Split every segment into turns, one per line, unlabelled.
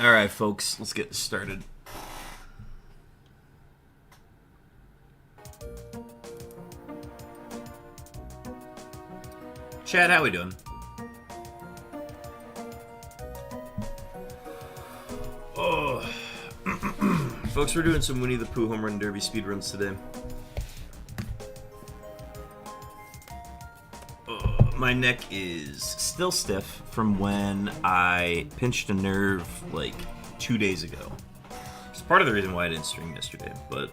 Alright, folks, let's get started. Chad, how we doing? Oh. Folks, we're doing some Winnie the Pooh Home Run Derby speedruns today. My neck is still stiff from when I pinched a nerve like 2 days ago. It's part of the reason why I didn't stream yesterday, but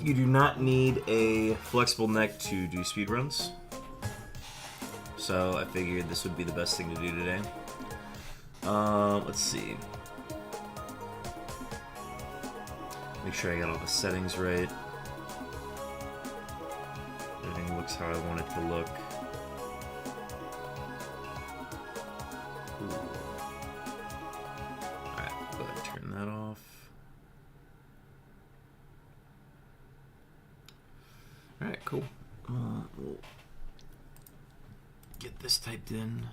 you do not need a flexible neck to do speedruns. So I figured this would be the best thing to do today. Let's see. Make sure I got all the settings right. Everything looks how I want it to look. Alright, go ahead and turn that off. Alright, cool. We'll get this typed in.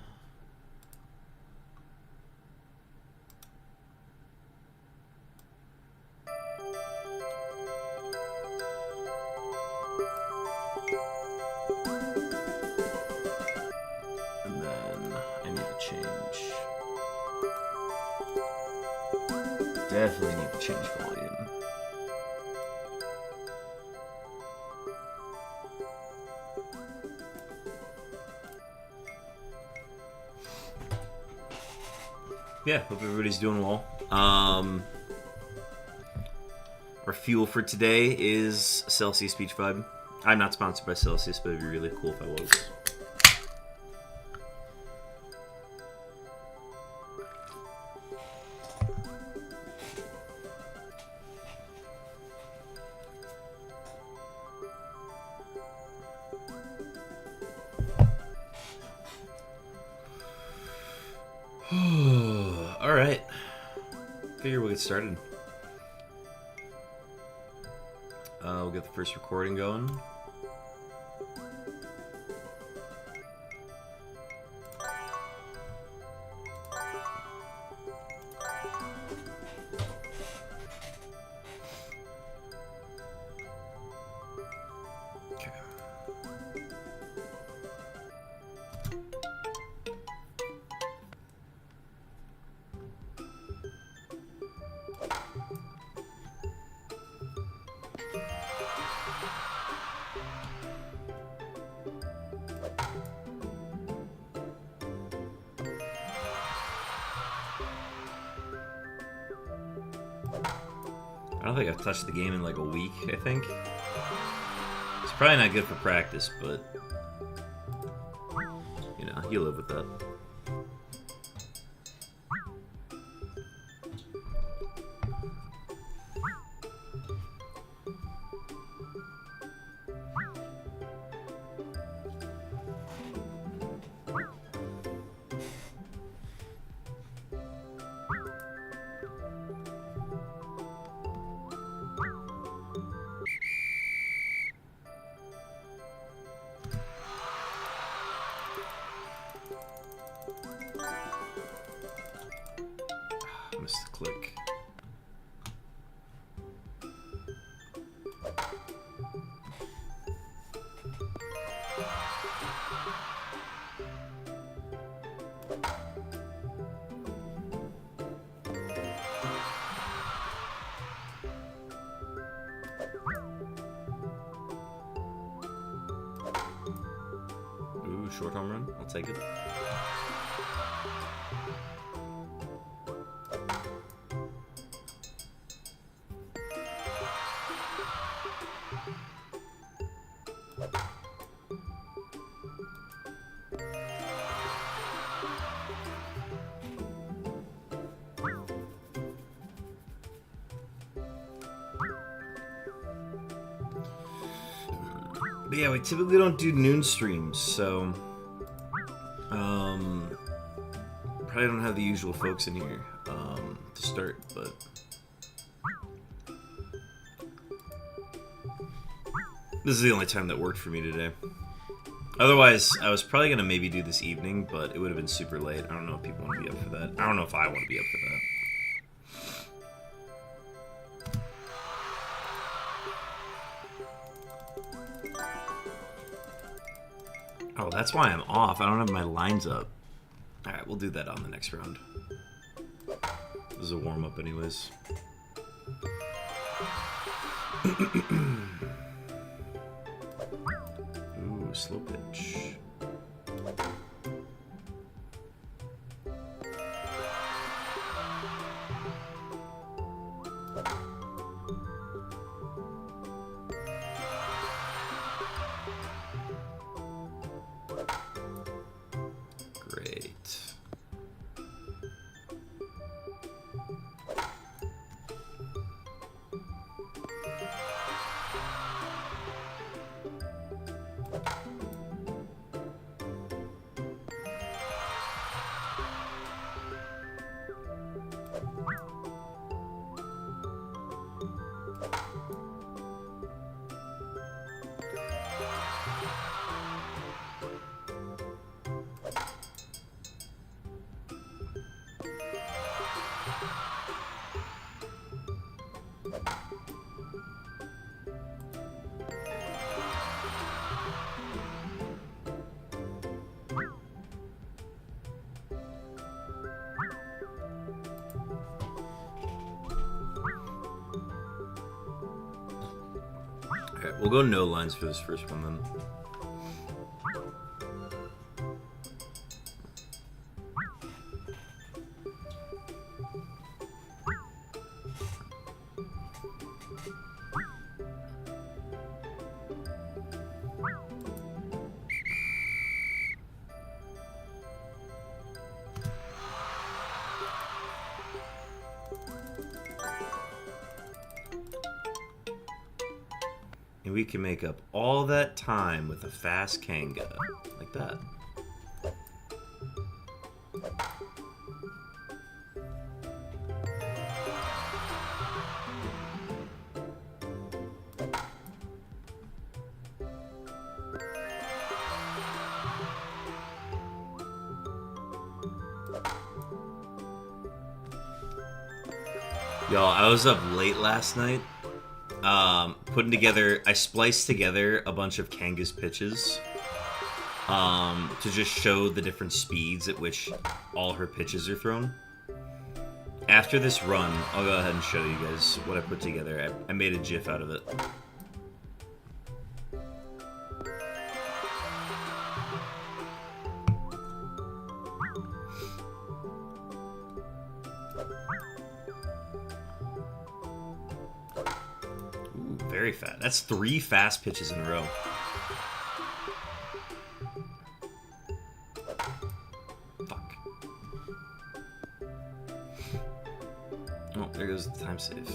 Definitely need to change volume. Yeah, hope everybody's doing well. Our fuel for today is Celsius Peach Vibe. I'm not sponsored by Celsius, but it'd be really cool if I was. Alright. Figure we'll get started. We'll get the first recording going. I don't think I've touched the game in like a week, I think. It's probably not good for practice, but you know, you live with that. Missed the click. Ooh, short home run. I'll take it. But yeah, we typically don't do noon streams, so probably don't have the usual folks in here to start, but this is the only time that worked for me today. Otherwise, I was probably gonna maybe do this evening, but it would have been super late. I don't know if people want to be up for that. I don't know if I want to be up for that. Oh, that's why I'm off. I don't have my lines up. Alright, we'll do that on the next round. This is a warm-up anyways. Ooh, slow pitch. Great. Alright, we'll go no lines for this first one then. And we can make up all that time with a fast Kanga. Like that. Y'all, I was up late last night. I spliced together a bunch of Kanga's pitches to just show the different speeds at which all her pitches are thrown. After this run, I'll go ahead and show you guys what I put together. I made a GIF out of it. Very fast. That's 3 fast pitches in a row. Fuck. Oh, there goes the time save.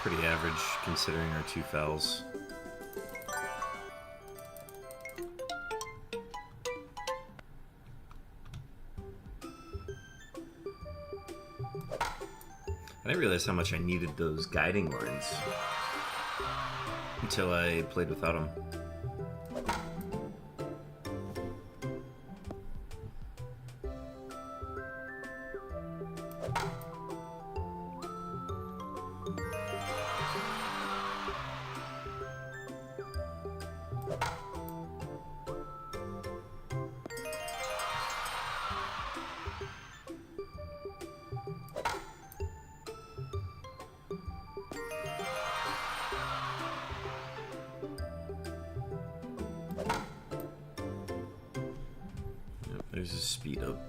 Pretty average considering our 2 fouls. I didn't realize how much I needed those guiding lines until I played without them. There's a speed up.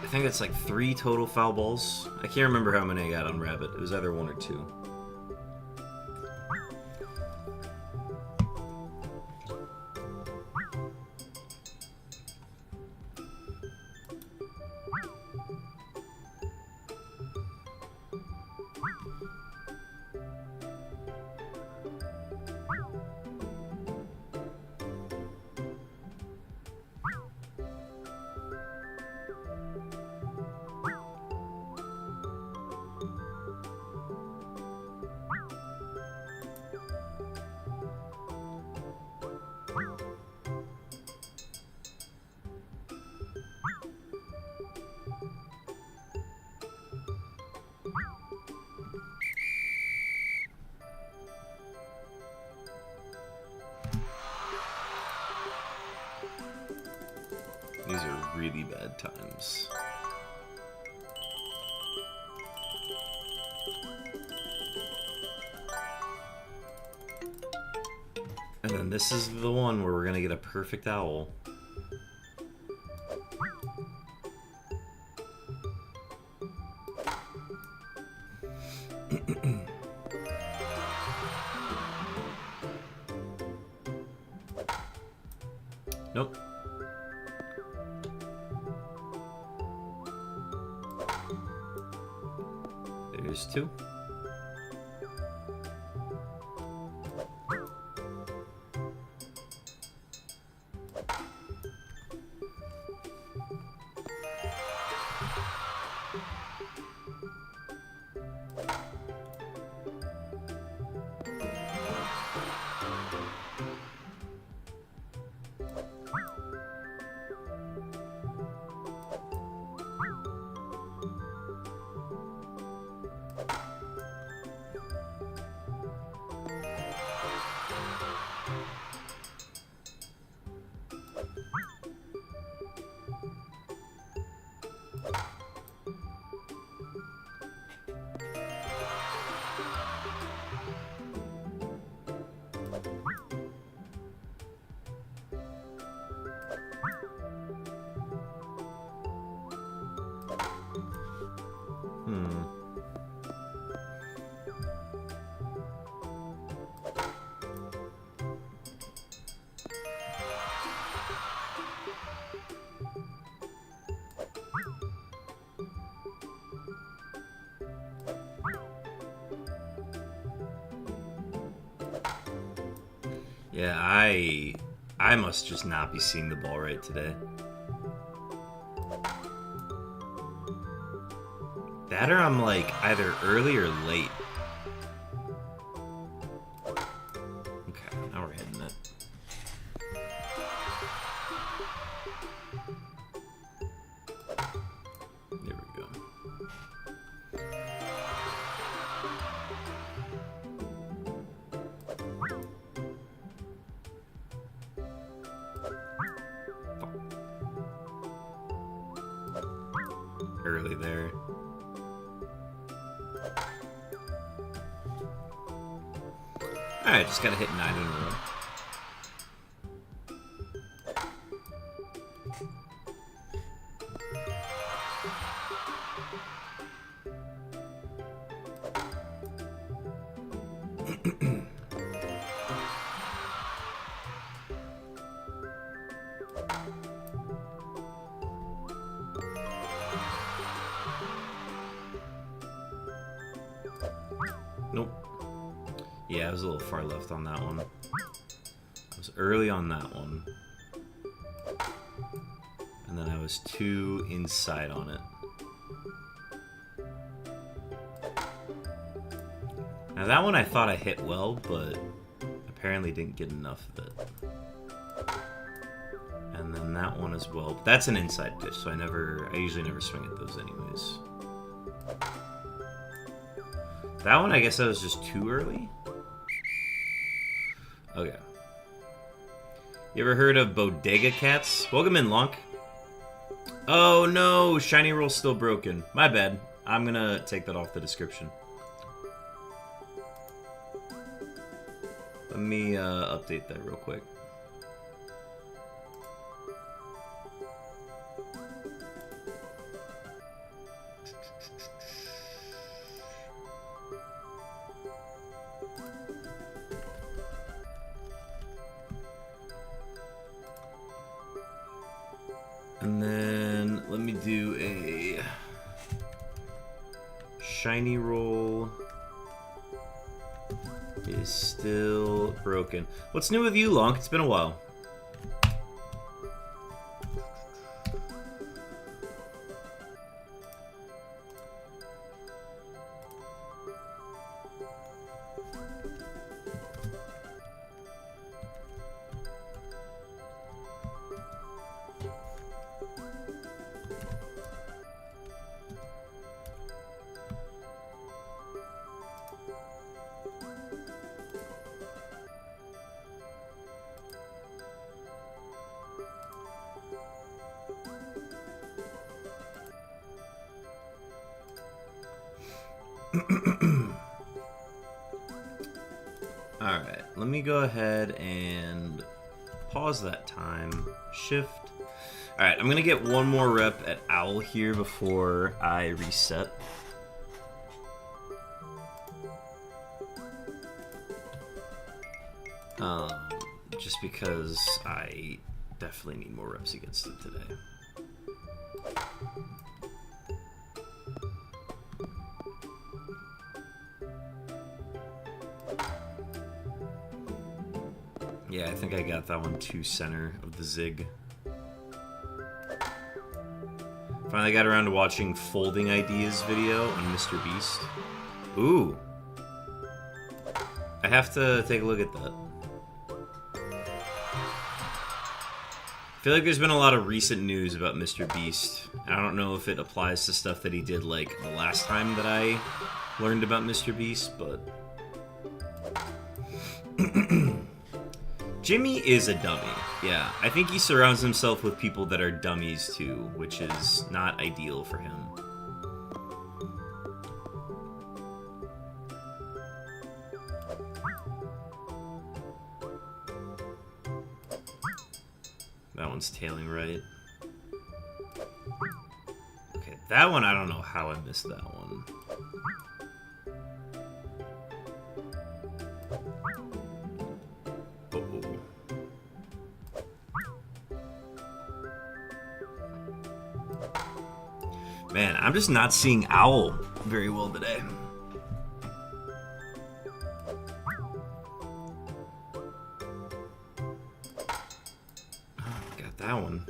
I think it's like 3 total foul balls. I can't remember how many I got on Rabbit. It was either 1 or 2. These are really bad times. And then this is the one where we're gonna get a perfect owl. Nope. There's 2. Yeah, I must just not be seeing the ball right today. That or I'm like either early or late. Okay, now we're hitting it. There we go. Alright, just gotta hit 9 in a row. Nope. Yeah, I was a little far left on that one. I was early on that one. And then I was too inside on it. Now that one I thought I hit well, but apparently didn't get enough of it. And then that one as well. But that's an inside pitch, so I usually never swing at those anyways. That one, I guess I was just too early? Okay. You ever heard of bodega cats? Welcome in, Lonk. Oh no, shiny roll's still broken. My bad. I'm gonna take that off the description. Let me update that real quick. And then let me do a shiny roll is still broken. What's new with you, Lonk? It's been a while. Alright, let me go ahead and pause that time. Shift. Alright, I'm gonna get one more rep at Owl here before I reset. Just because I definitely need more reps against it today. Yeah, I think I got that one too center of the zig. Finally got around to watching Folding Ideas video on Mr. Beast. Ooh. I have to take a look at that. I feel like there's been a lot of recent news about Mr. Beast. I don't know if it applies to stuff that he did like the last time that I learned about Mr. Beast, but... Jimmy is a dummy. Yeah, I think he surrounds himself with people that are dummies too, which is not ideal for him. That one's tailing right. Okay, that one, I don't know how I missed that one. Man, I'm just not seeing Owl very well today. Oh, got that one.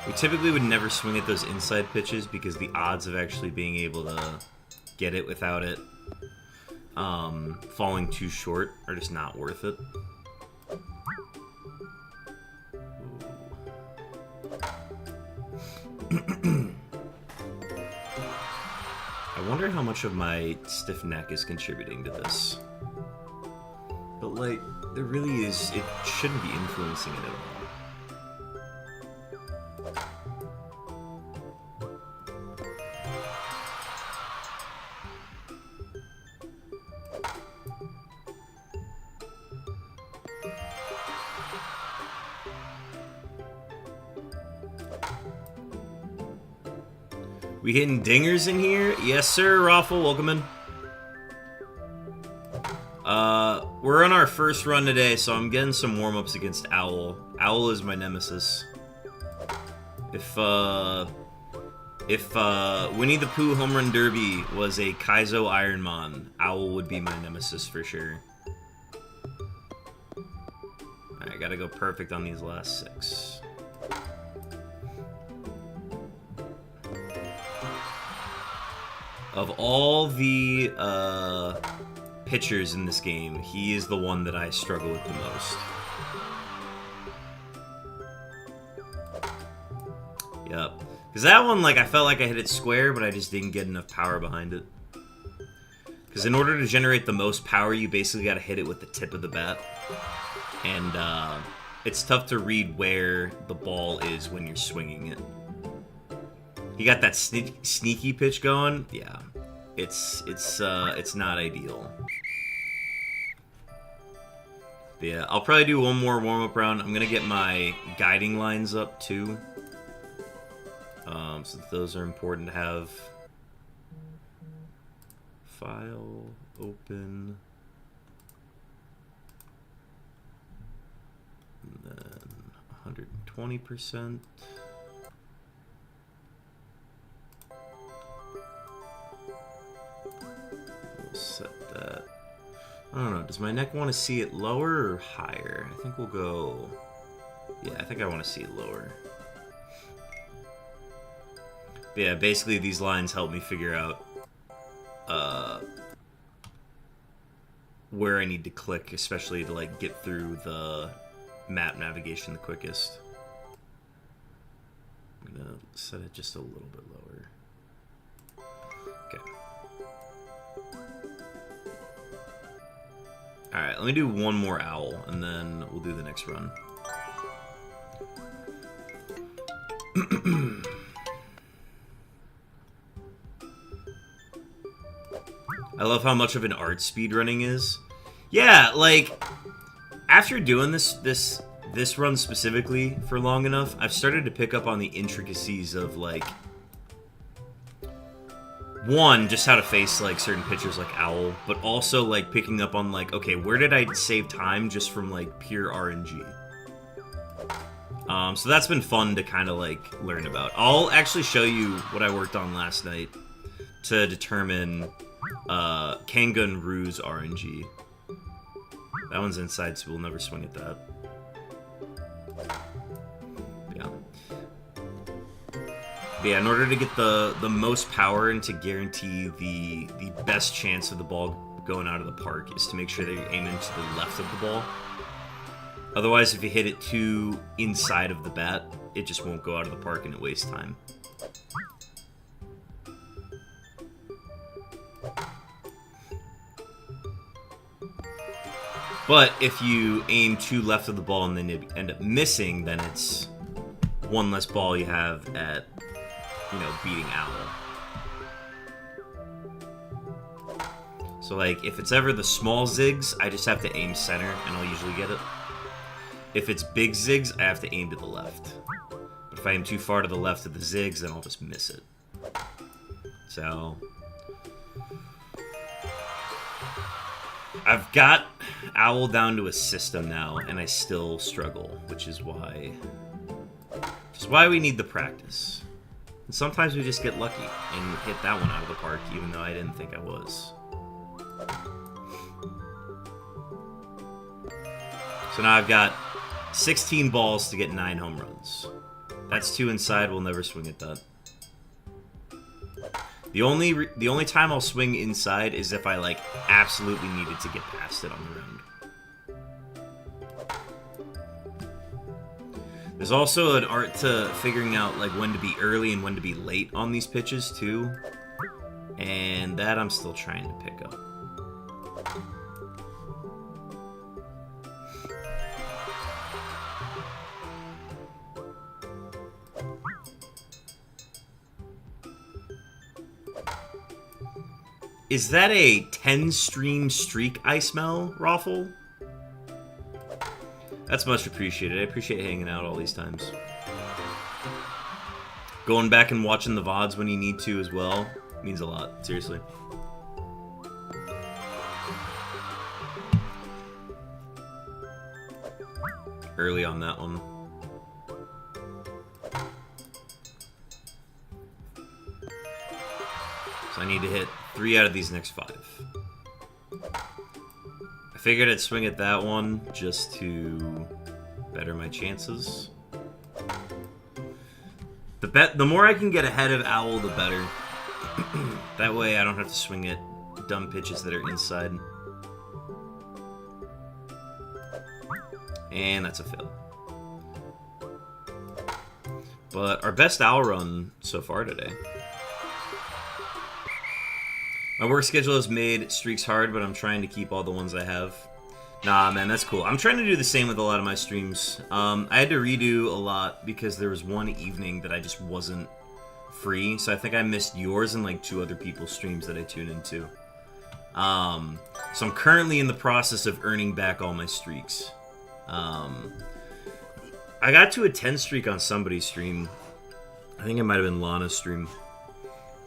We typically would never swing at those inside pitches because the odds of actually being able to get it without it falling too short are just not worth it. I wonder how much of my stiff neck is contributing to this. But, like, there really is... It shouldn't be influencing it at all. We hitting dingers in here? Yes, sir, Raffle. Welcome in. We're on our first run today, so I'm getting some warm-ups against Owl. Owl is my nemesis. If Winnie the Pooh Home Run Derby was a Kaizo Ironmon, Owl would be my nemesis for sure. Alright, gotta go perfect on these last 6. Of all the pitchers in this game, he is the one that I struggle with the most. Yep. Because that one, like, I felt like I hit it square, but I just didn't get enough power behind it. Because in order to generate the most power, you basically got to hit it with the tip of the bat. And it's tough to read where the ball is when you're swinging it. You got that sneaky pitch going? Yeah. It's not ideal. But yeah, I'll probably do one more warm-up round. I'm gonna get my guiding lines up too. So those are important to have. File, open. And then 120%. Set that. I don't know. Does my neck want to see it lower or higher? I think we'll go... Yeah, I think I want to see it lower. But yeah, basically these lines help me figure out where I need to click, especially to like get through the map navigation the quickest. I'm gonna set it just a little bit lower. Okay. Alright, let me do one more owl, and then we'll do the next run. I love how much of an art speedrunning is. Yeah, like, after doing this run specifically for long enough, I've started to pick up on the intricacies of, like, one, just how to face, like, certain pitchers like Owl, but also, like, picking up on, like, okay, where did I save time just from, like, pure RNG? So that's been fun to kind of, like, learn about. I'll actually show you what I worked on last night to determine Kangun Rue's RNG. That one's inside, so we'll never swing at that. But yeah, in order to get the most power and to guarantee the best chance of the ball going out of the park is to make sure that you're aiming to the left of the ball. Otherwise, if you hit it too inside of the bat, it just won't go out of the park and it wastes time. But if you aim too left of the ball and then you end up missing, then it's one less ball you have at, you know, beating Owl. So, like, if it's ever the small zigs, I just have to aim center, and I'll usually get it. If it's big zigs, I have to aim to the left. But if I aim too far to the left of the zigs, then I'll just miss it. So... I've got Owl down to a system now, and I still struggle, which is why we need the practice. And sometimes we just get lucky and hit that one out of the park, even though I didn't think I was. So now I've got 16 balls to get 9 home runs. That's 2 inside, we'll never swing at that. The only time I'll swing inside is if I, like, absolutely needed to get past it on the round. There's also an art to figuring out like when to be early and when to be late on these pitches too. And that I'm still trying to pick up. Is that a 10-stream streak I smell, Raffle? That's much appreciated. I appreciate hanging out all these times. Going back and watching the VODs when you need to as well means a lot, seriously. Early on that one. So I need to hit 3 out of these next 5. I figured I'd swing at that one just to better my chances. The more I can get ahead of Owl, the better. That way I don't have to swing at dumb pitches that are inside. And that's a fail. But our best Owl run so far today. My work schedule has made streaks hard, but I'm trying to keep all the ones I have. Nah, man, that's cool. I'm trying to do the same with a lot of my streams. I had to redo a lot because there was one evening that I just wasn't free, so I think I missed yours and like 2 other people's streams that I tune into. So I'm currently in the process of earning back all my streaks. I got to a 10 streak on somebody's stream. I think it might have been Lana's stream.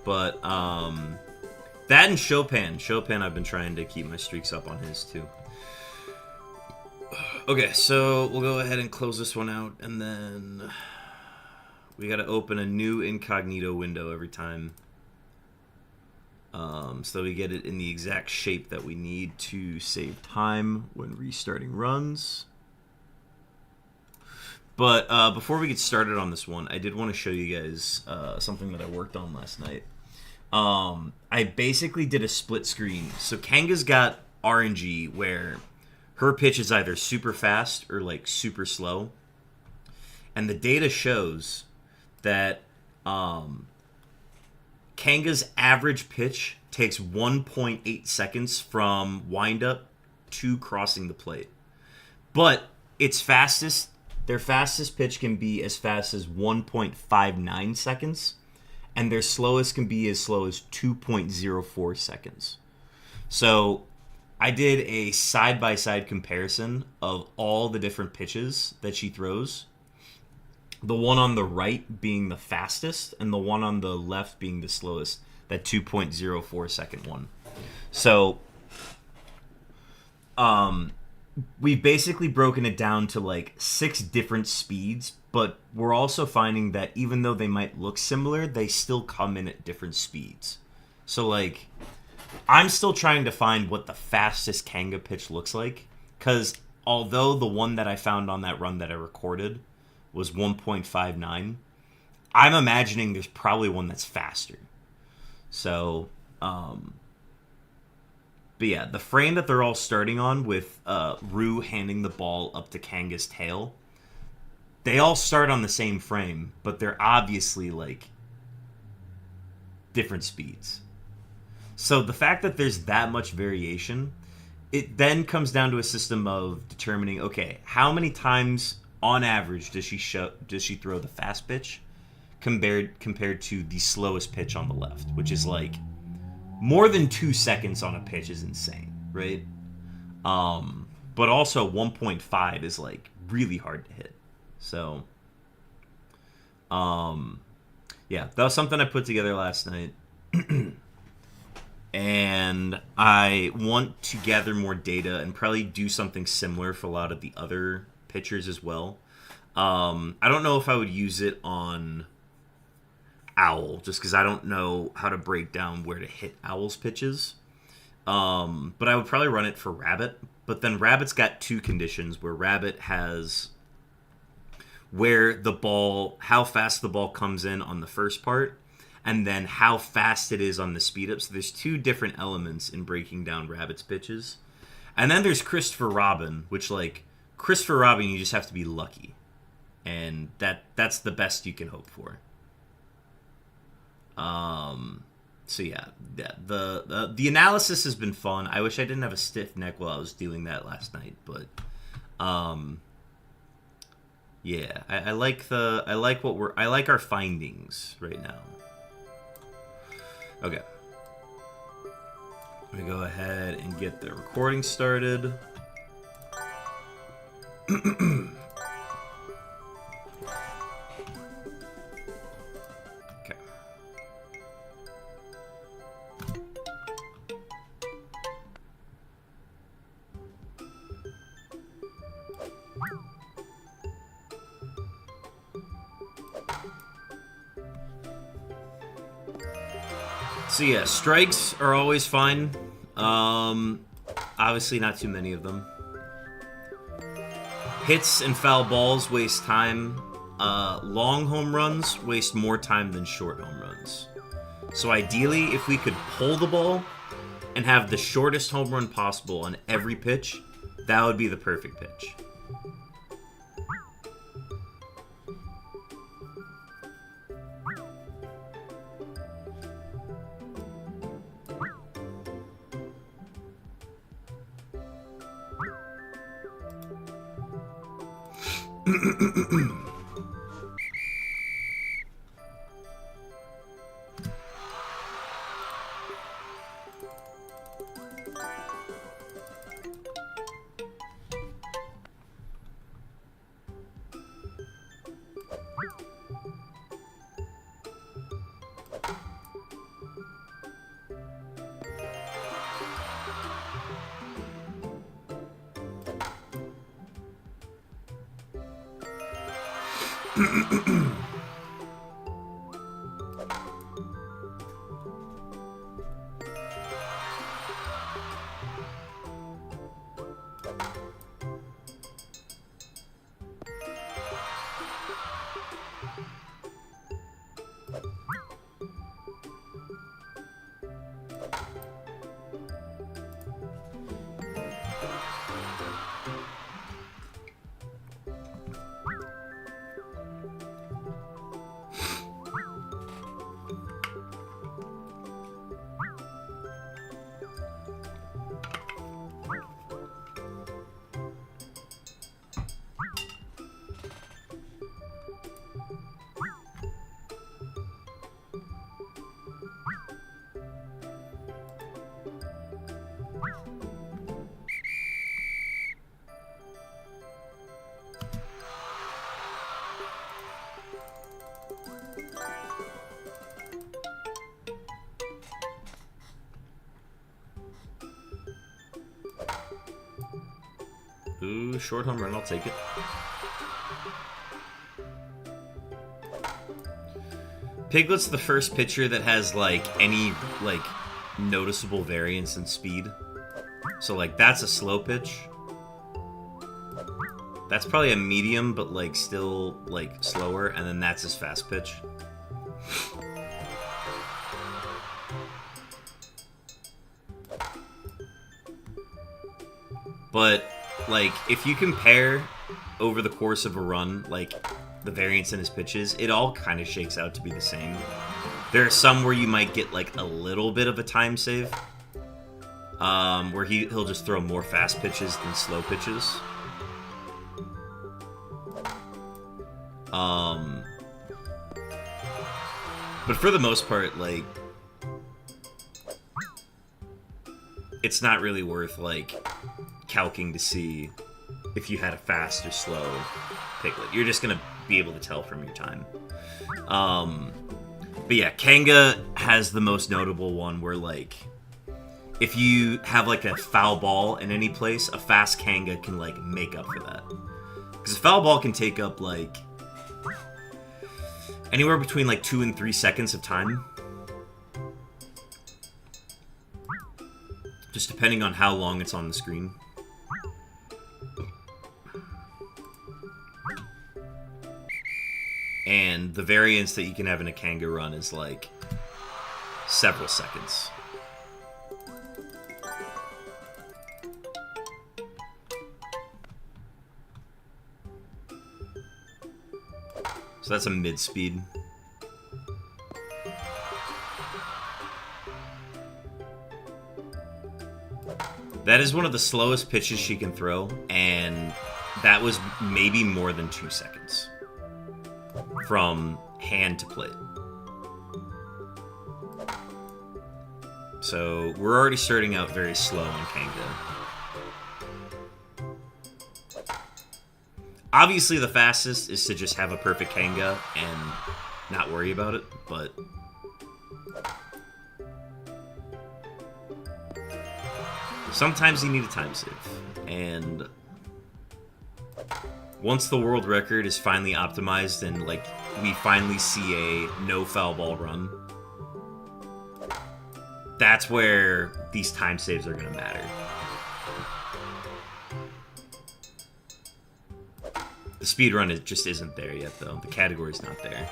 But, that and Chopin. Chopin, I've been trying to keep my streaks up on his, too. Okay, so we'll go ahead and close this one out, and then we gotta open a new incognito window every time. So we get it in the exact shape that we need to save time when restarting runs. But before we get started on this one, I did want to show you guys something that I worked on last night. I basically did a split screen. So Kanga's got RNG where her pitch is either super fast or like super slow. And the data shows that Kanga's average pitch takes 1.8 seconds from windup to crossing the plate. But their fastest pitch can be as fast as 1.59 seconds. And their slowest can be as slow as 2.04 seconds. So I did a side-by-side comparison of all the different pitches that she throws. The one on the right being the fastest, and the one on the left being the slowest, that 2.04 second one. So we've basically broken it down to like 6 different speeds, but we're also finding that even though they might look similar, they still come in at different speeds. So like, I'm still trying to find what the fastest Kanga pitch looks like, because although the one that I found on that run that I recorded was 1.59, I'm imagining there's probably one that's faster. So, but yeah, the frame that they're all starting on with Rue handing the ball up to Kanga's tail, they all start on the same frame, but they're obviously like different speeds. So the fact that there's that much variation, it then comes down to a system of determining, okay, how many times on average does she throw the fast pitch compared to the slowest pitch on the left, which is like more than 2 seconds on a pitch is insane, right? But also 1.5 is like really hard to hit. So, yeah, that was something I put together last night. And I want to gather more data and probably do something similar for a lot of the other pitchers as well. I don't know if I would use it on Owl, just because I don't know how to break down where to hit Owl's pitches. But I would probably run it for Rabbit. But then Rabbit's got 2 conditions, where Rabbit has where the ball, how fast the ball comes in on the first part, and then how fast it is on the speed up. So there's 2 different elements in breaking down Rabbit's pitches. And then there's Christopher Robin, which, like, Christopher Robin, you just have to be lucky. and that's the best you can hope for. So yeah, the analysis has been fun. I wish I didn't have a stiff neck while I was doing that last night, but yeah, I like our findings right now. Okay, I'm gonna go ahead and get the recording started. So yeah, strikes are always fine. Obviously not too many of them. Hits and foul balls waste time. Long home runs waste more time than short home runs. So ideally, if we could pull the ball and have the shortest home run possible on every pitch, that would be the perfect pitch. Ooh, short home run, I'll take it. Piglet's the first pitcher that has, like, any, like, noticeable variance in speed. So, like, that's a slow pitch. That's probably a medium, but, like, still, like, slower. And then that's his fast pitch. But, like, if you compare over the course of a run, like, the variance in his pitches, it all kind of shakes out to be the same. There are some where you might get, like, a little bit of a time save. Where he'll just throw more fast pitches than slow pitches. But for the most part, like, it's not really worth, like, calcing to see if you had a fast or slow Piglet. You're just gonna be able to tell from your time. But yeah, Kanga has the most notable one where, like, if you have, like, a foul ball in any place, a fast Kanga can, like, make up for that. Because a foul ball can take up, like, anywhere between, like, 2 and 3 seconds of time. Just depending on how long it's on the screen. And the variance that you can have in a Kanga run is, like, several seconds. So that's a mid-speed. That is one of the slowest pitches she can throw, and that was maybe more than 2 seconds from hand to plate. So we're already starting out very slow on Kanga. Obviously, the fastest is to just have a perfect Kanga and not worry about it, but sometimes you need a time save. And once the world record is finally optimized and like we finally see a no foul ball run, that's where these time saves are going to matter. The speedrun just isn't there yet, though. The category's not there.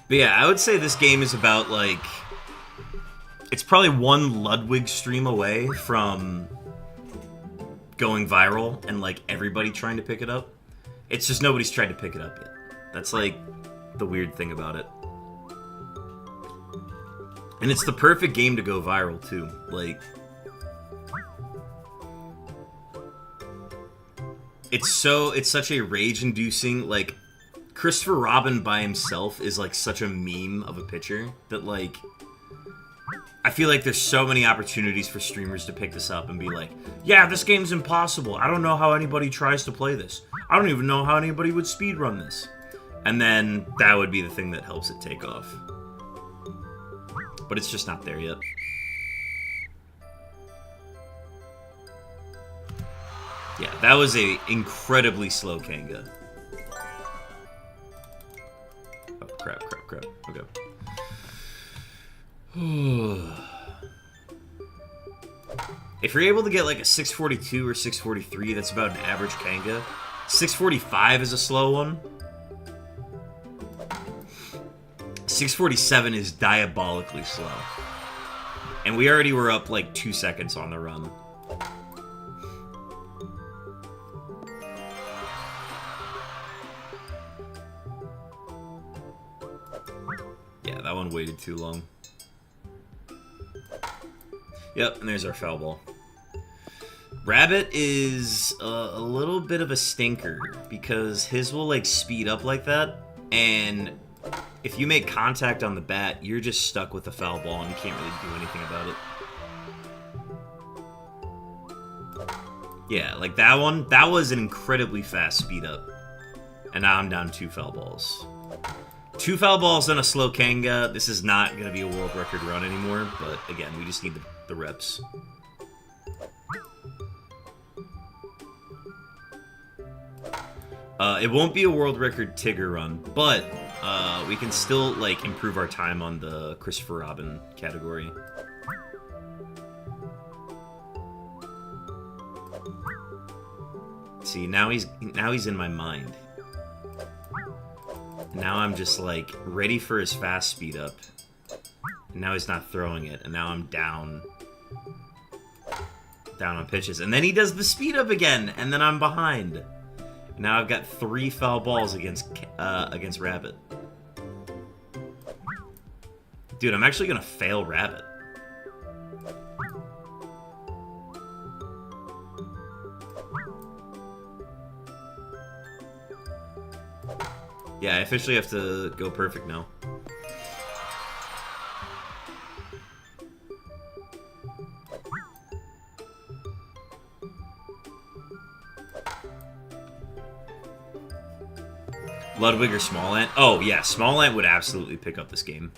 But yeah, I would say this game is about, like, it's probably one Ludwig stream away from going viral and, like, everybody trying to pick it up. It's just nobody's tried to pick it up yet. That's, like, the weird thing about it. And it's the perfect game to go viral, too. Like, it's such a rage-inducing, like, Christopher Robin by himself is, like, such a meme of a pitcher that, like, I feel like there's so many opportunities for streamers to pick this up and be like, yeah, this game's impossible. I don't know how anybody tries to play this. I don't even know how anybody would speedrun this. And then that would be the thing that helps it take off. But it's just not there yet. Yeah, that was a incredibly slow Kanga. Oh, crap. Okay. If you're able to get like a 642 or 643, that's about an average Kanga. 645 is a slow one. 647 is diabolically slow. And we already were up like 2 seconds on the run. Yeah, that one waited too long. Yep, and there's our foul ball. Rabbit is a little bit of a stinker because his will like speed up like that, and if you make contact on the bat, you're just stuck with the foul ball and you can't really do anything about it. Yeah, like that one, that was an incredibly fast speed up. And now I'm down 2 foul balls. 2 foul balls and a slow Kanga. This is not going to be a world record run anymore, but again, we just need the reps. It won't be a world record Tigger run, but we can still like improve our time on the Christopher Robin category. See, now he's in my mind. Now I'm just like ready for his fast speed up. And now he's not throwing it, and now I'm down on pitches. And then he does the speed up again, and then I'm behind. And now I've got 3 foul balls against Rabbit. Dude, I'm actually gonna fail Rabbit. Yeah, I officially have to go perfect now. Ludwig or Smallant? Oh, yeah, Smallant would absolutely pick up this game.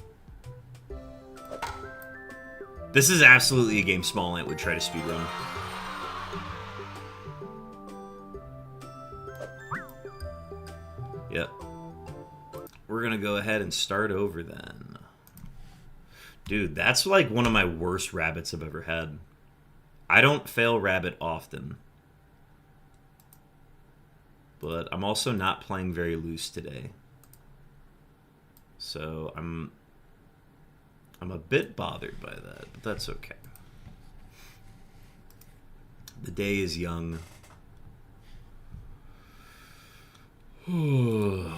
This is absolutely a game Smallant would try to speedrun. Yep. we're gonna go ahead and start over then. Dude, that's like one of my worst rabbits I've ever had. I don't fail rabbit often. But I'm also not playing very loose today. So I'm a bit bothered by that, but that's okay. The day is young. Alright.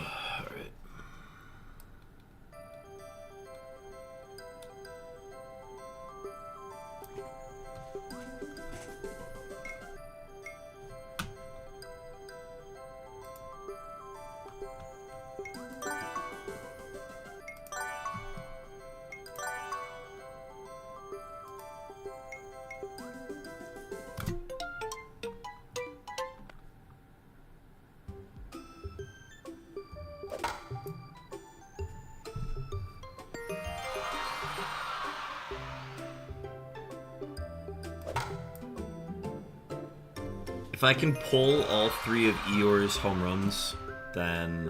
If I can pull all 3 of Eeyore's home runs, then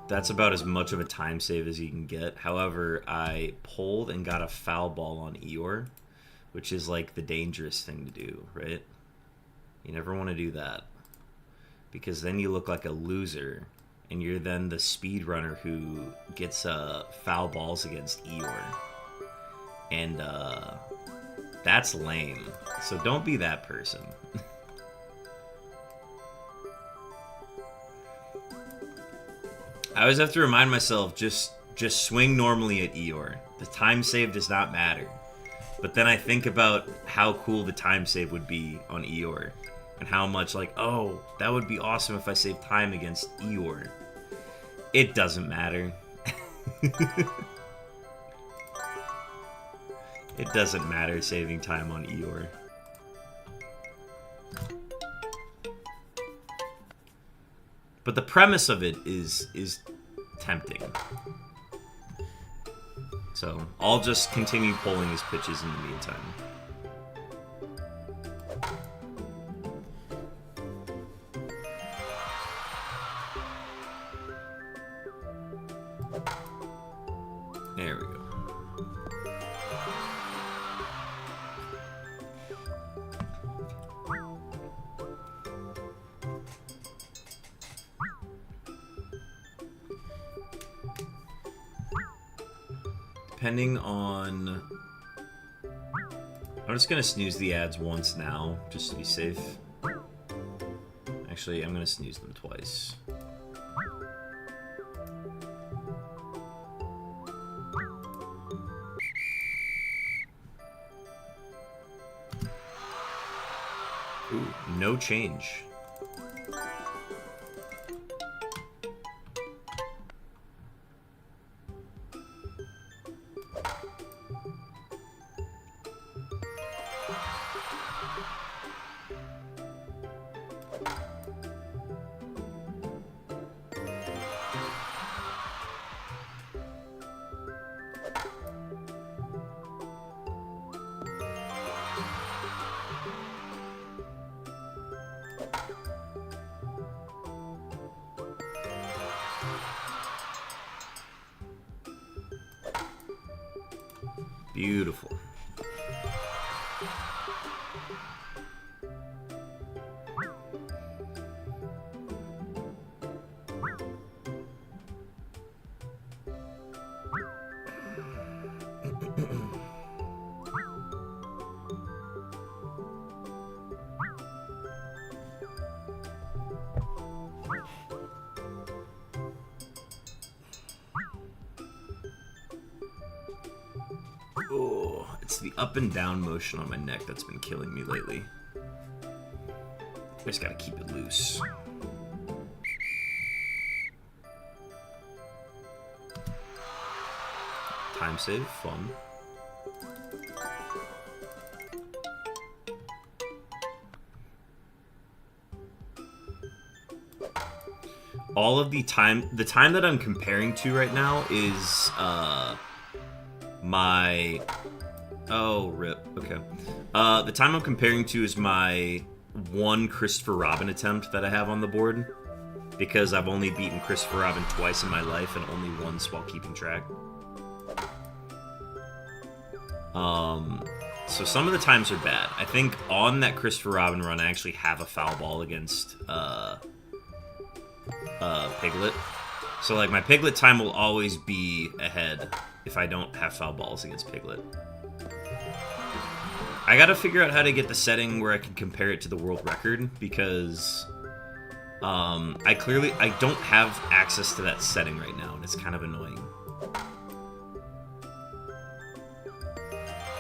that's about as much of a time save as you can get. However, I pulled and got a foul ball on Eeyore, which is like the dangerous thing to do, right? You never want to do that, because then you look like a loser, and you're then the speedrunner who gets foul balls against Eeyore. And that's lame. So don't be that person. I always have to remind myself, just swing normally at Eeyore. The time save does not matter. But then I think about how cool the time save would be on Eeyore. And how much like, oh, that would be awesome if I saved time against Eeyore. It doesn't matter. It doesn't matter saving time on Eeyore. But the premise of it is tempting. So I'll just continue pulling his pitches in the meantime. There we go. Depending on... I'm just gonna snooze the ads once now, just to be safe. Actually, I'm gonna snooze them twice. Ooh, no change. Beautiful. Oh, it's the up and down motion on my neck that's been killing me lately. I just gotta keep it loose. Time save, fun. All of the time that I'm comparing to right now is, my... Oh, rip. Okay. The time I'm comparing to is my one Christopher Robin attempt that I have on the board. because I've only beaten Christopher Robin twice in my life and only once while keeping track. So some of the times are bad. I think on that Christopher Robin run, I actually have a foul ball against Piglet. So like my Piglet time will always be ahead if I don't have foul balls against Piglet. I gotta figure out how to get the setting where I can compare it to the world record, because I don't have access to that setting right now, and it's kind of annoying.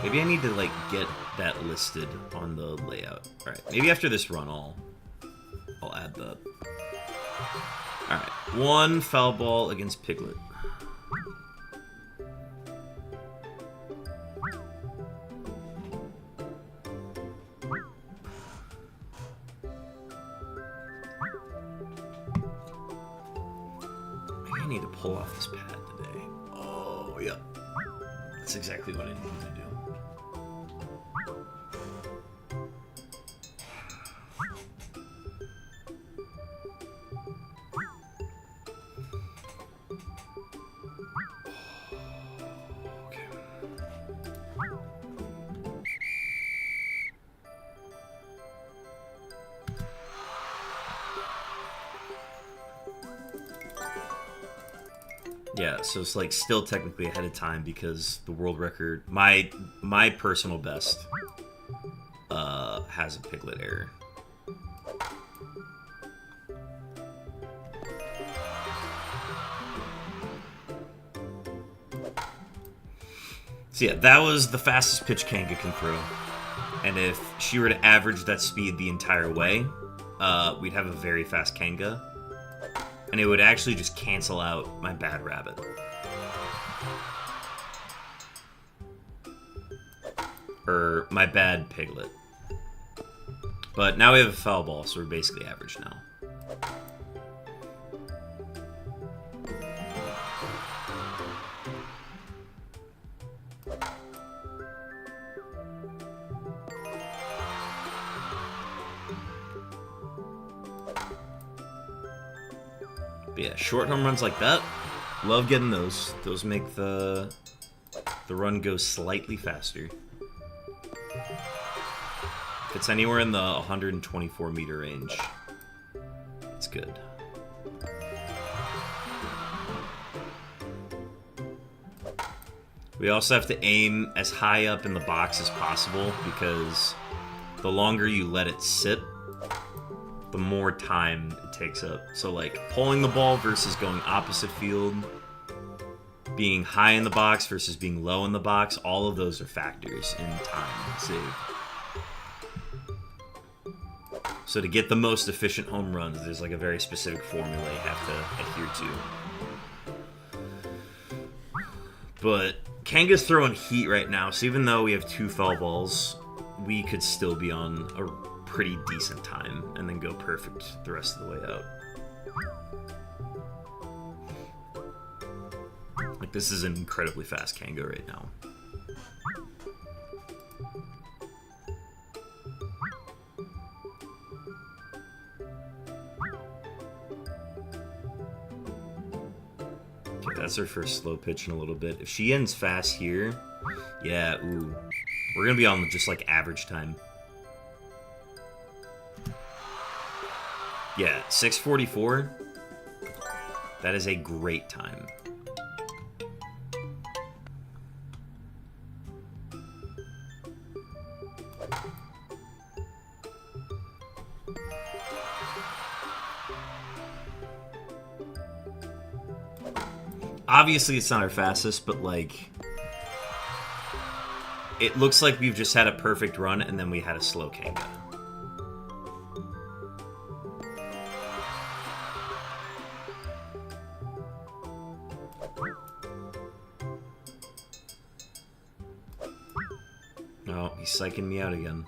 Maybe I need to like get that listed on the layout. All right, maybe after this run I'll add that. All right, 1 foul ball against Piglet. Maybe I need to pull off this pad today. Oh, yeah. That's exactly what I need to do. Yeah, so it's like still technically ahead of time because the world record, my personal best, has a Piglet error. So yeah, that was the fastest pitch Kanga can throw, and if she were to average that speed the entire way, we'd have a very fast Kanga. And it would actually just cancel out my bad rabbit. Or my bad Piglet. But now we have a foul ball, so we're basically average now. But yeah, short home runs like that, love getting those. Those make the run go slightly faster. If it's anywhere in the 124 meter range, it's good. We also have to aim as high up in the box as possible, because the longer you let it sit, the more time it takes up. So like pulling the ball versus going opposite field, being high in the box versus being low in the box, all of those are factors in time saved. So to get the most efficient home runs, there's like a very specific formula you have to adhere to. But Kanga's throwing heat right now, so even though we have 2 foul balls, we could still be on a pretty decent time and then go perfect the rest of the way out. Like, this is an incredibly fast Kanga right now. Okay, that's our first slow pitch in a little bit. If she ends fast here, yeah, ooh. We're gonna be on just like average time. Yeah, 6:44. That is a great time. Obviously, it's not our fastest, but like, it looks like we've just had a perfect run and then we had a slow Kanga. No, he's psyching me out again.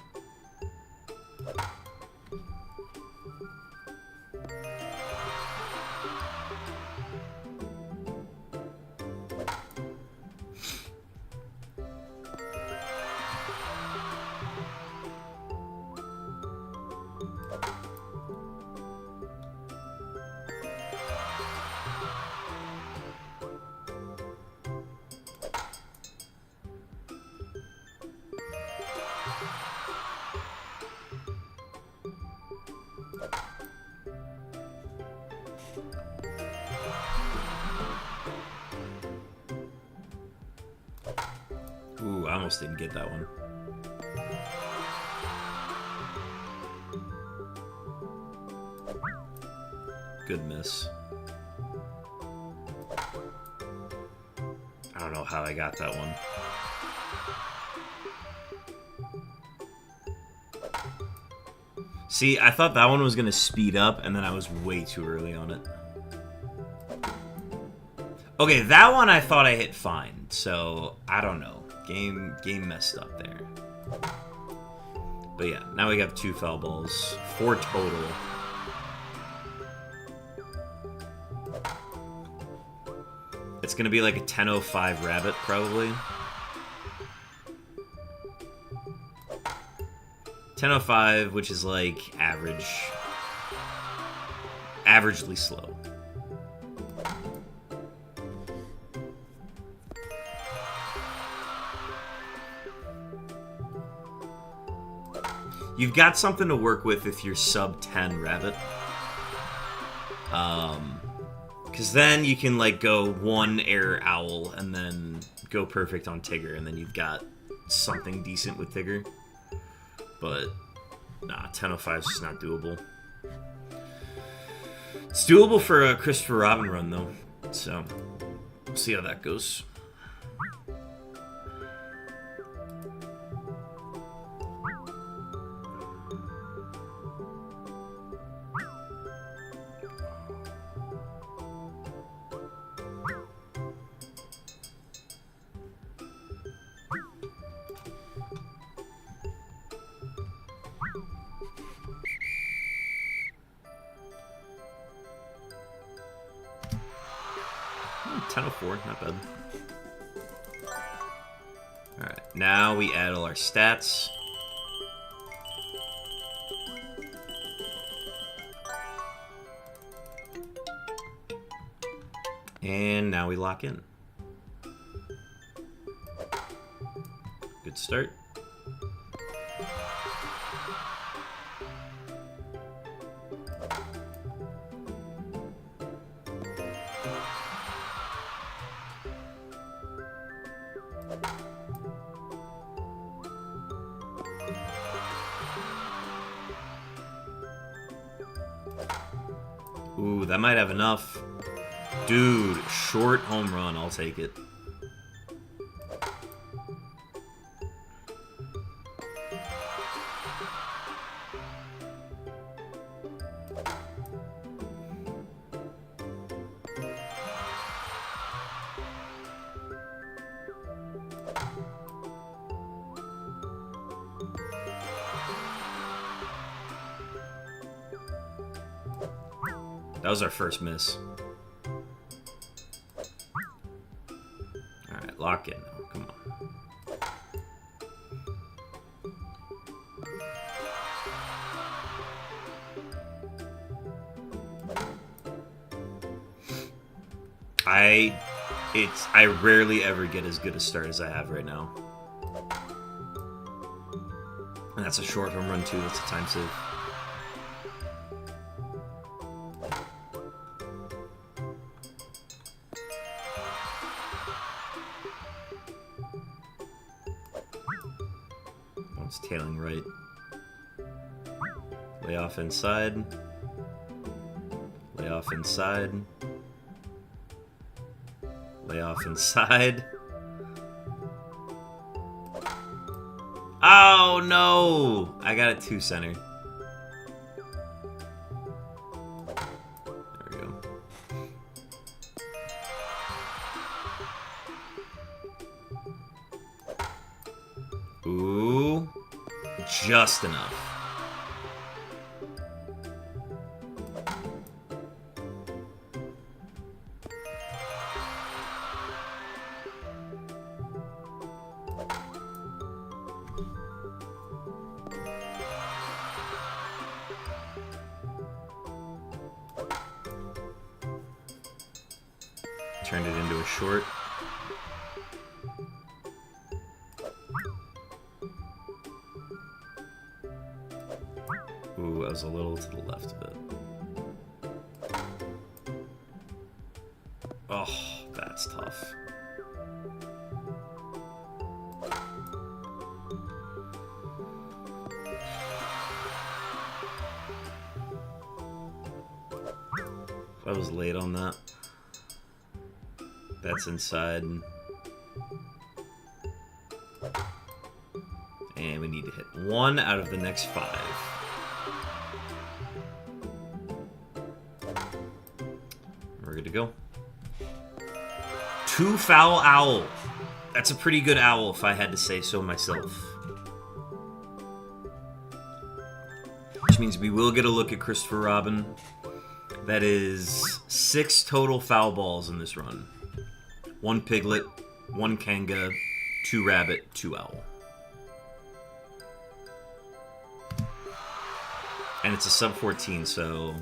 almost didn't get that one. Good miss. I don't know how I got that one. See, I thought that one was gonna speed up, and then I was way too early on it. Okay, that one I thought I hit fine, so I don't know. Game messed up there. But yeah, now we have 2 foul balls, 4 total. It's gonna be like a 10:05 rabbit, probably. 10:05, which is like averagely slow. You've got something to work with if you're sub 10 rabbit. Because then you can like go 1 air owl and then go perfect on Tigger, and then you've got something decent with Tigger. But nah, 10:05 is just not doable. It's doable for a Christopher Robin run though, so we'll see how that goes. Not bad. Alright, now we add all our stats. And now we lock in. Good start. Ooh, that might have enough. Dude, short home run. I'll take it. That was our first miss. Alright, lock in now. Come on. I rarely ever get as good a start as I have right now. And that's a short home run too, that's a time save. It's tailing right. Lay off inside. Lay off inside. Lay off inside. Oh no! I got it to center. There we go. Ooh. Just enough. Turned it into a short. Ooh, I was a little to the left of it. Oh, that's tough. I was late on that. That's inside. And we need to hit 1 out of the next 5. We're good to go. 2 foul owl. That's a pretty good owl if I had to say so myself. Which means we will get a look at Christopher Robin. That is 6 total foul balls in this run. 1 piglet, 1 kanga, 2 rabbit, 2 owl. And it's a sub 14, so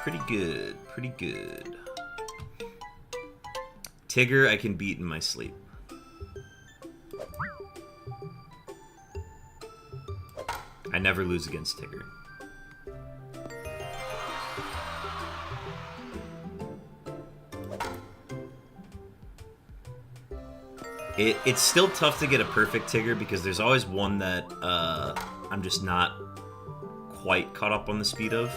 pretty good, pretty good. Tigger I can beat in my sleep. I never lose against Tigger. It's still tough to get a perfect Tigger because there's always one that I'm just not quite caught up on the speed of.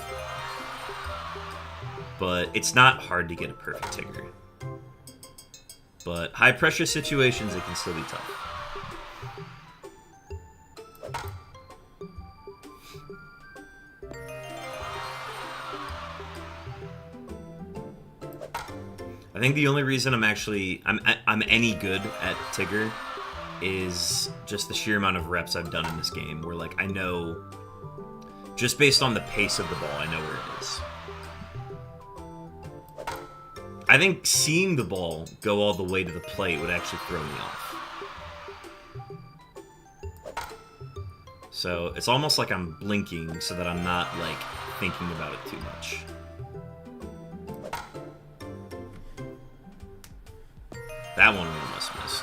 But it's not hard to get a perfect Tigger. But high pressure situations, it can still be tough. I think the only reason I'm any good at Tigger is just the sheer amount of reps I've done in this game, where like I know, just based on the pace of the ball, I know where it is. I think seeing the ball go all the way to the plate would actually throw me off. So it's almost like I'm blinking so that I'm not like thinking about it too much. That one we must have missed.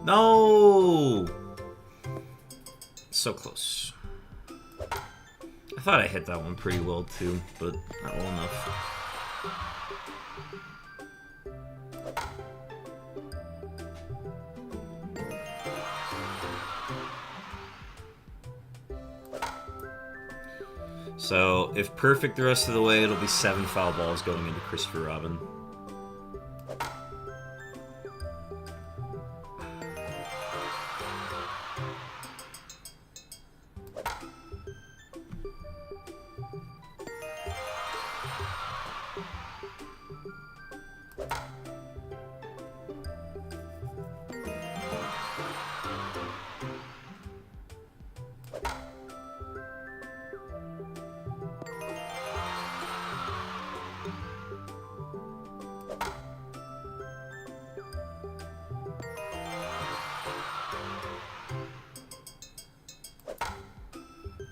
No! So close. I thought I hit that one pretty well too, but not well enough. So, if perfect the rest of the way, it'll be 7 foul balls going into Christopher Robin.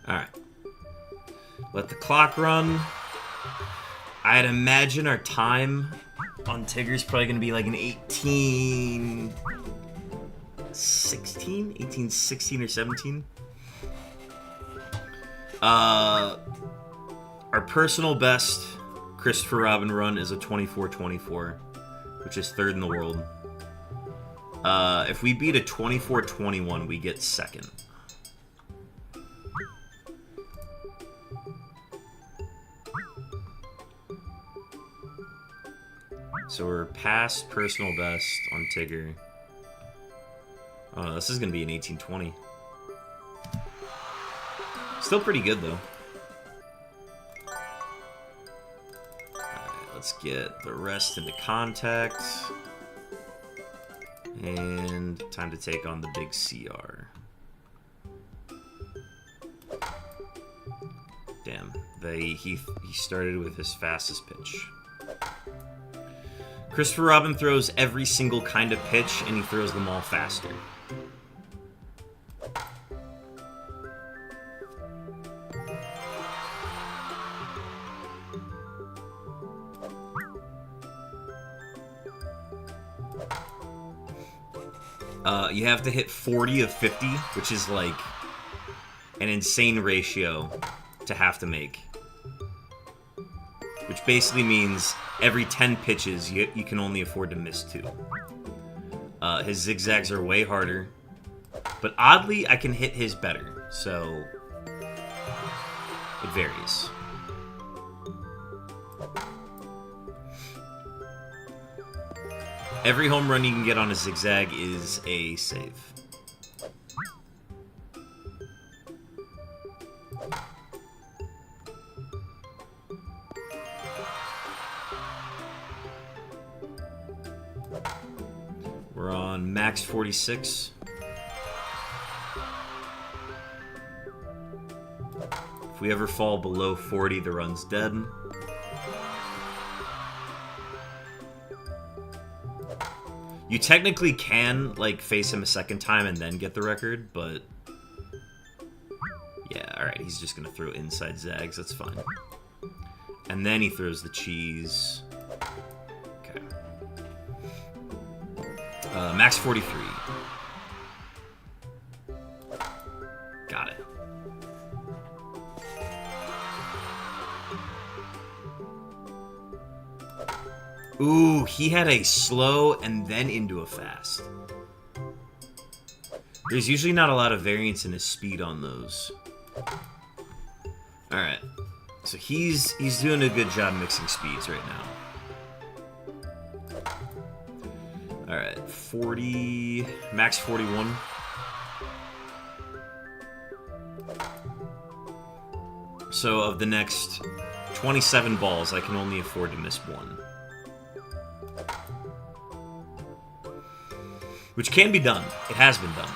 Alright. Let the clock run. I'd imagine our time on Tigger's probably going to be like an 1816 or 17. Our personal best Christopher Robin run is a 24-24, which is 3rd in the world. If we beat a 24-21, we get 2nd. So we're past personal best on Tigger. Oh, this is going to be an 1820. Still pretty good, though. Alright, let's get the rest into contact. And time to take on the big CR. Damn, he started with his fastest pitch. Christopher Robin throws every single kind of pitch, and he throws them all faster. You have to hit 40 of 50, which is like an insane ratio to have to make. Which basically means every 10 pitches, you can only afford to miss 2. His zigzags are way harder. But oddly, I can hit his better, so it varies. Every home run you can get on a zigzag is a save. We're on max 46. If we ever fall below 40, the run's dead. You technically can, like, face him a second time and then get the record, but... yeah, alright, he's just gonna throw inside zags, that's fine. And then he throws the cheese. Okay. Max 43. Got it. Ooh, he had a slow and then into a fast. There's usually not a lot of variance in his speed on those. Alright. So he's doing a good job mixing speeds right now. Alright, 40... max 41. So of the next 27 balls, I can only afford to miss 1. Which can be done. It has been done.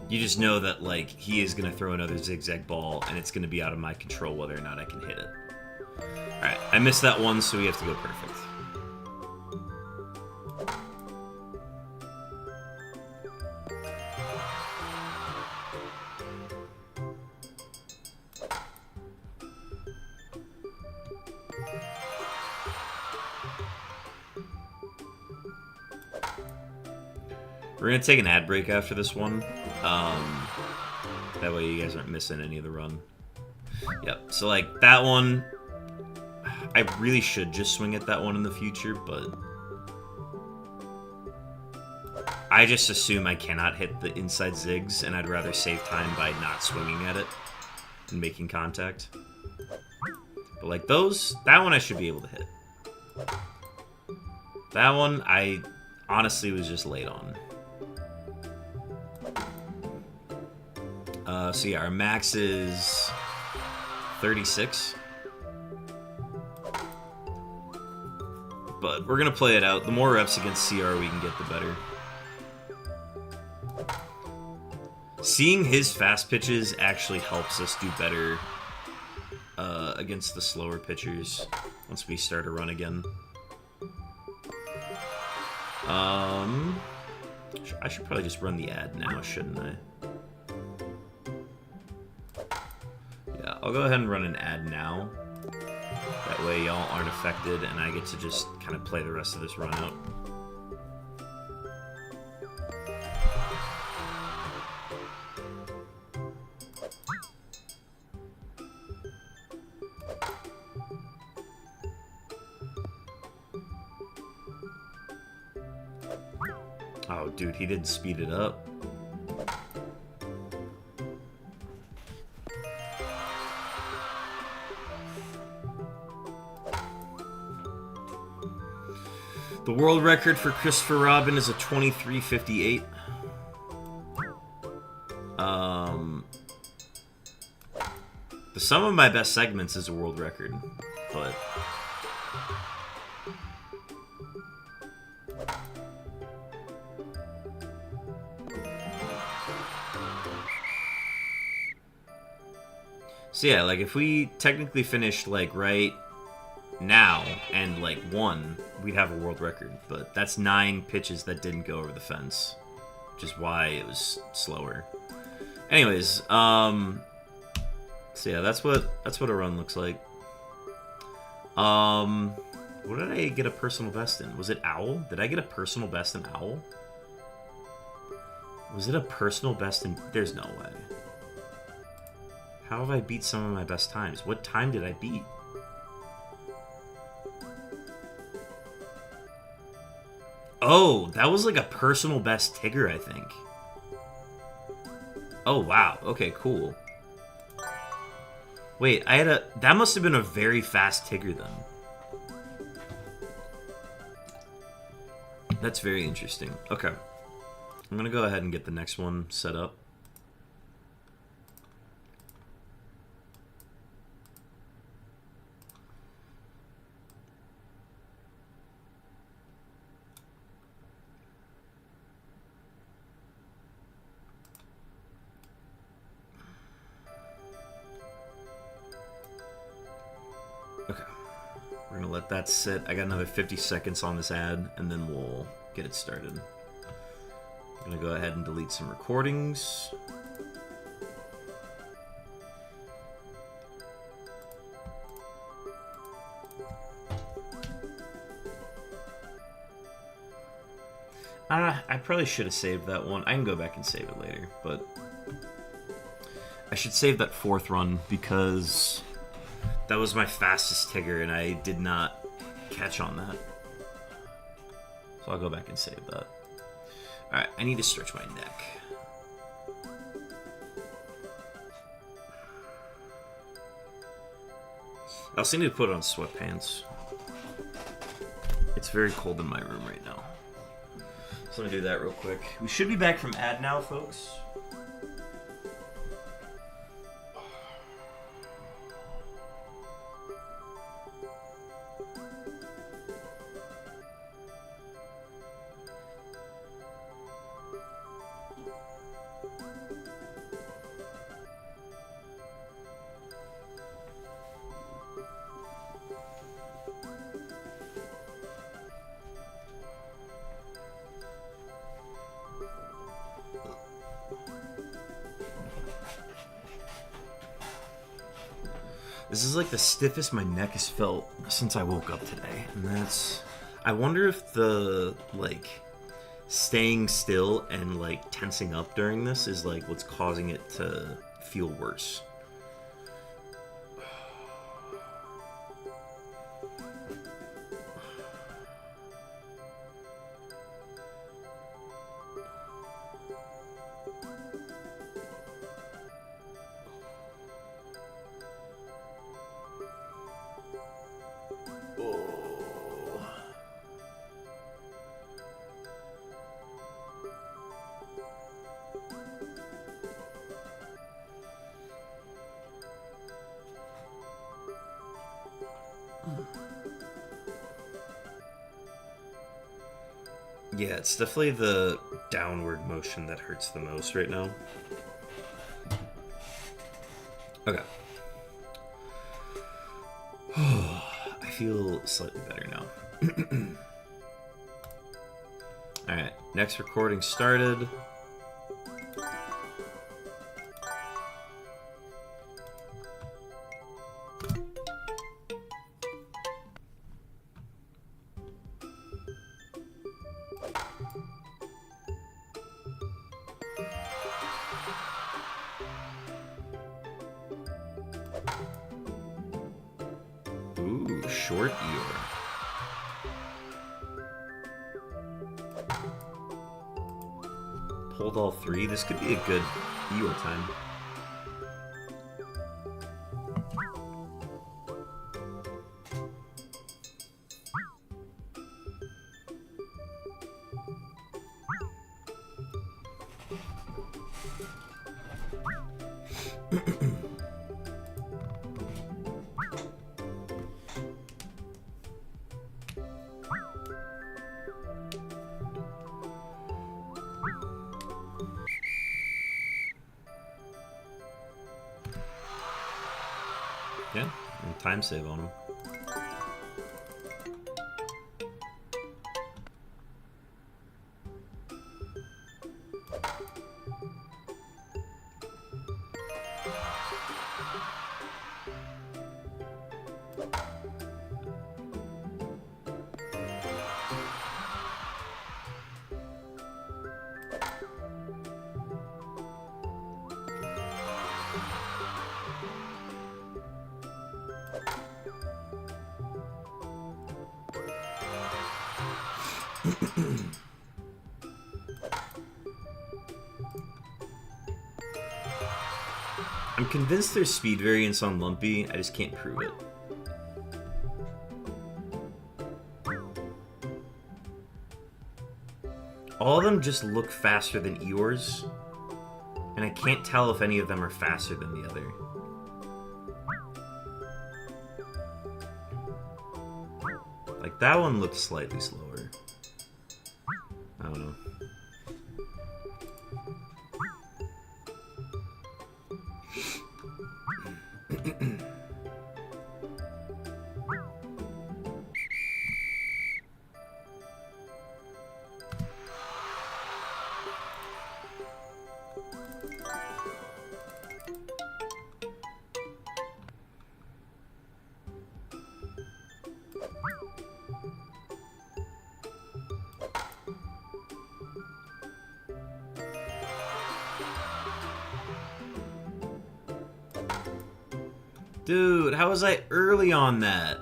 You just know that, like, he is going to throw another zigzag ball, and it's going to be out of my control whether or not I can hit it. Alright, I missed that one, so we have to go perfect. We're going to take an ad break after this one. That way you guys aren't missing any of the run. Yep, so like that one, I really should just swing at that one in the future, but I just assume I cannot hit the inside zigs, and I'd rather save time by not swinging at it and making contact. But like those, that one I should be able to hit. That one I honestly was just late on. So yeah, our max is 36. But we're going to play it out. The more reps against CR we can get, the better. Seeing his fast pitches actually helps us do better against the slower pitchers once we start a run again. I should probably just run the ad now, shouldn't I? Yeah, I'll go ahead and run an ad now. That way y'all aren't affected, and I get to just kind of play the rest of this run out. Oh, dude, he didn't speed it up. The world record for Christopher Robin is a 23:58. The sum of my best segments is a world record, but so yeah, like if we technically finished like right now and like won, we'd have a world record, but that's 9 pitches that didn't go over the fence, which is why it was slower. Anyways, so yeah, that's what a run looks like. What did I get a personal best in? Was it Owl? Did I get a personal best in Owl? Was it a personal best in... There's no way. How have I beat some of my best times? What time did I beat? Oh, that was like a personal best Tigger, I think. Oh, wow. Okay, cool. Wait, I had a... That must have been a very fast Tigger, then. That's very interesting. Okay. I'm gonna go ahead and get the next one set up. Okay. We're gonna let that sit. I got another 50 seconds on this ad, and then we'll get it started. I'm gonna go ahead and delete some recordings. I probably should have saved that one. I can go back and save it later, but I should save that 4th run because that was my fastest Tigger, and I did not catch on that. So I'll go back and save that. Alright, I need to stretch my neck. I also need to put on sweatpants. It's very cold in my room right now. So I'm gonna do that real quick. We should be back from ad now, folks. This is like the stiffest my neck has felt since I woke up today. And that's... I wonder if the, like, staying still and, like, tensing up during this is, like, what's causing it to feel worse. Yeah, it's definitely the downward motion that hurts the most right now. Okay. I feel slightly better now. Alright, next recording started. Ooh, short ear. Pulled all 3. This could be a good Eeyore time. Yeah, and time save on him. I'm convinced there's speed variance on Lumpy, I just can't prove it. All of them just look faster than Eeyore's, and I can't tell if any of them are faster than the other. Like, that one looks slightly slower. I don't know. Dude, how was I early on that?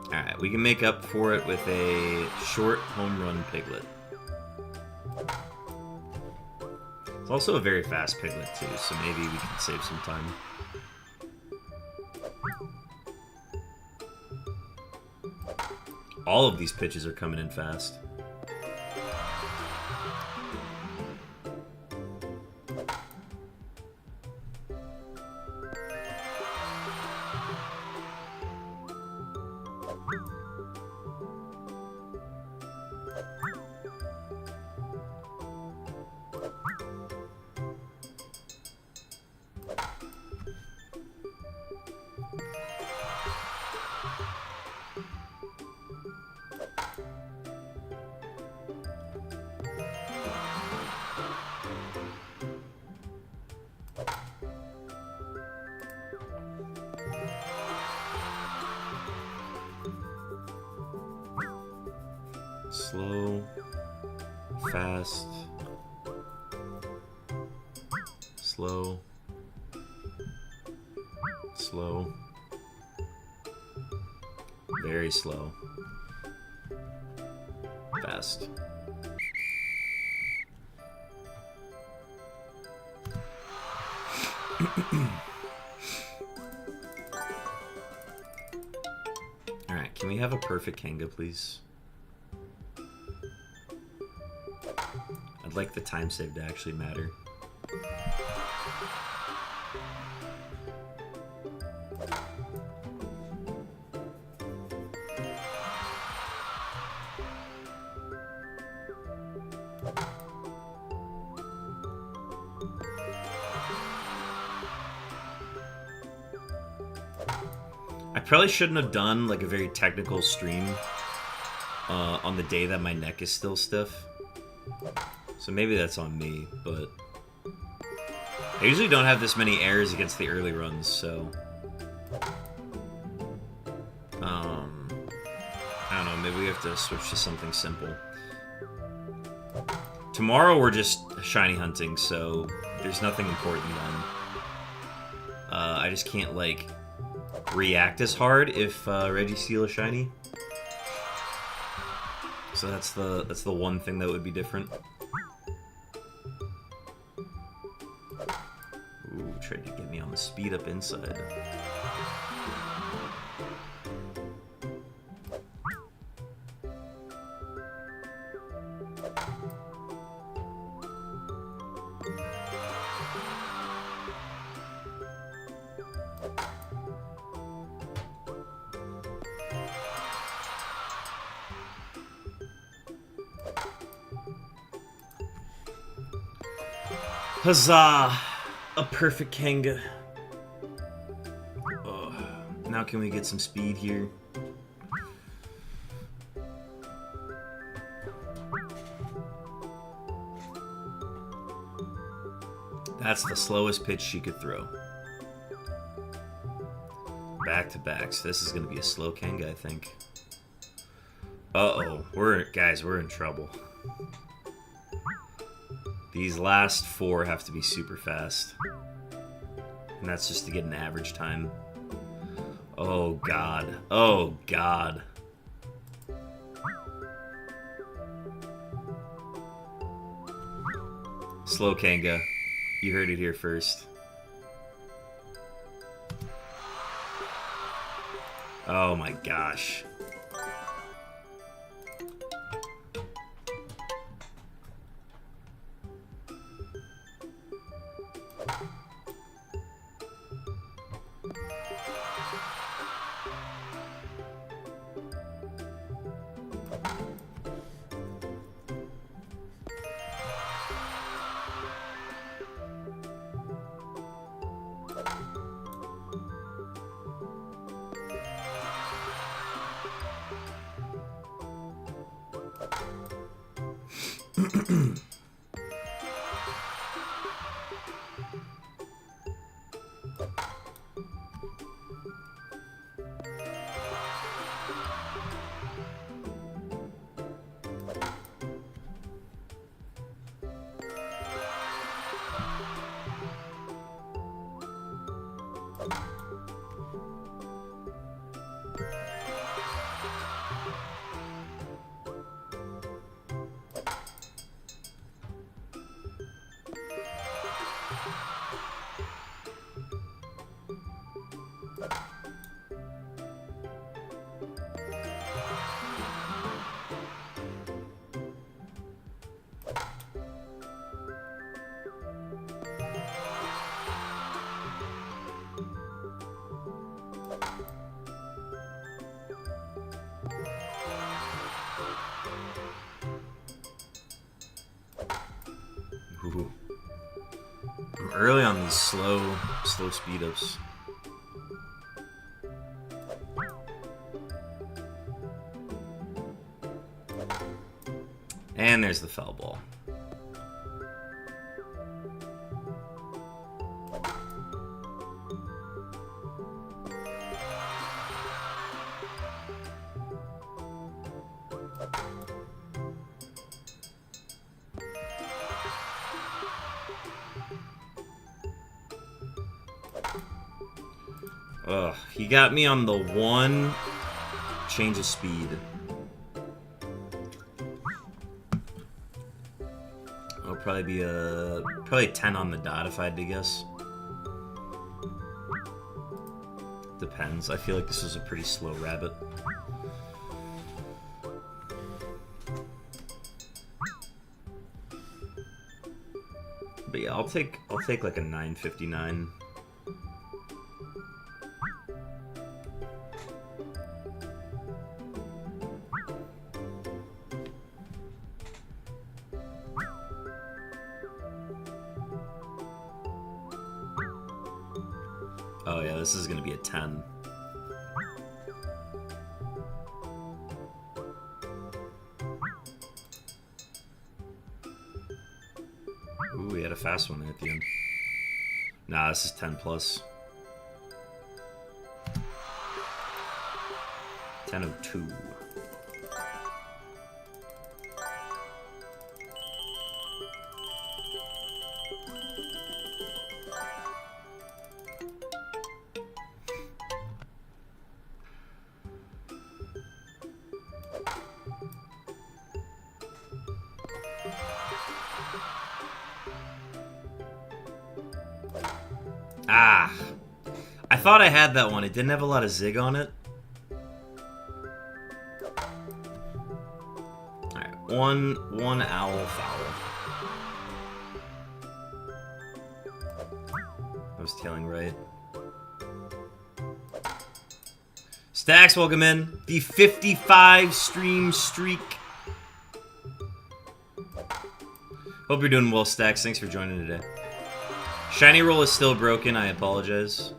Alright, we can make up for it with a short home run Piglet. It's also a very fast Piglet too, so maybe we can save some time. All of these pitches are coming in fast. Slow, fast, slow, slow, very slow, fast. Alright, can we have a perfect Kanga, please? I'd like the time save to actually matter. I probably shouldn't have done like a very technical stream on the day that my neck is still stiff. So maybe that's on me, but I usually don't have this many errors against the early runs, so I don't know, maybe we have to switch to something simple. Tomorrow we're just shiny hunting, so there's nothing important then. I just can't like react as hard if Registeel is shiny. So that's the one thing that would be different. Ooh, tried to get me on the speed up inside. Huzzah! A perfect Kanga. Oh, now can we get some speed here? That's the slowest pitch she could throw. Back to back. So this is going to be a slow Kanga, I think. Uh-oh. Guys, we're in trouble. These last 4 have to be super fast. And that's just to get an average time. Oh, God. Oh, God. Slow Kanga. You heard it here first. Oh my gosh. Ooh. I'm early on these slow speed ups. And there's the foul ball. Ugh, he got me on the one change of speed. It'll probably be probably 10 on the dot if I had to guess. Depends. I feel like this is a pretty slow rabbit. But yeah, I'll take like a 959. Oh yeah, this is gonna be a 10. Ooh, we had a fast one there at the end. Nah, this is 10 plus. 1002. Ah, I thought I had that one. It didn't have a lot of zig on it. Alright, one owl foul. I was tailing right. Stacks, welcome in. The 55 stream streak. Hope you're doing well, Stacks. Thanks for joining today. Shiny roll is still broken, I apologize.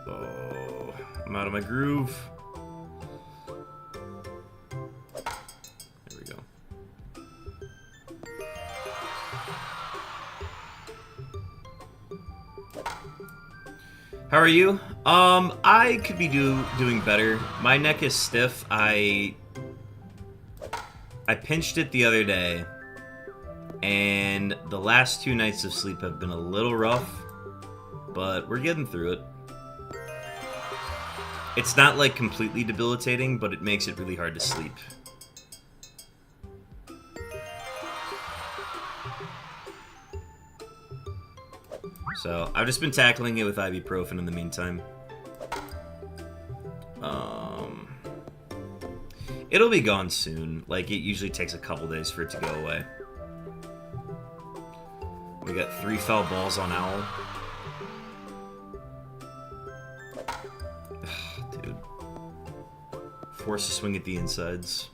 Oh, I'm out of my groove. There we go. How are you? I could be doing better. My neck is stiff. I pinched it the other day, and the last 2 nights of sleep have been a little rough, but we're getting through it. It's not like completely debilitating, but it makes it really hard to sleep. So, I've just been tackling it with ibuprofen in the meantime. It'll be gone soon. Like, it usually takes a couple days for it to go away. We got 3 foul balls on Owl. Dude. Force a swing at the insides.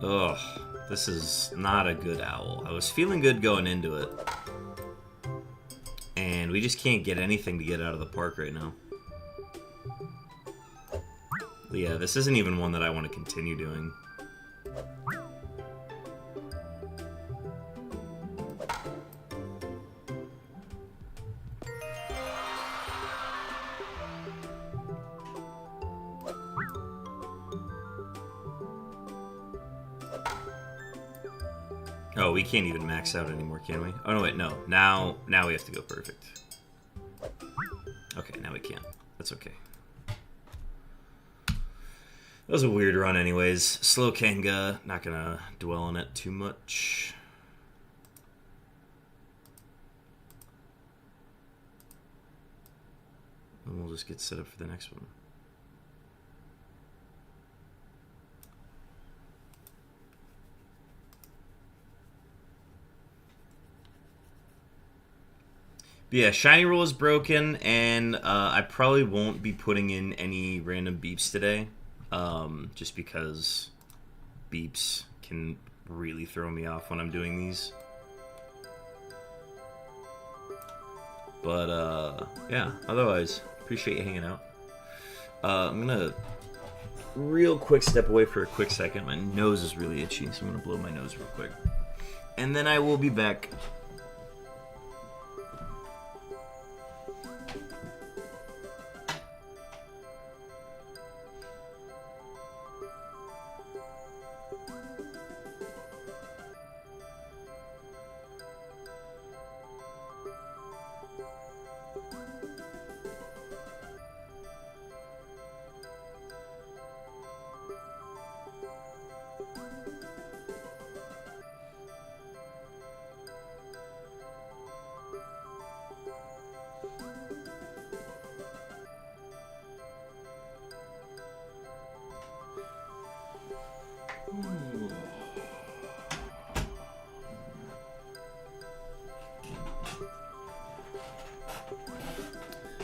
Ugh, this is not a good Owl. I was feeling good going into it. And we just can't get anything to get out of the park right now. But yeah, this isn't even one that I want to continue doing. Oh, we can't even max out anymore, can we? Oh, no, wait, no. Now we have to go perfect. Okay, now we can't. That's okay. That was a weird run anyways. Slow Kanga. Not gonna dwell on it too much. And we'll just get set up for the next one. But yeah, Shiny Roll is broken, and I probably won't be putting in any random beeps today, just because beeps can really throw me off when I'm doing these. But yeah, otherwise, appreciate you hanging out. I'm gonna real quick step away for a quick second. My nose is really itchy, so I'm gonna blow my nose real quick. And then I will be back.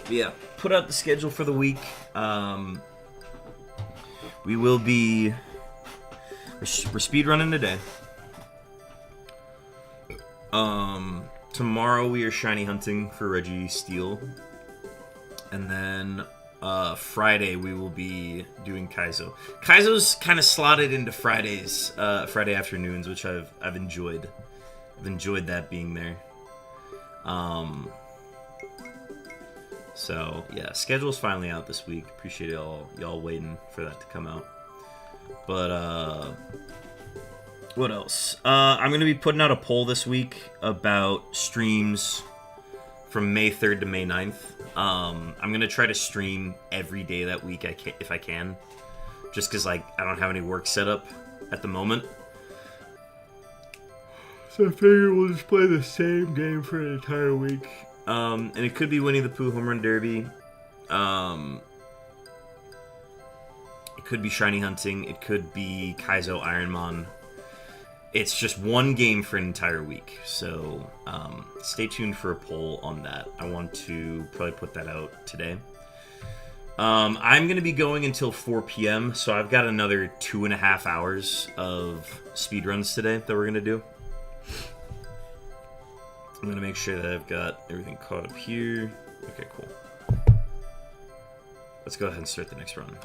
Yeah, put out the schedule for the week. We will be... We're speedrunning today. Tomorrow we are shiny hunting for Reggie Steele. And then Friday we will be doing Kaizo. Kaizo's kind of slotted into Fridays, Friday afternoons, which I've enjoyed. I've enjoyed that being there. So yeah, schedule's finally out this week. Appreciate y'all waiting for that to come out. But what else? I'm gonna be putting out a poll this week about streams from May 3rd to May 9th. I'm gonna try to stream every day that week if I can, just because like I don't have any work set up at the moment. So I figure we'll just play the same game for an entire week. And it could be Winnie the Pooh Home Run Derby. It could be Shiny Hunting. It could be Kaizo Ironmon. It's just one game for an entire week. So stay tuned for a poll on that. I want to probably put that out today. I'm going to be going until 4 p.m., so I've got another 2.5 hours of speedruns today that we're going to do. I'm going to make sure that I've got everything caught up here. Okay, cool. Let's go ahead and start the next run.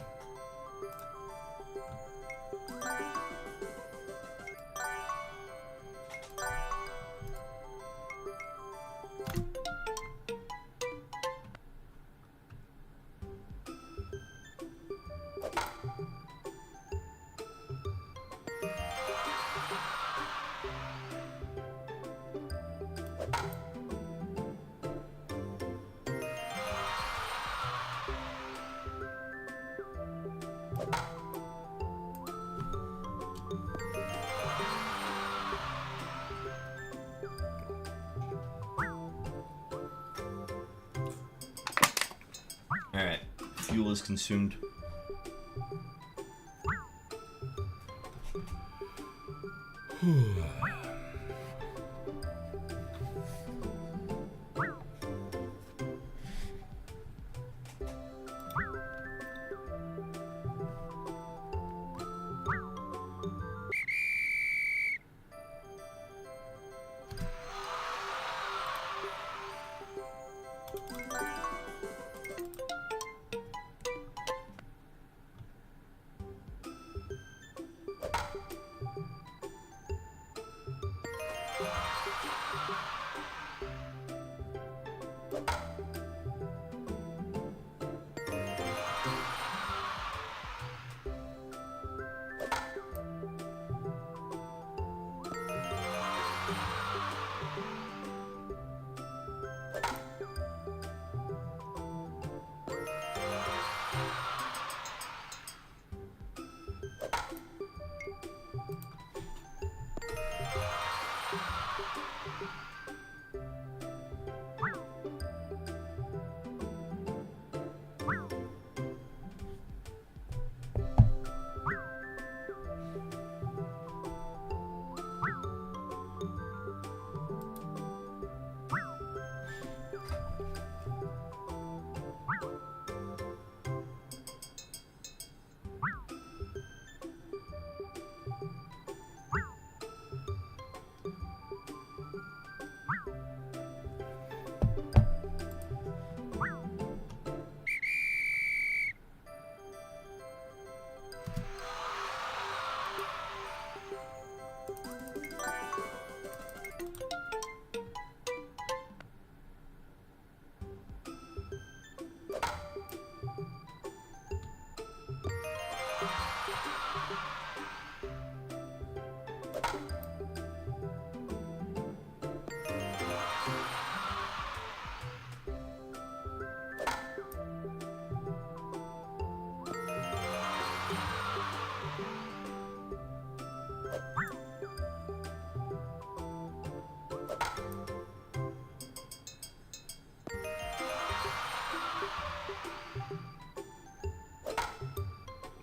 Alright, fuel is consumed.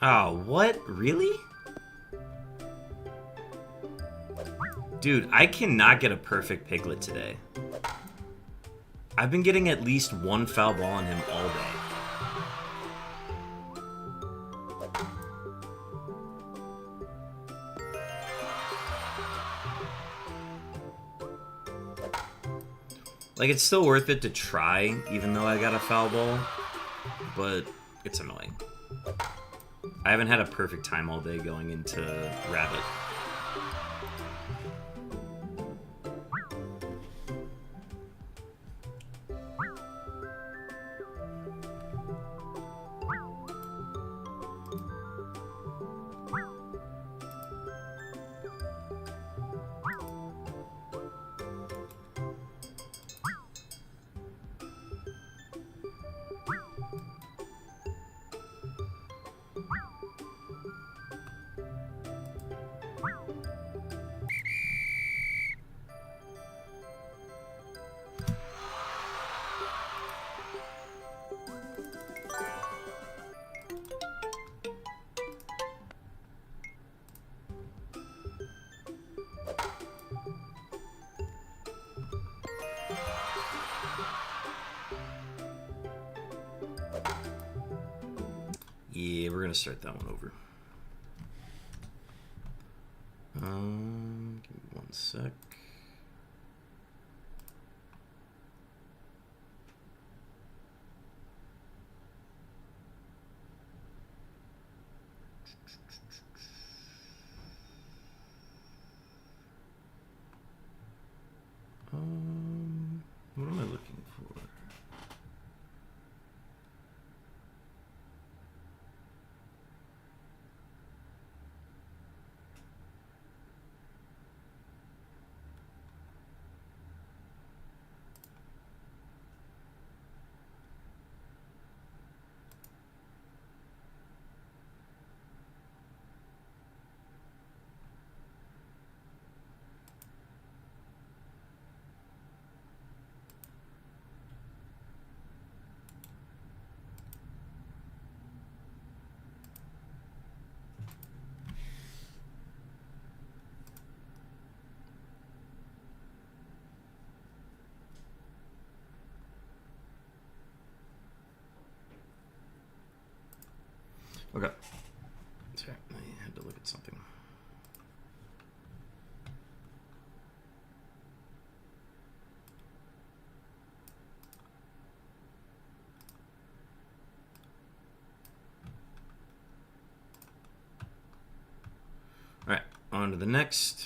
Oh, what? Really? Dude, I cannot get a perfect Piglet today. I've been getting at least one foul ball on him all day. Like, it's still worth it to try, even though I got a foul ball, but it's annoying. I haven't had a perfect time all day going into Rabbit. Yeah, we're gonna start that one over. Give me 1 sec. What am I looking for? Okay. Sorry, I had to look at something. All right, on to the next.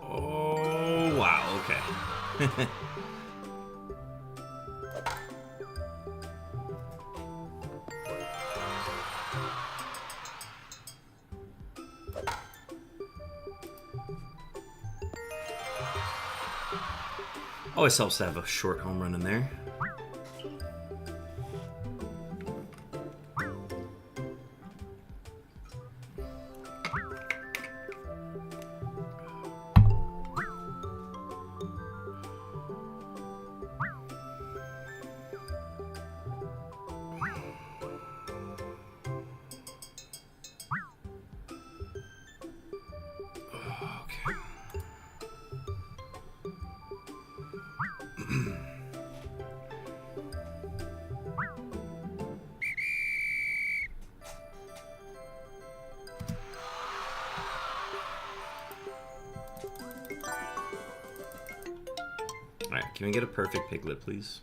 Oh, wow, okay. Always helps to have a short home run in there. Alright, can we get a perfect piglet, please?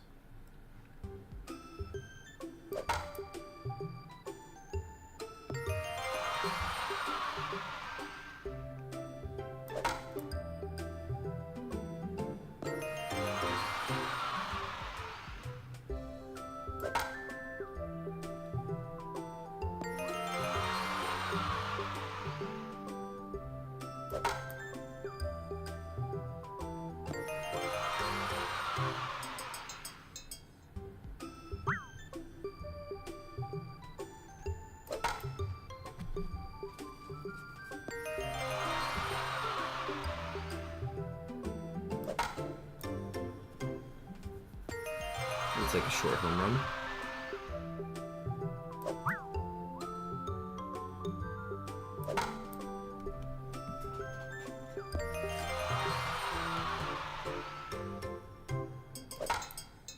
take a short home run.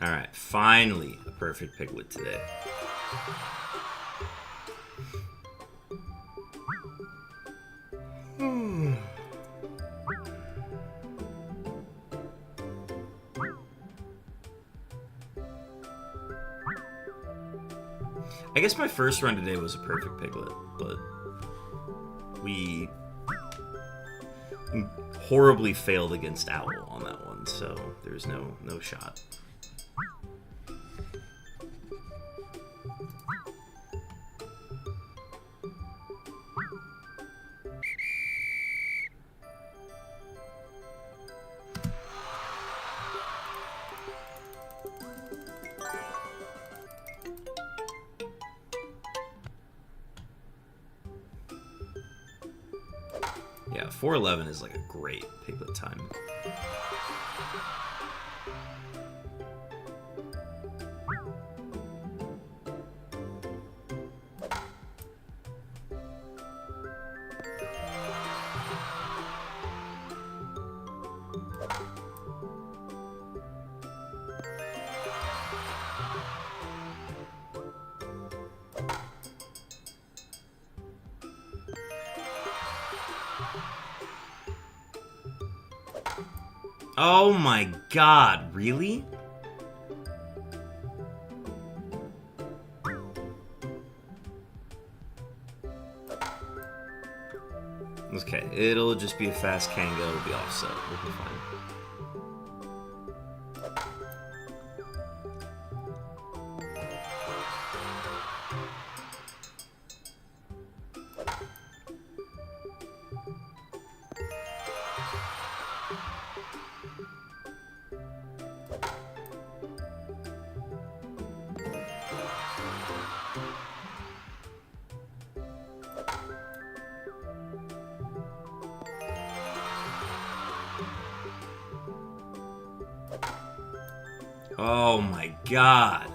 Alright, finally a perfect Piglet today. I guess my first run today was a perfect Piglet, but we horribly failed against Owl on that one, so there's no shot. Yeah, 411 is like a great Piglet time. Oh my god, really? Okay, it'll just be a fast Kanga, it'll be offset, we'll be fine. Oh my god.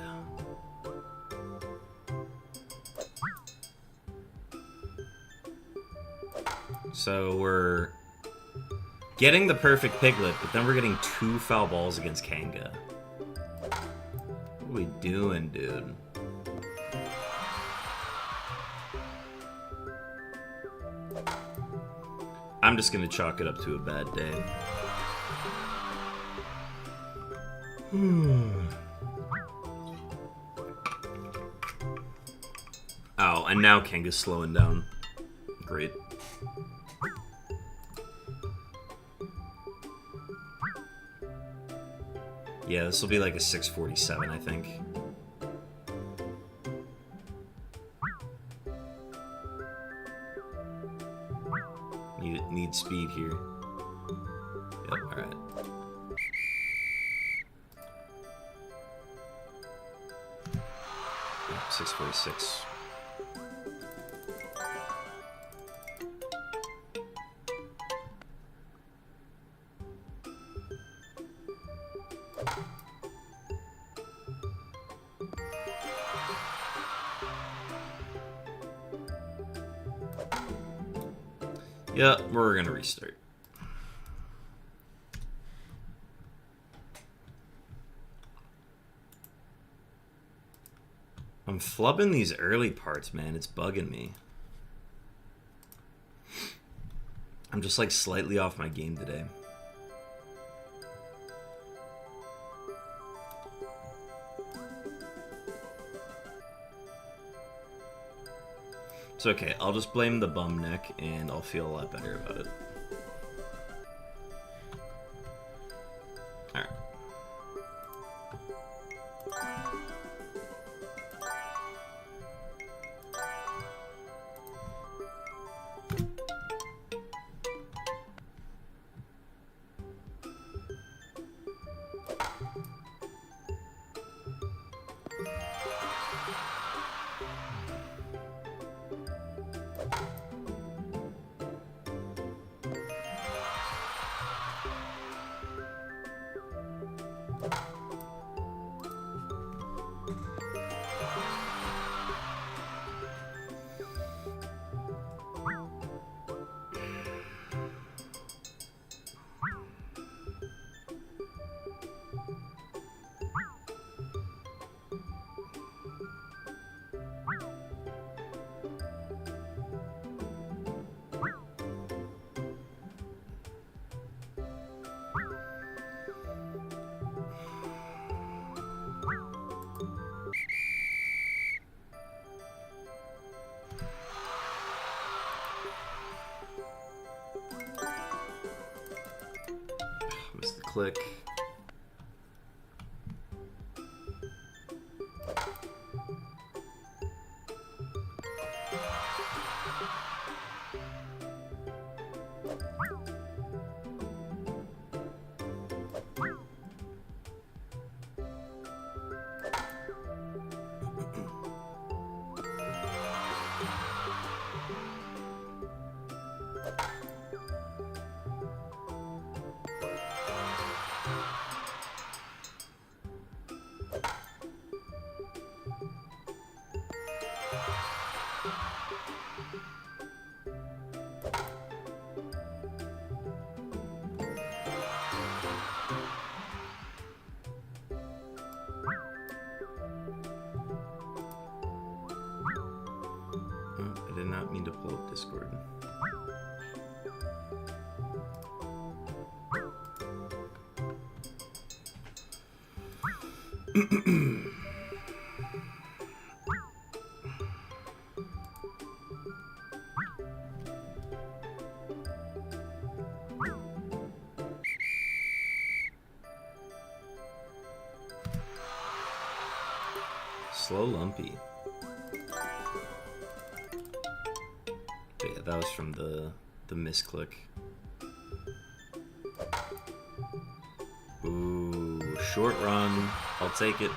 So we're getting the perfect Piglet, but then we're getting 2 foul balls against Kanga. What are we doing, dude? I'm just gonna chalk it up to a bad day. Oh, and now Kanga's slowing down. Great. Yeah, this will be like a 647, I think. Need speed here. Yep, alright. Yep, 646. Yeah, we're gonna restart. I'm flubbing these early parts, man. It's bugging me. I'm just like slightly off my game today. It's okay, I'll just blame the bum neck and I'll feel a lot better about it. Alright. click. I did not mean to pull up Discord. Slow Lumpy. But yeah, that was from the misclick. Ooh, short run. I'll take it.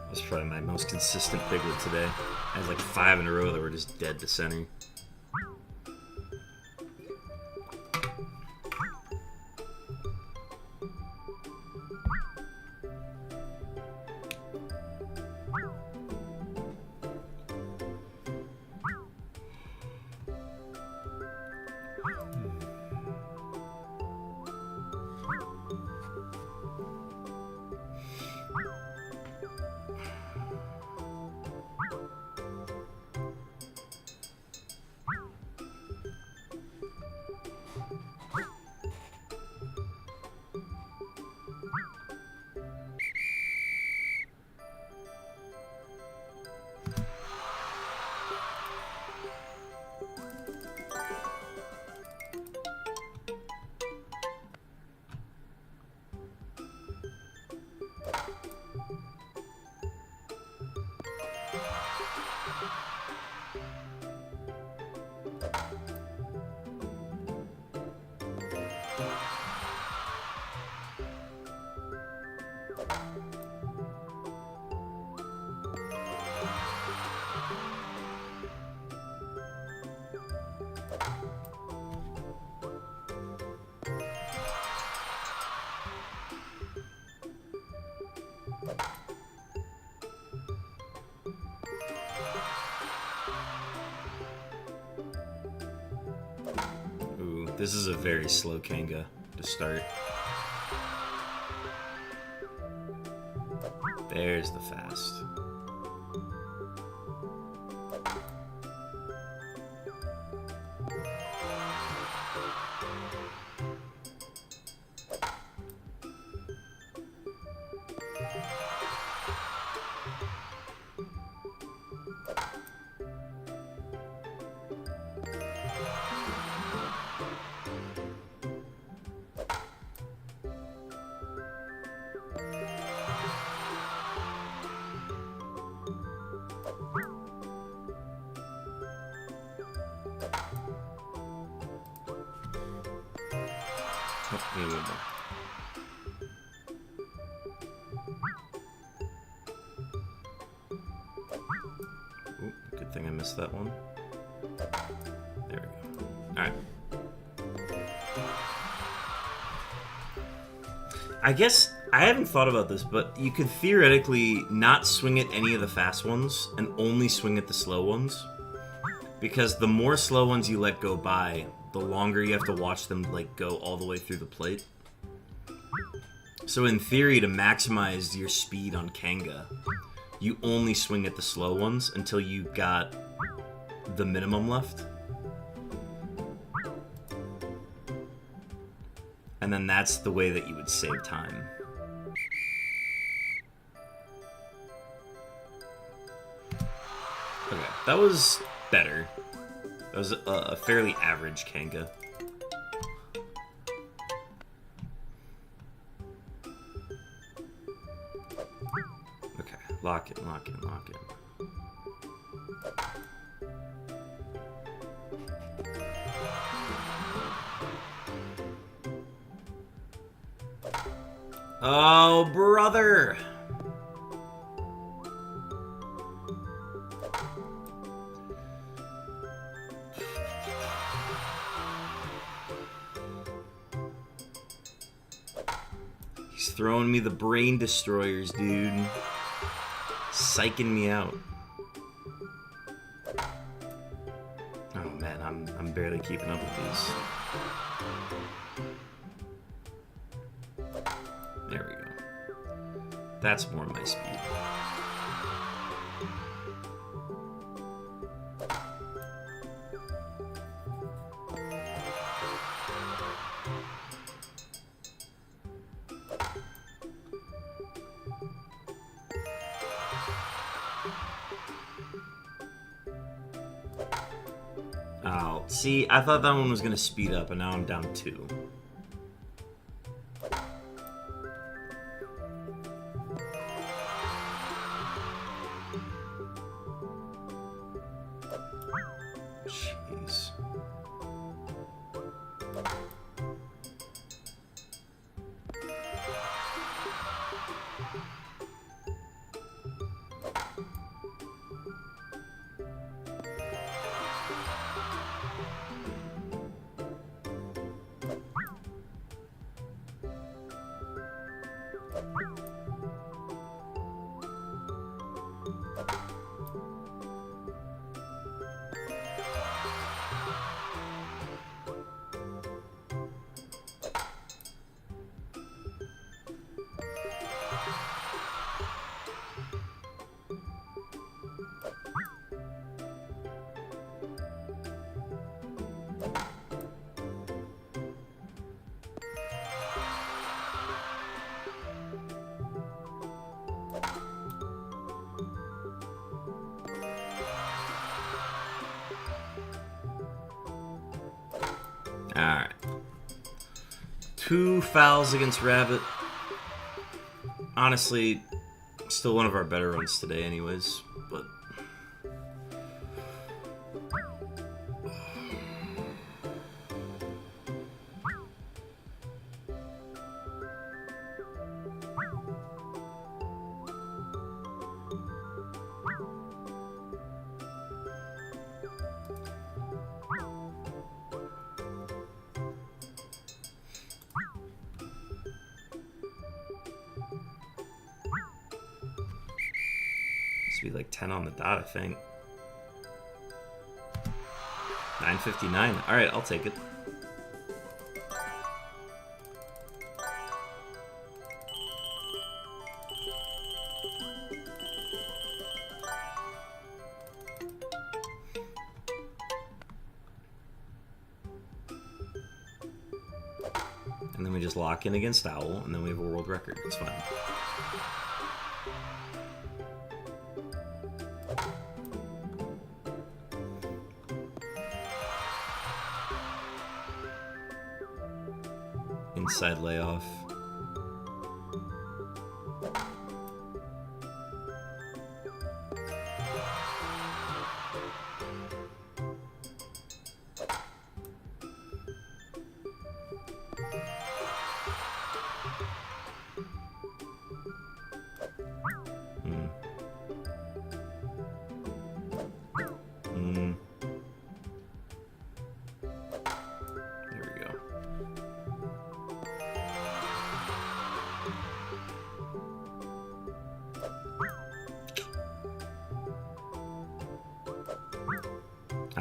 That's probably my most consistent piglet today. I had like 5 in a row that were just dead to center. Ooh, this is a very slow Kanga to start. There's the fast. Oh, maybe one more. Ooh, good thing I missed that one. There we go. Alright. I guess I haven't thought about this, but you could theoretically not swing at any of the fast ones and only swing at the slow ones. Because the more slow ones you let go by, the longer you have to watch them like go all the way through the plate. So in theory, to maximize your speed on Kanga, you only swing at the slow ones until you got the minimum left. And then that's the way that you would save time. Okay, that was better. That was a fairly average Kanga. Okay, lock in, lock in, lock in. Oh, brother! He's throwing me the brain destroyers, dude. Psyching me out. Oh man, I'm barely keeping up with these. There we go. That's more my speed. Oh, see, I thought that one was gonna speed up, and now I'm down 2. Jeez. Alright. 2 fouls against Rabbit. Honestly, still one of our better runs today anyways, but... be like 10 on the dot, I think. 9:59. All right, I'll take it. And then we just lock in against Owl, and then we have a world record. It's fine. Inside layoff.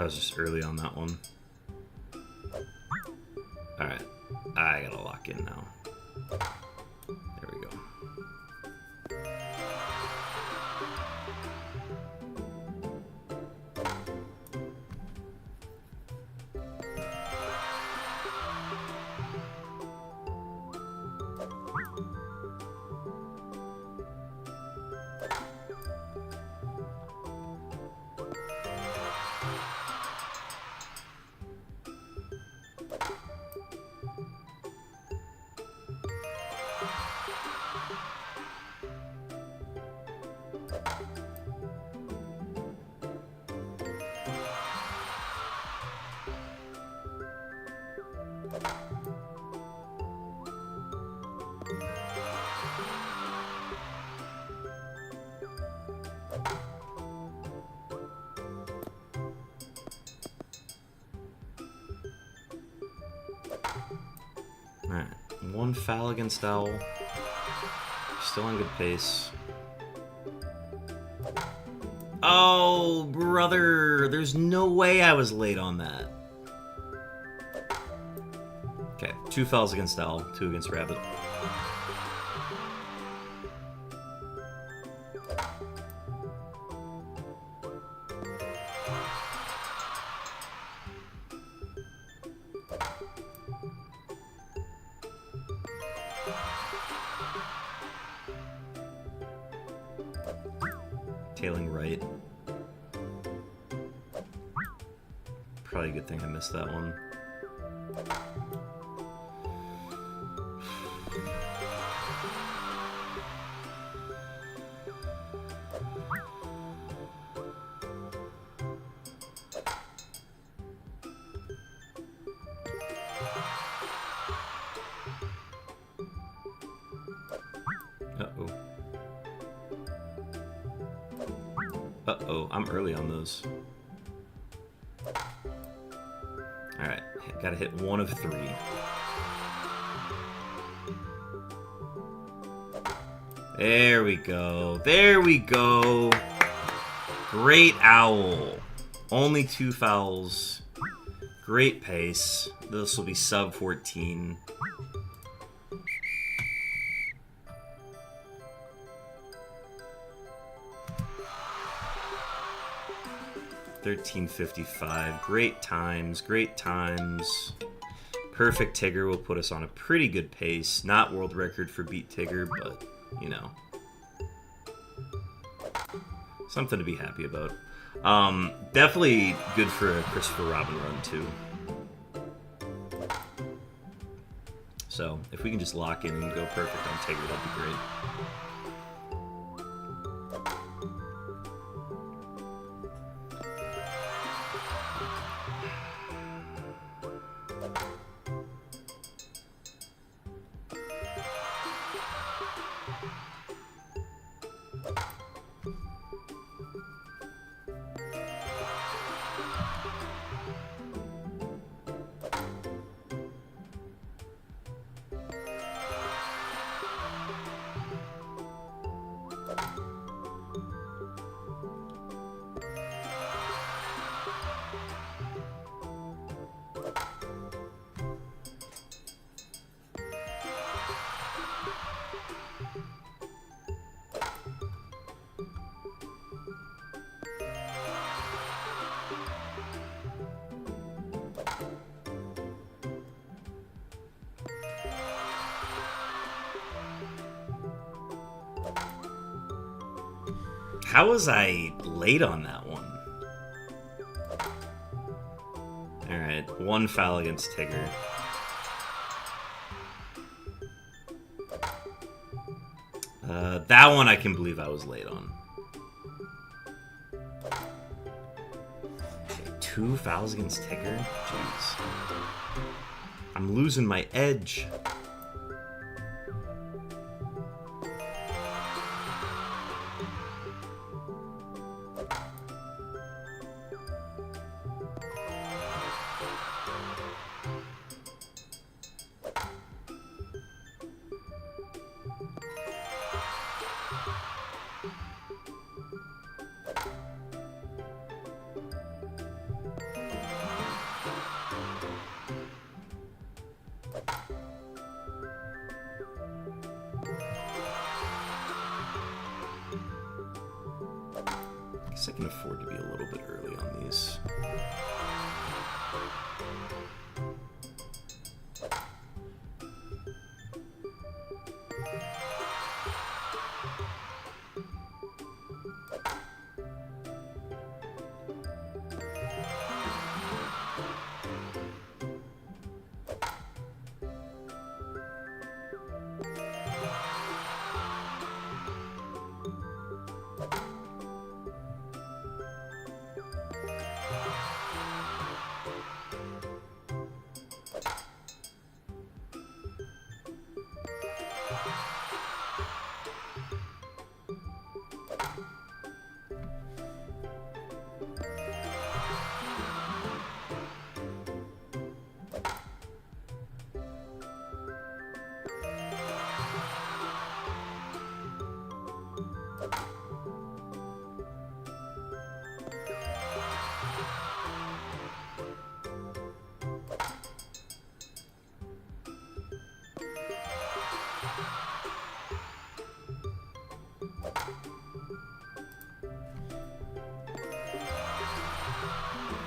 I was just early on that one. Alright. I gotta lock in now. There we go. Alright, one foul against Owl. Still on good pace. Oh, brother! There's no way I was late on that. Okay, 2 fouls against Owl, 2 against Rabbit. Tailing right. Probably a good thing I missed that one. Uh-oh. Uh-oh, I'm early on those. Alright, gotta hit 1 of 3. There we go. There we go. Great Owl. Only 2 fouls. Great pace. This will be sub 14. $13.55. Great times. Great times. Perfect Tigger will put us on a pretty good pace. Not world record for beat Tigger, but, you know. Something to be happy about. Definitely good for a Christopher Robin run, too. So, if we can just lock in and go perfect on Tigger, that'd be great. How was I late on that one? Alright, 1 foul against Tigger. That one I can believe I was late on. Okay, 2 fouls against Tigger? Jeez. I'm losing my edge. guess I can afford to be a little bit early on these.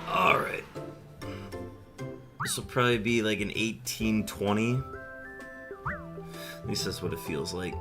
Alright. This will probably be like an 18-20. At least that's what it feels like.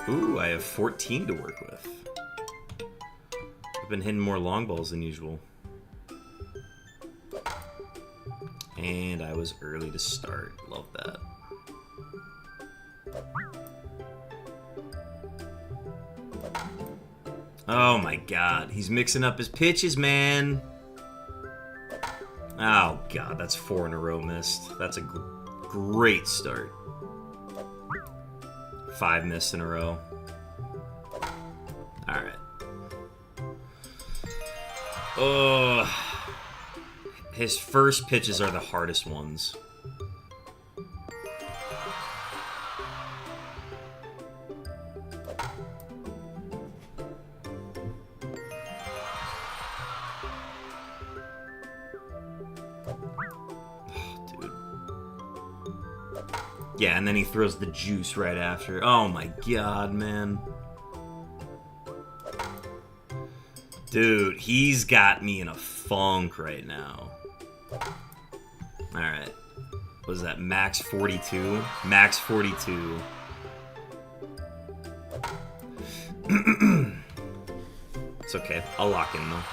Ooh, I have 14 to work with. I've been hitting more long balls than usual. And I was early to start. Love that. Oh my god, he's mixing up his pitches, man. Oh god, that's 4 in a row missed. That's a great start. 5 missed in a row. Alright. Oh, his first pitches are the hardest ones. Yeah, and then he throws the juice right after. Oh my god, man. Dude, he's got me in a funk right now. Alright. What is that, max 42? Max 42. It's okay. I'll lock in, though.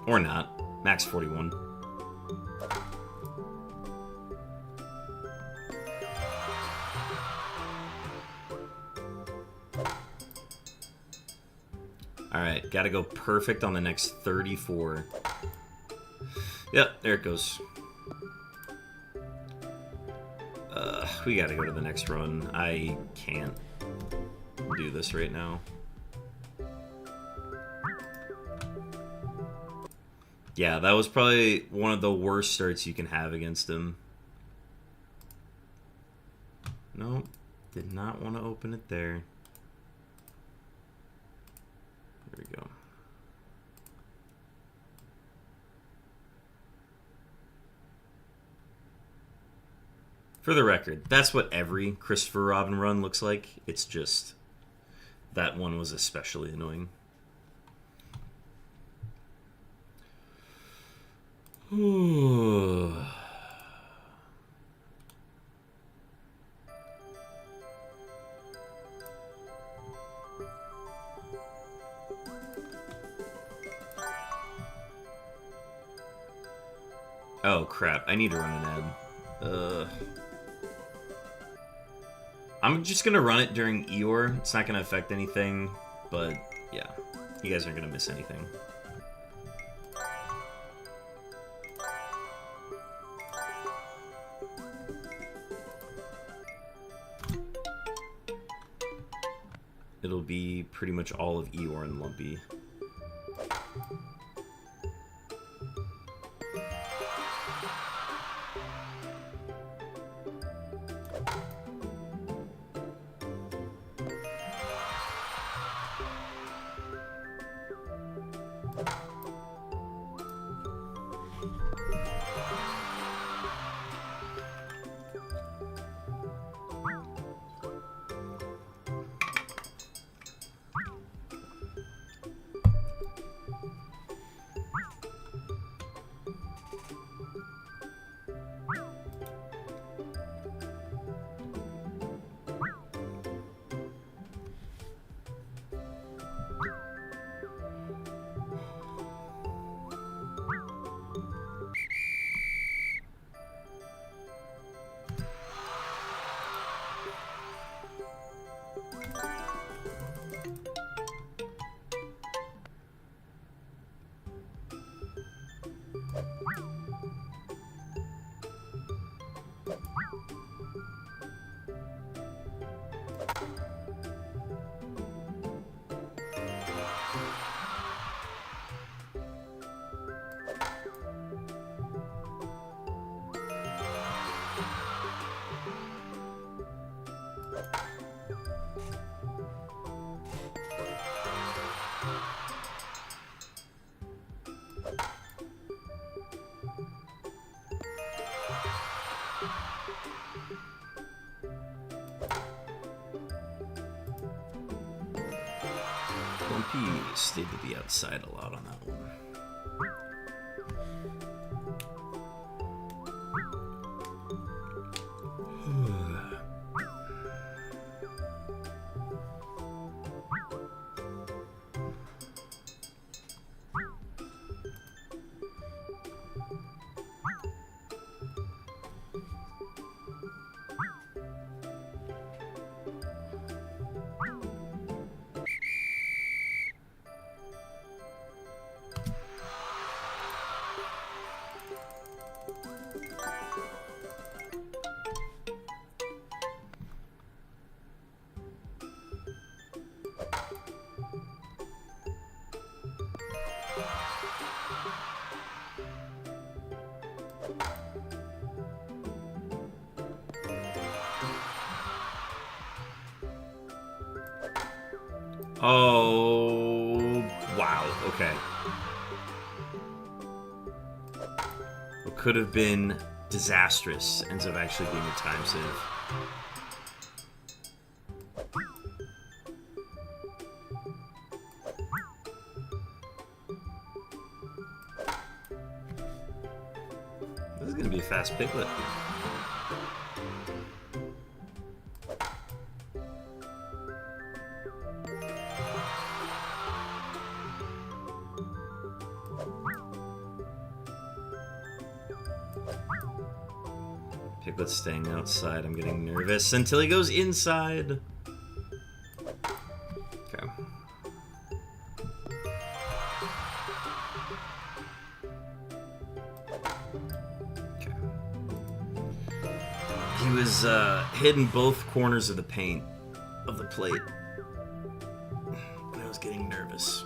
Or not. Max 41. Alright, gotta go perfect on the next 34. Yep, there it goes. We gotta go to the next run. I can't do this right now. Yeah, that was probably one of the worst starts you can have against him. Nope, did not want to open it there. There we go. For the record, that's what every Christopher Robin run looks like. It's just that one was especially annoying. Ooh. Oh crap, I need to run an ad. I'm just gonna run it during Eeyore. It's not gonna affect anything, but yeah, you guys aren't gonna miss anything. it'll be pretty much all of Eeyore and Lumpy. Lumpy stayed to the outside a lot on that one. Oh, wow, okay. What could have been disastrous ends up actually being a time save. This is gonna be a fast piglet. Piglet's staying outside. I'm getting nervous until he goes inside. Okay. Okay. He was hitting both corners of the paint of the plate. And I was getting nervous.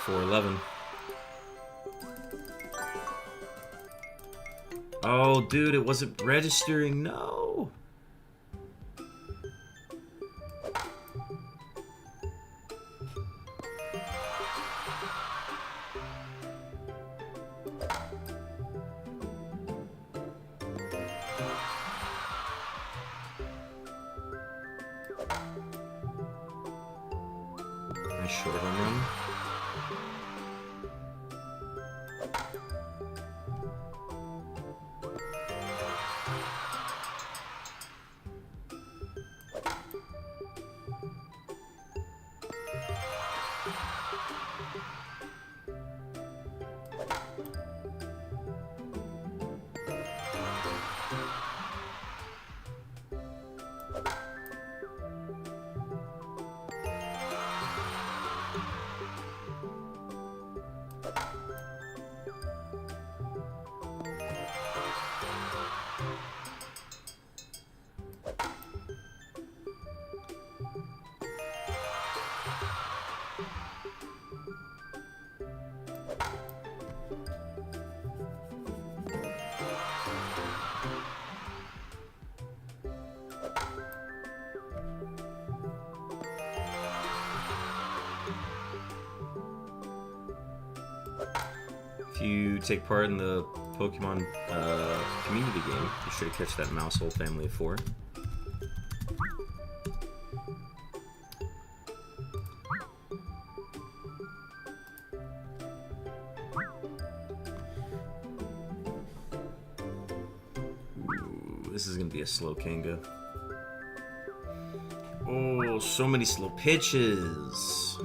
$4.11. Oh, dude, it wasn't registering. No. Nice short home run. to take part in the Pokemon community game, be sure to catch that Mousehole family of 4. Ooh, this is gonna be a slow Kanga. Oh, so many slow pitches.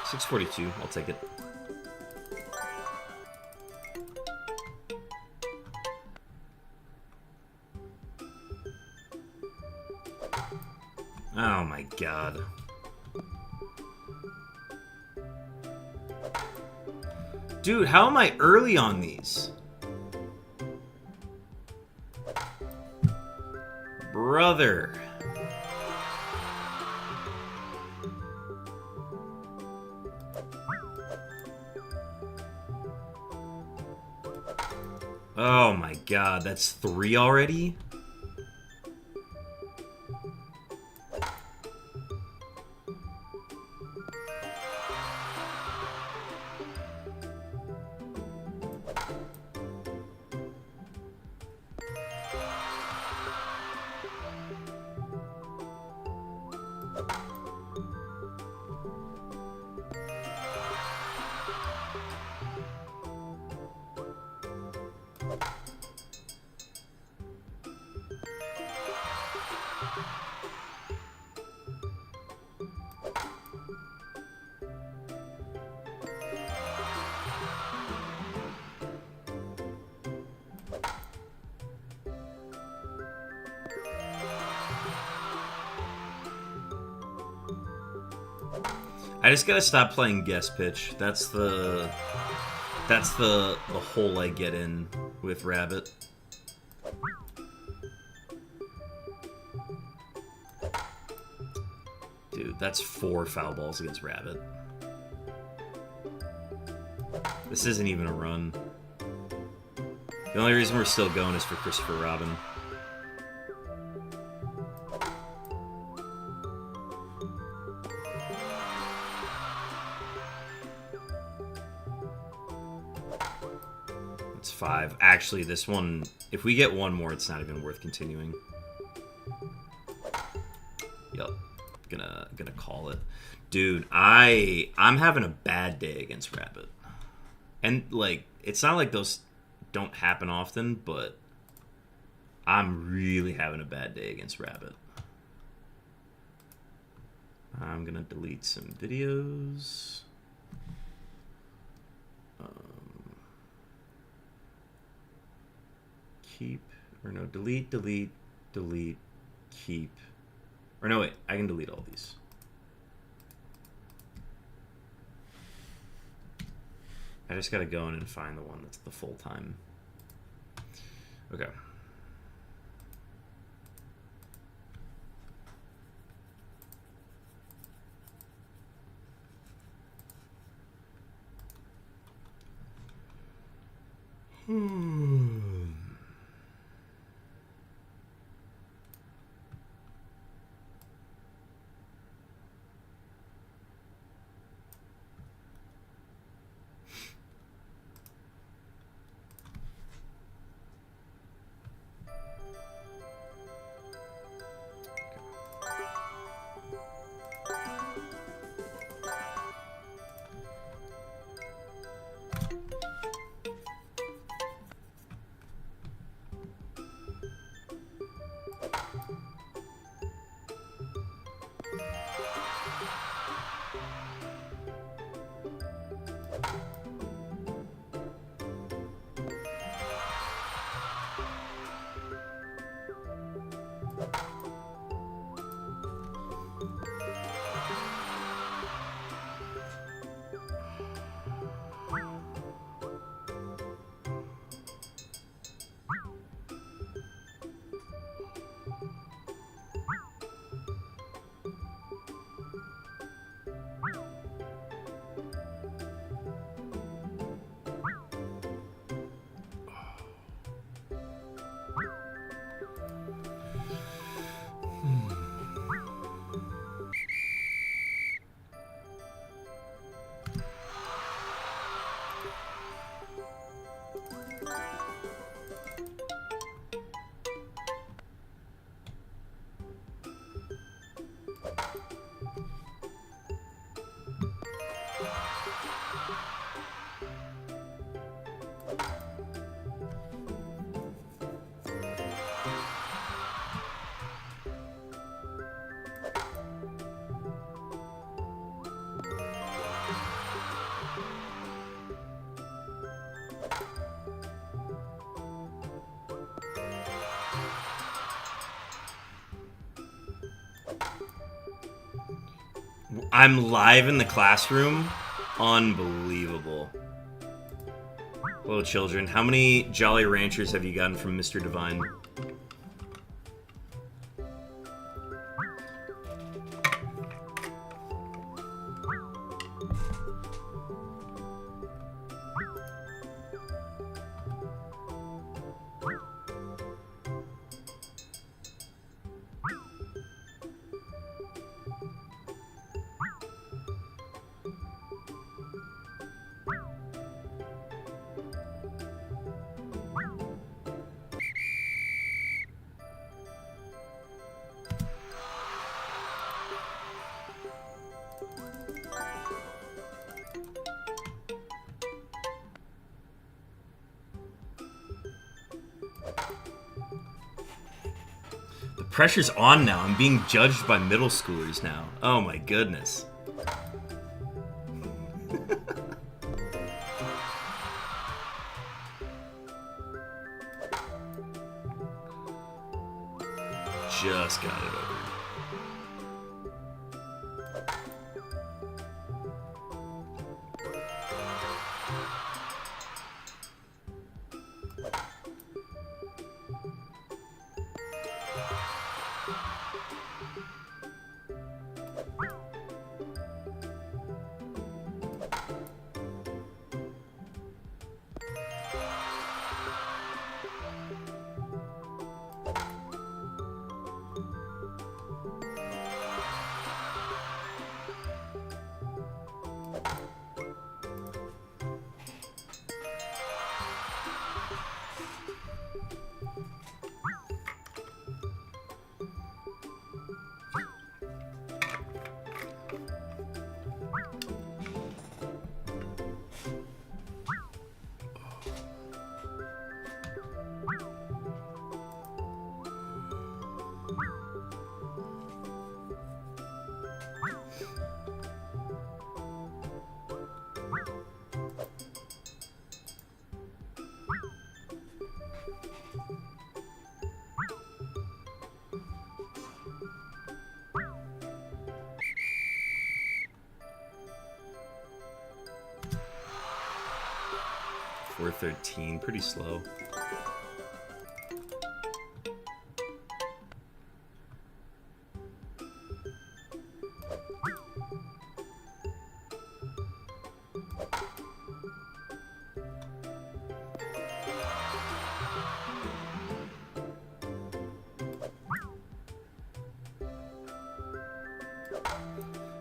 $6.42, I'll take it. Oh my god. Dude, how am I early on these? Brother. Oh my god, that's 3 already? I just gotta stop playing guest pitch. That's the hole I get in with Rabbit. Dude, that's 4 foul balls against Rabbit. This isn't even a run. The only reason we're still going is for Christopher Robin. It's 5. Actually, this one, if we get one more, it's not even worth continuing. Yup. Gonna call it. Dude, I'm having a bad day against Rabbit. And, like, it's not like those don't happen often, but I'm really having a bad day against Rabbit. I'm gonna delete some videos. Keep, or no, delete, keep. Or no, wait, I can delete all these. I just gotta go in and find the one that's the full time. Okay. I'm live in the classroom. Unbelievable. Hello, children. How many Jolly Ranchers have you gotten from Mr. Divine? Pressure's on now. I'm being judged by middle schoolers now. Oh my goodness. Just got it over. We're 13, pretty slow.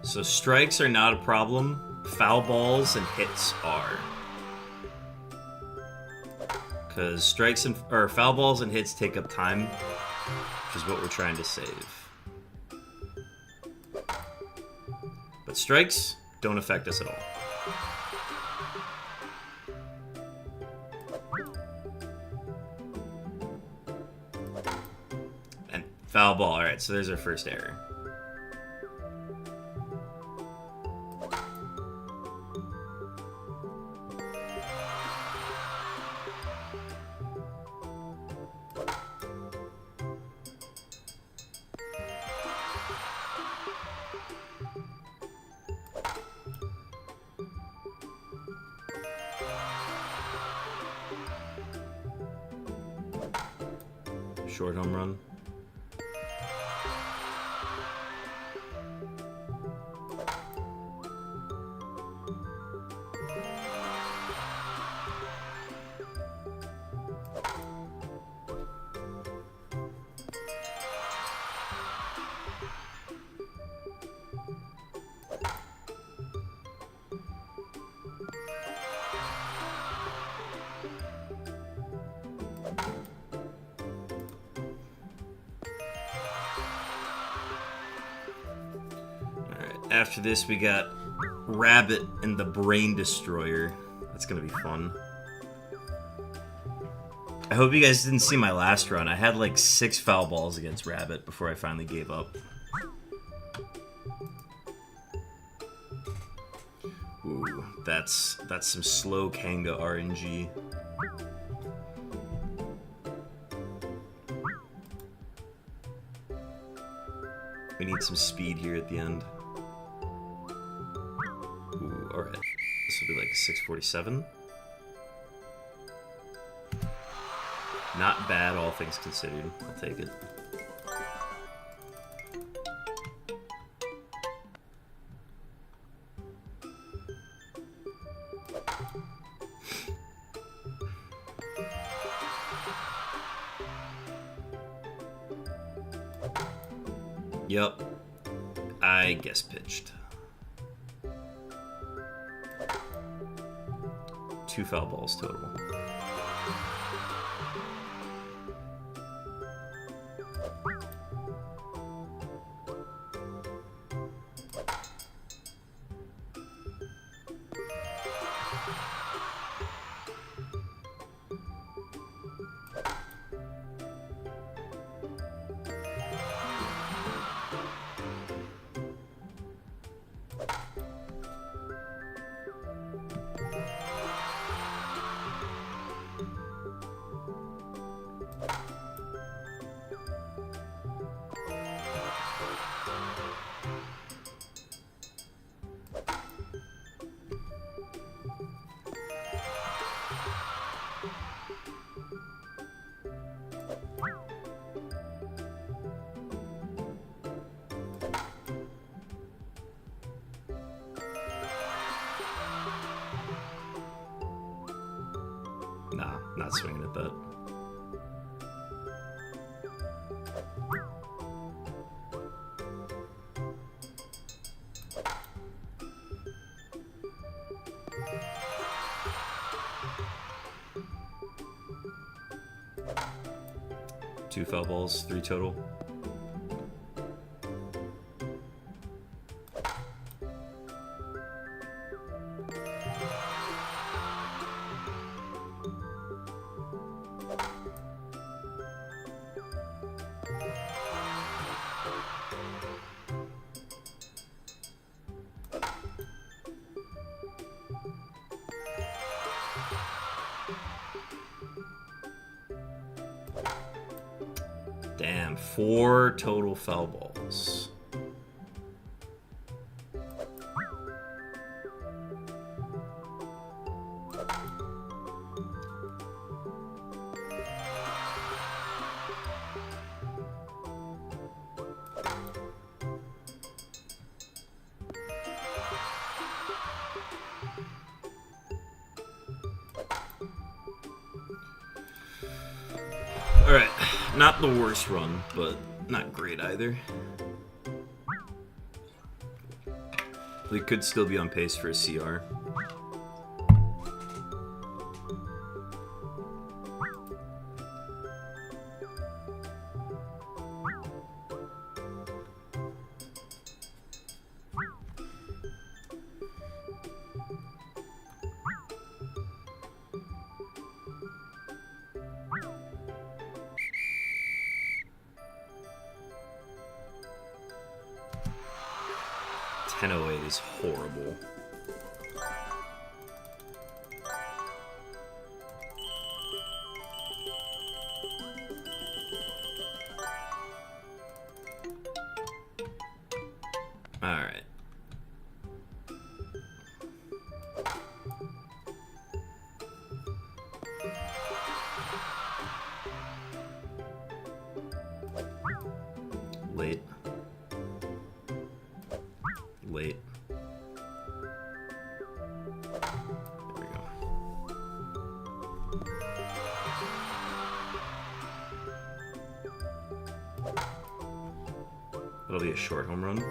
So strikes are not a problem. Foul balls and hits are. Because strikes and or foul balls and hits take up time, which is what we're trying to save. But strikes don't affect us at all. And foul ball. All right, so there's our first error. Short home run. After this, we got Rabbit and the Brain Destroyer. That's gonna be fun. I hope you guys didn't see my last run. I had like 6 foul balls against Rabbit before I finally gave up. Ooh, that's some slow Kanga RNG. We need some speed here at the end. be like a 647. Not bad, all things considered. I'll take it. Yep. I guess pitched. 2 foul balls total. Nah, not swinging at that. Two foul balls, 3 total. Damn, 4 total foul balls. Alright, not the worst run, but not great either. We could still be on pace for a CR. .1008 is horrible. All right. Late. Late. There we go. That'll be a short home run.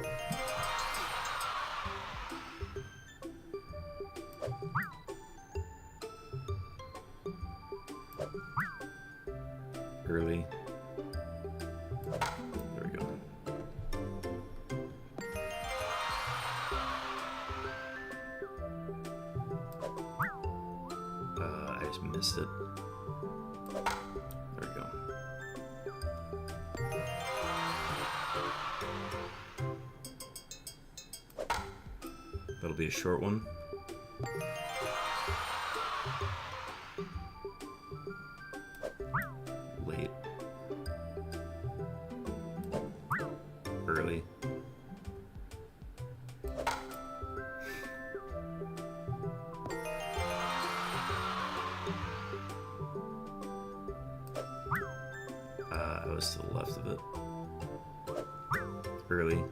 Early. There we go. I just missed it. There we go. That'll be a short one. Late. Early. was to the left of it. Early.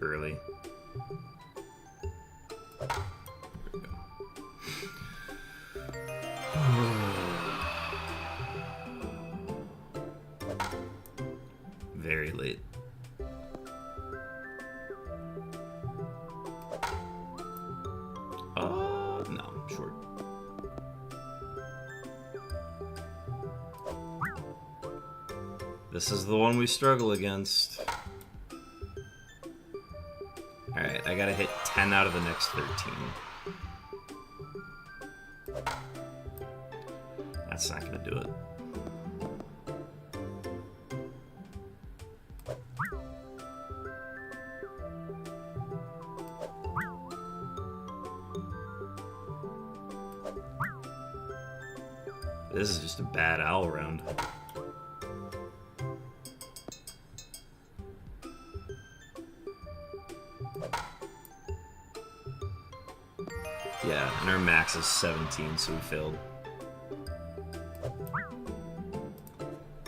Early. There we go. Very late. No, short. This is the one we struggle against. Alright, I gotta hit 10 out of the next 13. That's not gonna do it. This is just a bad owl round. Yeah, and our max is 17, so we failed.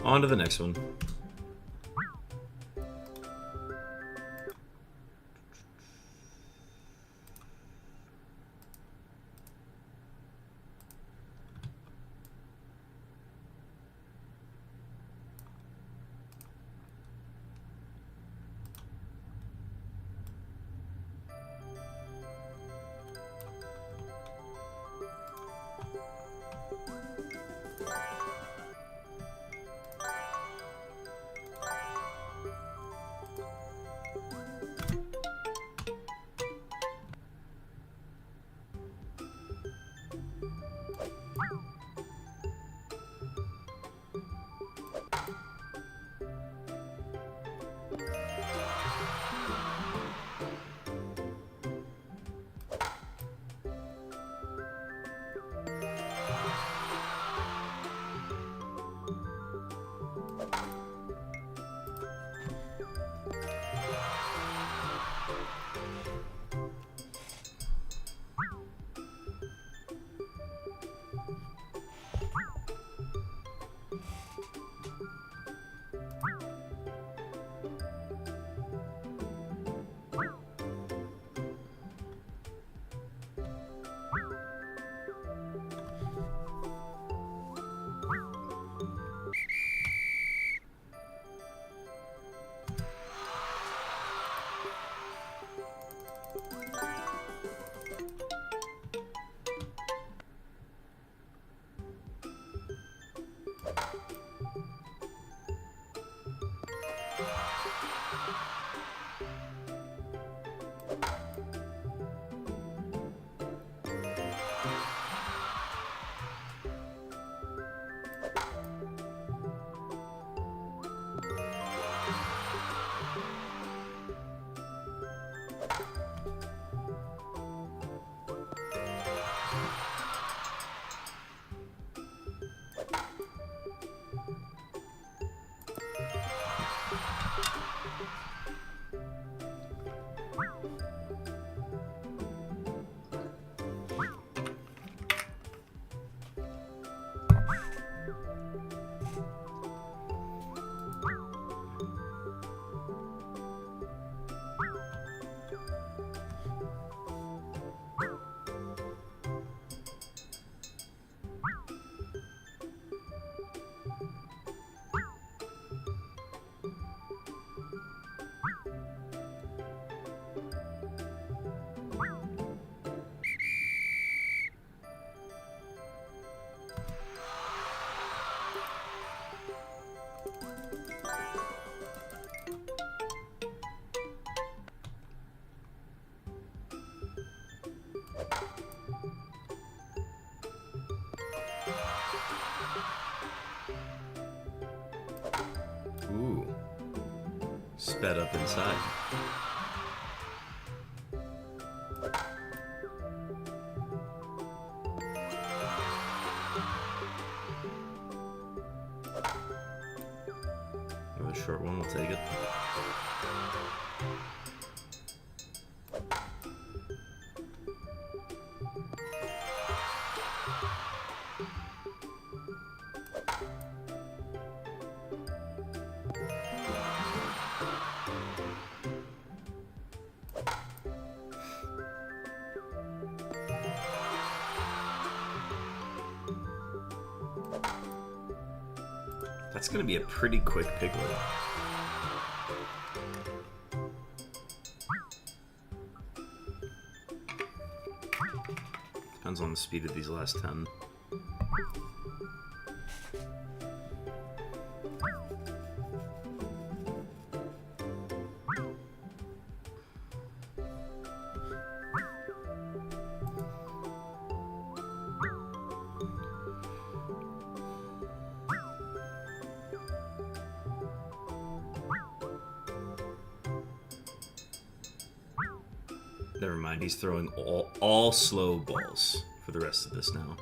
On to the next one. Ooh. Sped up inside. Give it a short one, we'll take it. That's gonna be a pretty quick Piglet. Depends on the speed of these last 10. Never mind, he's throwing all slow balls for the rest of this now.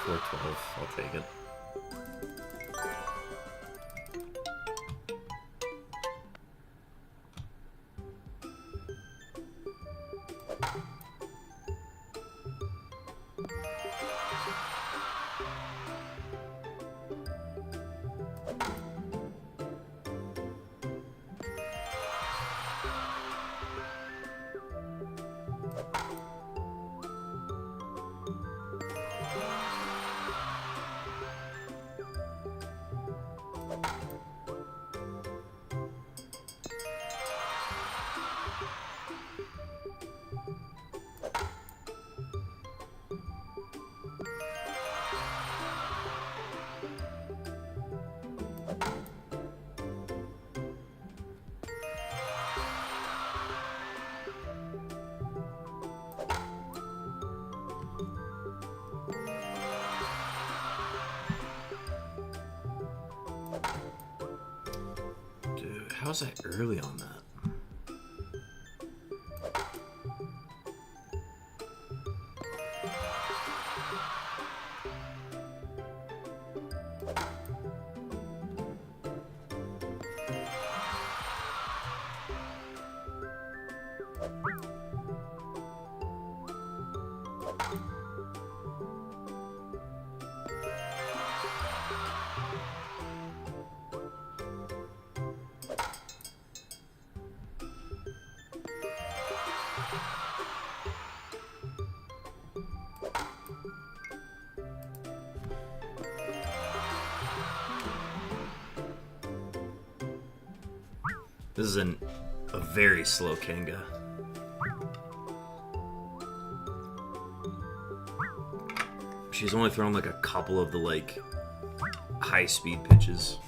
412, I'll take it. How was I early on that? This is a very slow Kanga. She's only thrown like a couple of the like high speed pitches.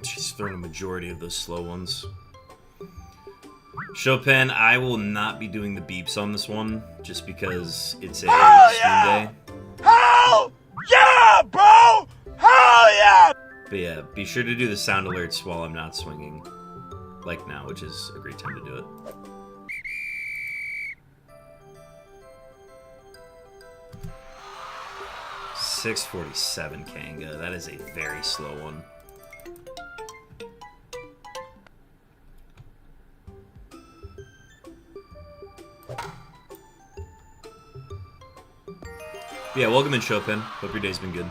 She's thrown a majority of those slow ones. Chopin, I will not be doing the beeps on this one just because it's a swing day.
Hell yeah, bro! Hell yeah!
But yeah, be sure to do the sound alerts while I'm not swinging. Like now, which is a great time to do it. .647 Kanga. That is a very slow one. Yeah, welcome in, Chopin. Hope your day's been good.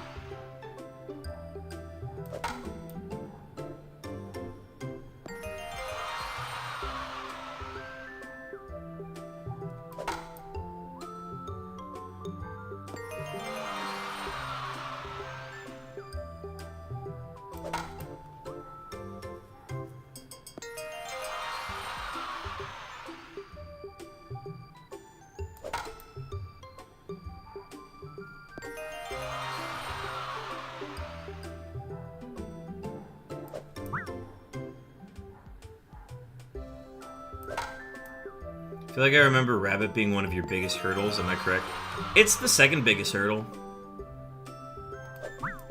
I feel like I remember rabbit being one of your biggest hurdles, am I correct? It's the second biggest hurdle.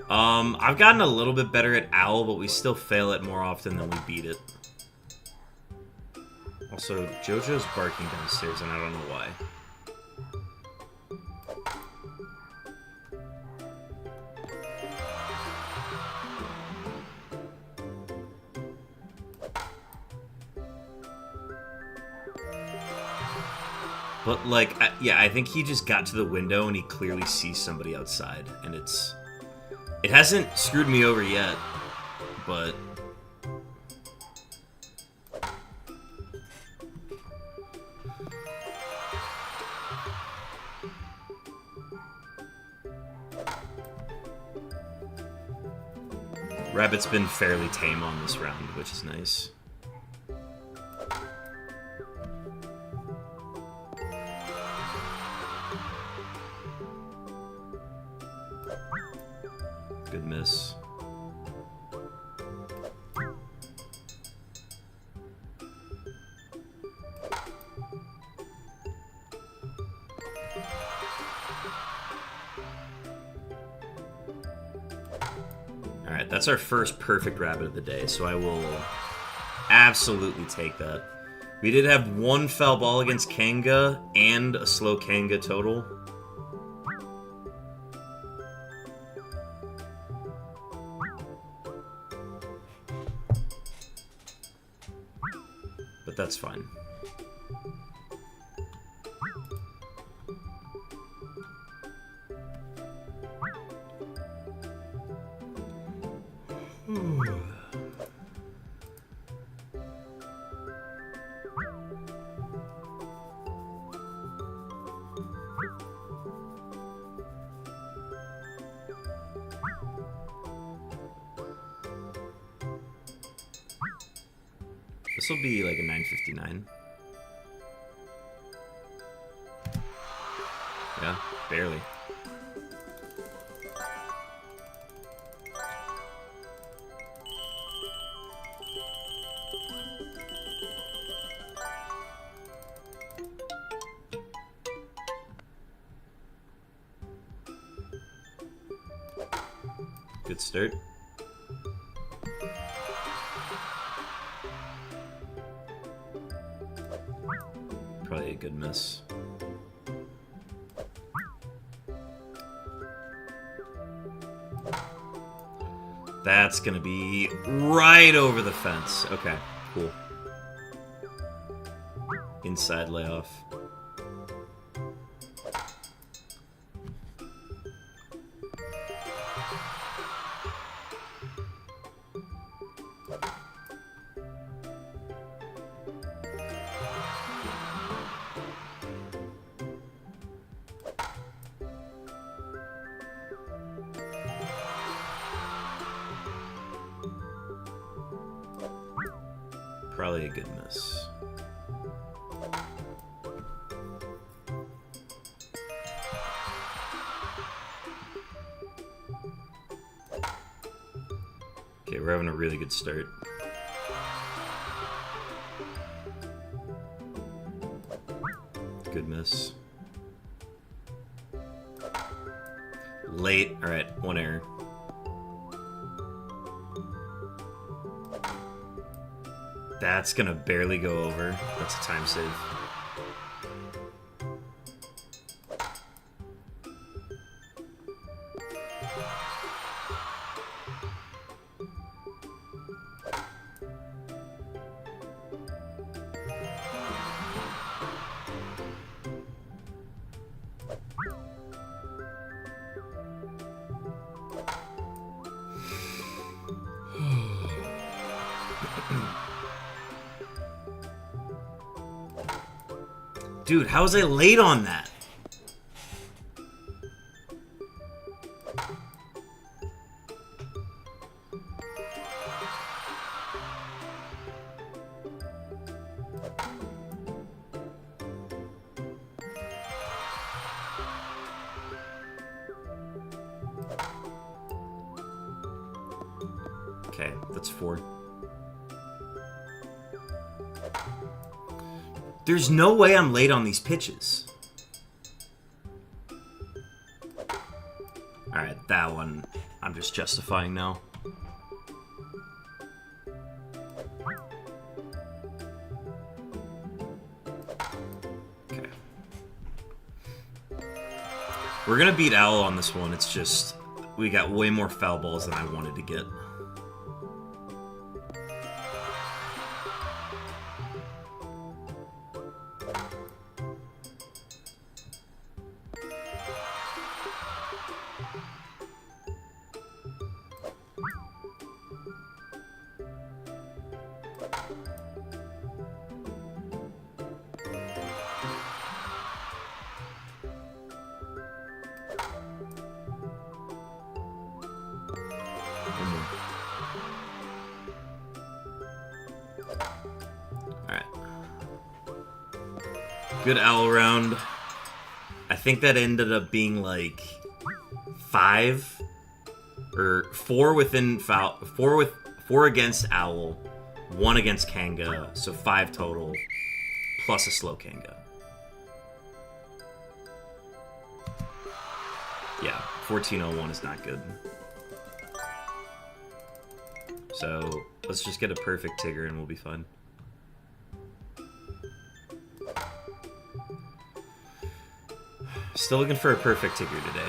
I've gotten a little bit better at owl, but we still fail it more often than we beat it. Also, JoJo's barking downstairs and I don't know why. But, like, yeah, I think he just got to the window and he clearly sees somebody outside. And it hasn't screwed me over yet, but Rabbit's been fairly tame on this round, which is nice. Good miss. Alright, that's our first perfect rabbit of the day, so I will absolutely take that. We did have one foul ball against Kanga and a slow Kanga total. But that's fine. This will be like a 959. Yeah, barely. Good start. Probably a good miss. That's gonna be right over the fence. Okay, cool. Inside layoff. Probably a good miss. Okay, we're having a really good start. Good miss. Late. Alright, one error. That's gonna barely go over. That's a time save. Dude, how was I late on that? Okay, that's 4. There's no way I'm late on these pitches. Alright, that one I'm just justifying now. Okay. We're gonna beat Owl on this one, it's just we got way more foul balls than I wanted to get. Good owl round. I think that ended up being like 5 or 4 within foul, 4 against owl, 1 against Kanga, so 5 total, plus a slow Kanga. Yeah, 1401 is not good. So let's just get a perfect Tigger and we'll be fine. Still looking for a perfect Tigger today.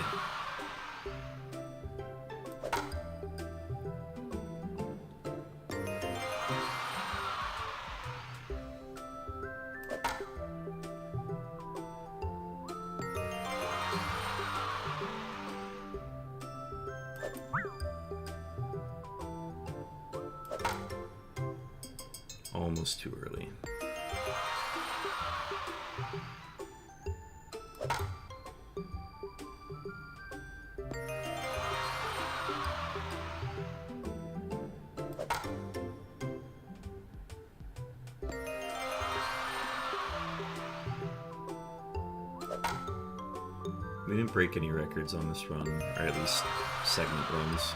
Almost too early. We didn't break any records on this run, or at least segment runs.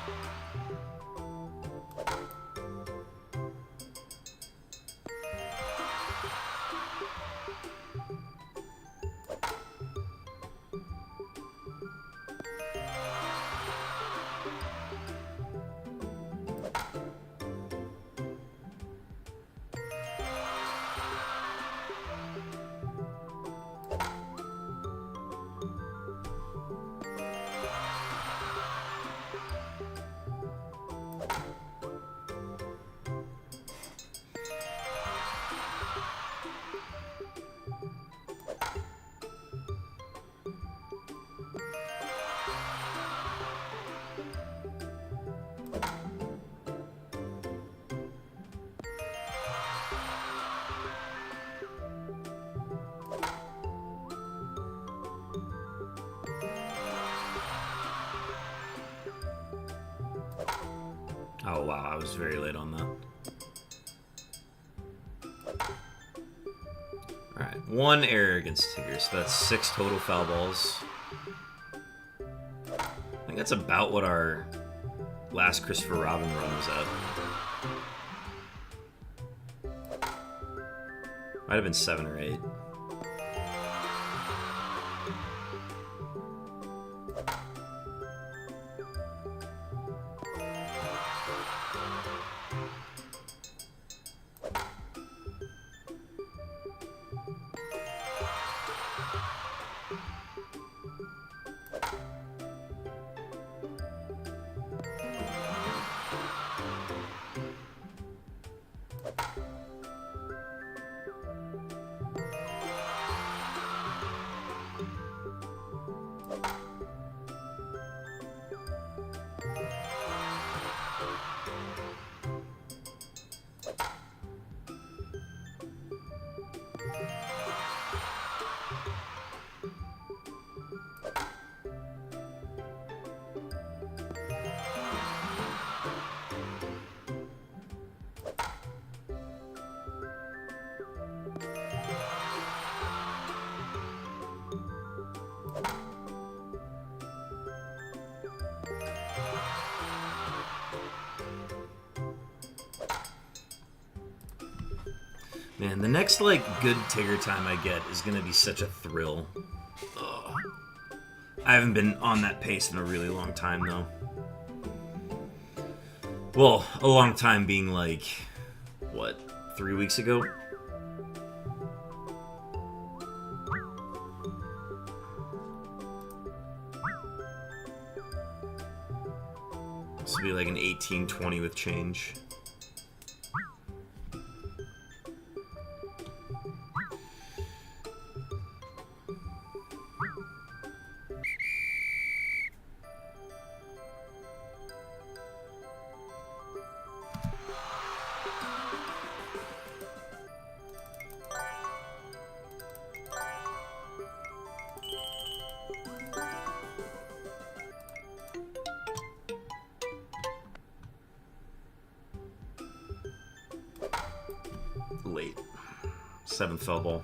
Oh wow, I was very late on that. Alright, 1 error against Tigger, so that's 6 total foul balls. I think that's about what our last Christopher Robin run was at. Might have been 7 or 8. Man, the next, like, good Tigger time I get is gonna be such a thrill. Ugh. I haven't been on that pace in a really long time, though. Well, a long time being, like, what, 3 weeks ago? This will be like an 18-20 with change. Late. 7th foul ball.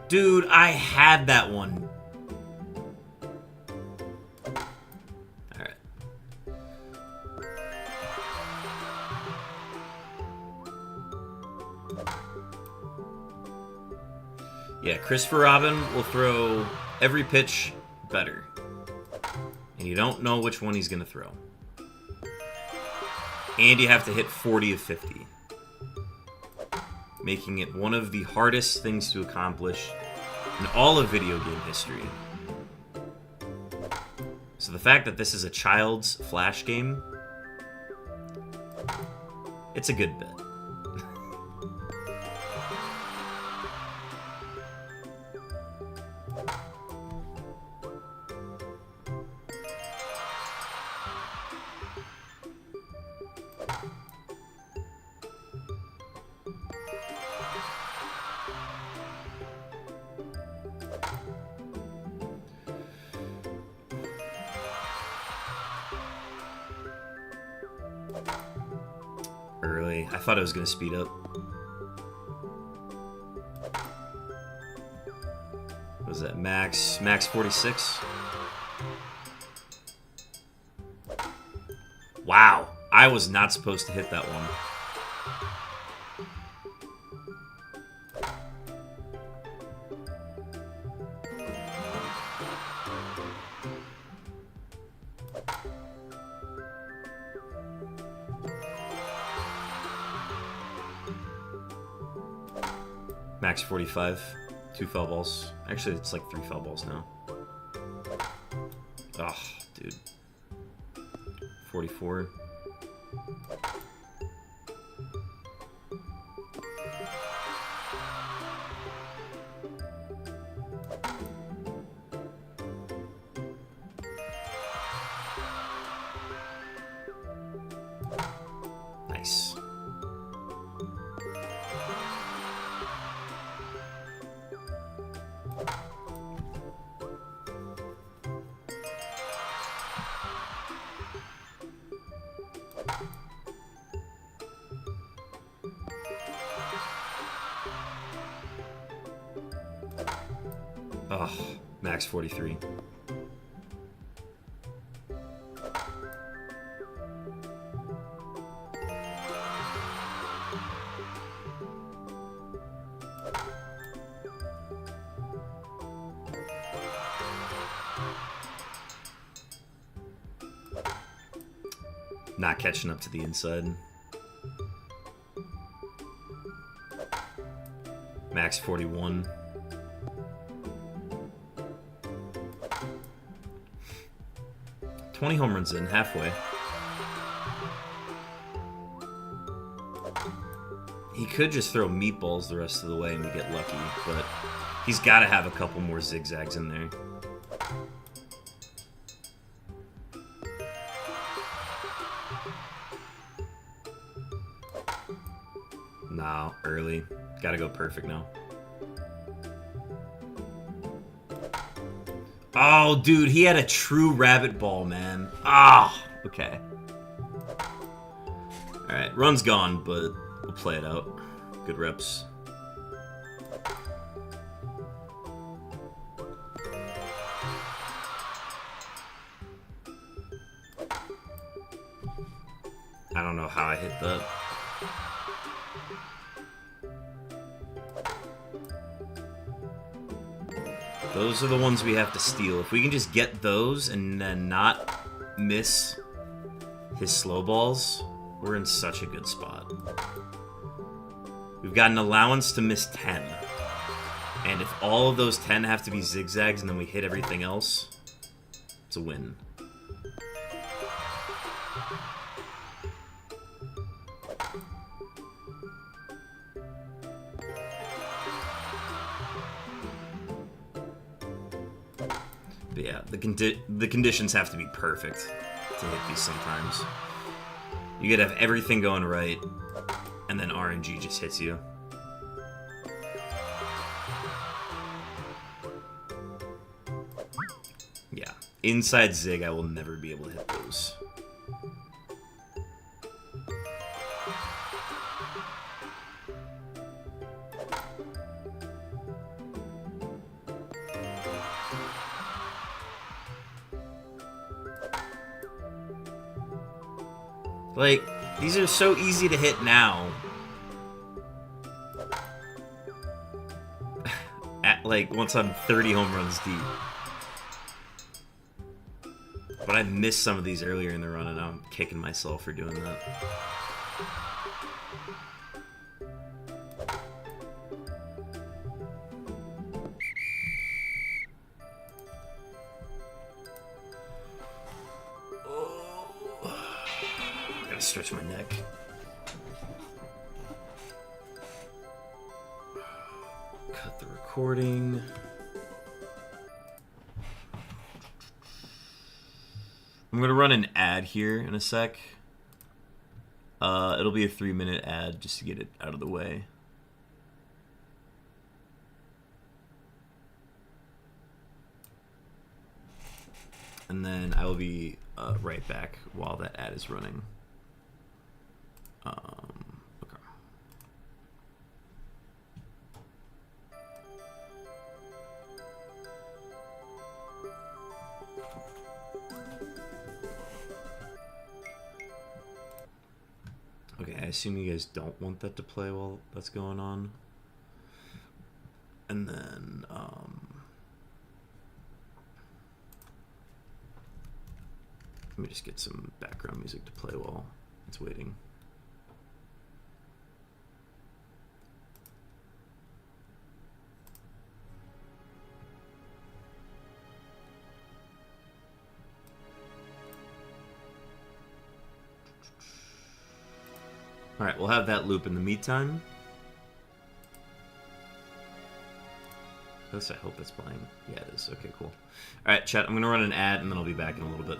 Dude, I had that one. Alright. Yeah, Christopher Robin will throw every pitch better. And you don't know which one he's going to throw. And you have to hit 40 of 50. Making it one of the hardest things to accomplish in all of video game history. So the fact that this is a child's Flash game, it's a good bet. Early. I thought it was going to speed up. What was that? Max 46? Wow. I was not supposed to hit that one. Max 45. 2 foul balls. Actually, it's like 3 foul balls now. Oh, dude. 44. Nice. Oh, max 43. Not catching up to the inside. Max 41. $20 home runs in, halfway. He could just throw meatballs the rest of the way and we get lucky, but he's got to have a couple more zigzags in there. Nah, early. Gotta go perfect now. Oh, dude, he had a true rabbit ball, man. Ah, okay. Alright, run's gone, but we'll play it out. Good reps. I don't know how I hit that. Those are the ones we have to steal. If we can just get those and then not miss his slow balls, we're in such a good spot. We've got an allowance to miss 10. And if all of those 10 have to be zigzags and then we hit everything else, it's a win. But yeah, the conditions have to be perfect to hit these sometimes. You gotta have everything going right, and then RNG just hits you. Yeah, inside zig, I will never be able to hit those. Like, these are so easy to hit now. Like, once I'm 30 home runs deep. But I missed some of these earlier in the run, and now I'm kicking myself for doing that. Stretch my neck. Cut the recording. I'm gonna run an ad here in a sec. It'll be a 3-minute ad just to get it out of the way. And then I will be right back while that ad is running. Okay. Okay, I assume you guys don't want that to play while that's going on. And then, let me just get some background music to play while it's waiting. Alright, we'll have that loop in the meantime. At least I hope it's playing. Yeah, it is. Okay, cool. Alright, chat, I'm going to run an ad and then I'll be back in a little bit.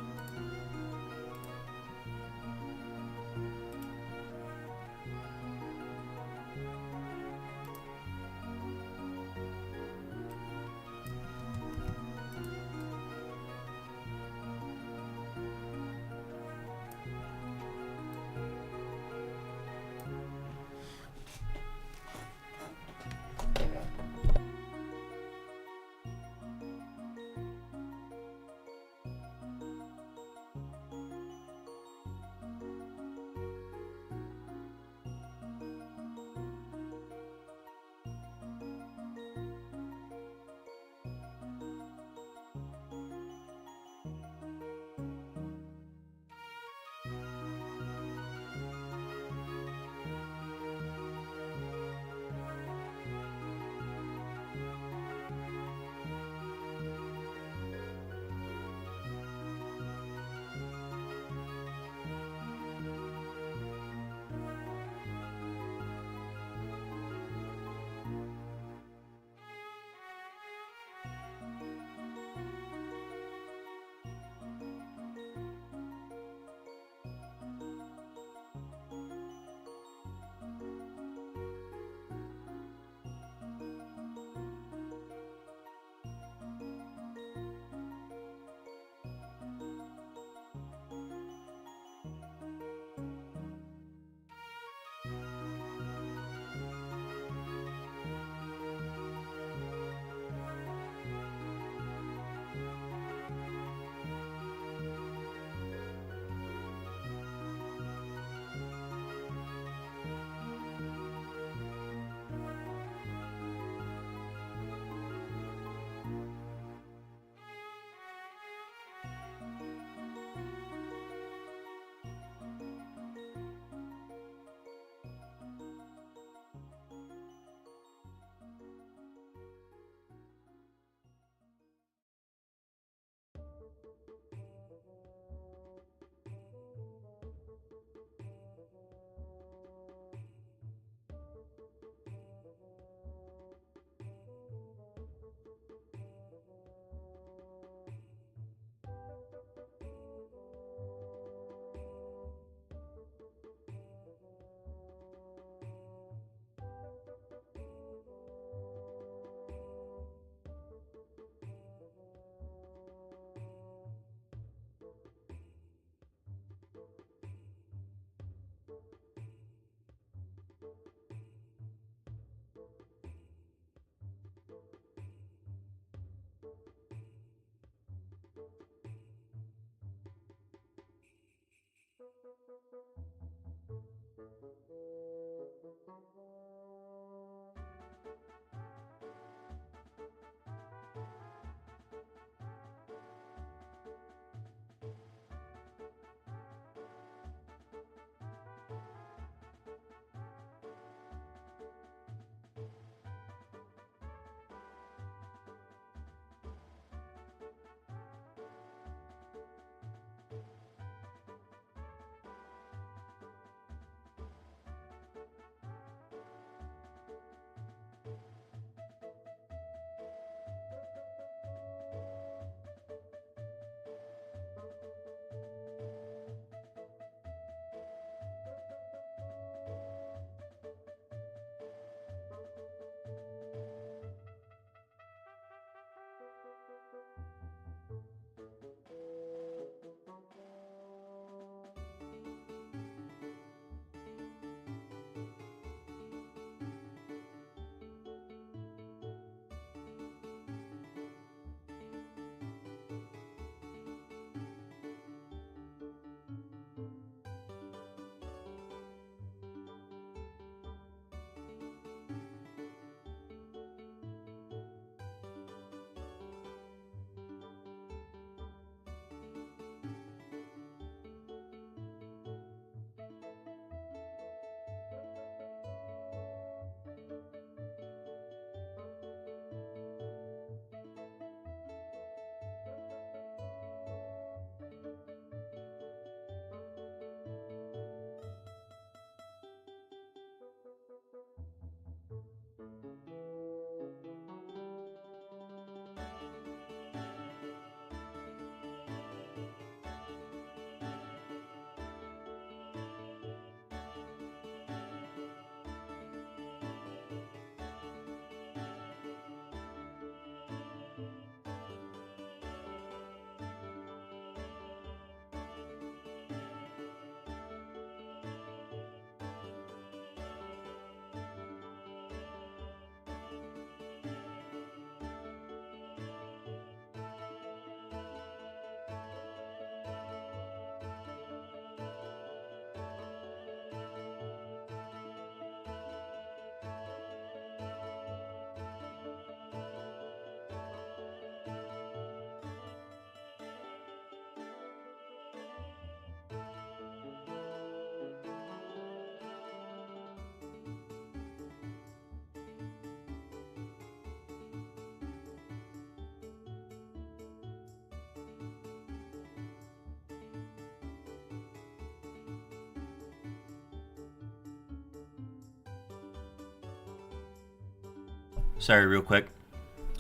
Sorry, real quick.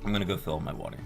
I'm gonna go fill my water.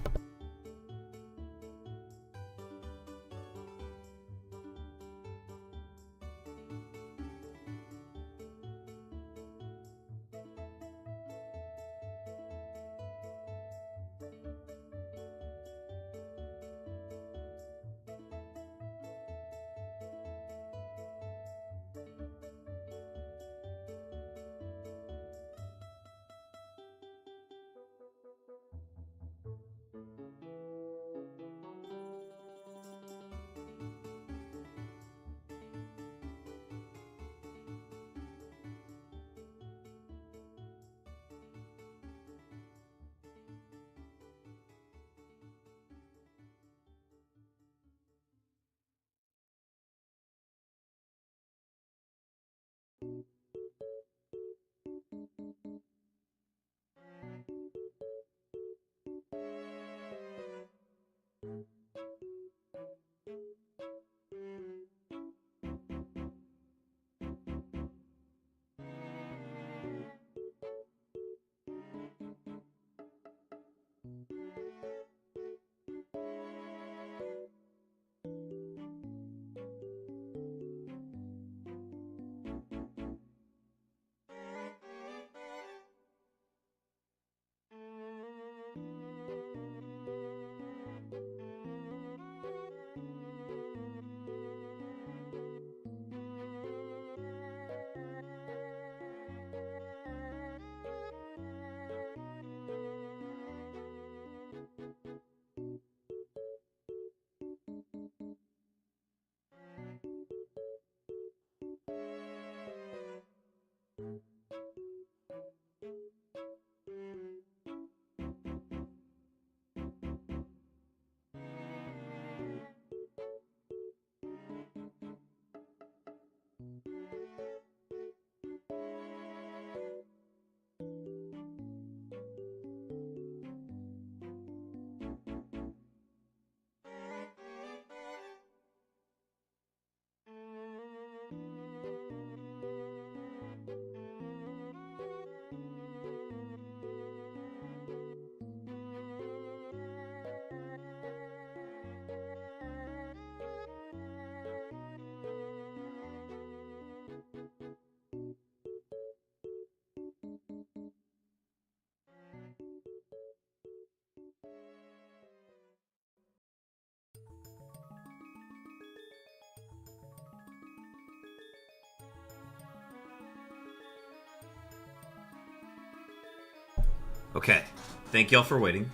Okay, thank y'all for waiting.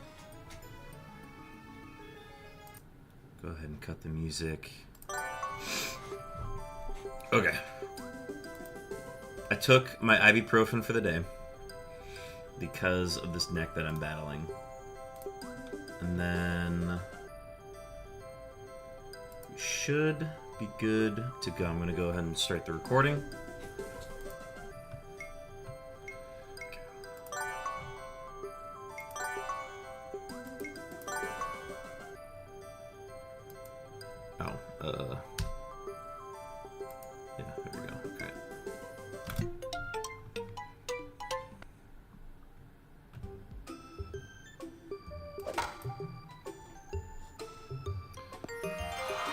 Go ahead and cut the music. Okay. I took my ibuprofen for the day because of this neck that I'm battling. And then we should be good to go. I'm going to go ahead and start the recording. Yeah, there we go. Okay.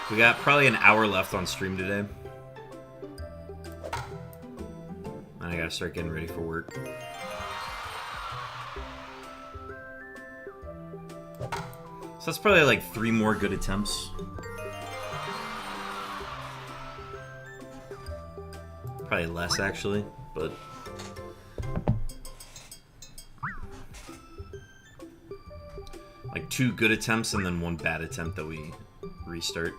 We got probably an hour left on stream today. And I gotta start getting ready for work. So that's probably like 3 more good attempts. Probably less, actually, but... like 2 good attempts and then 1 bad attempt that we restart.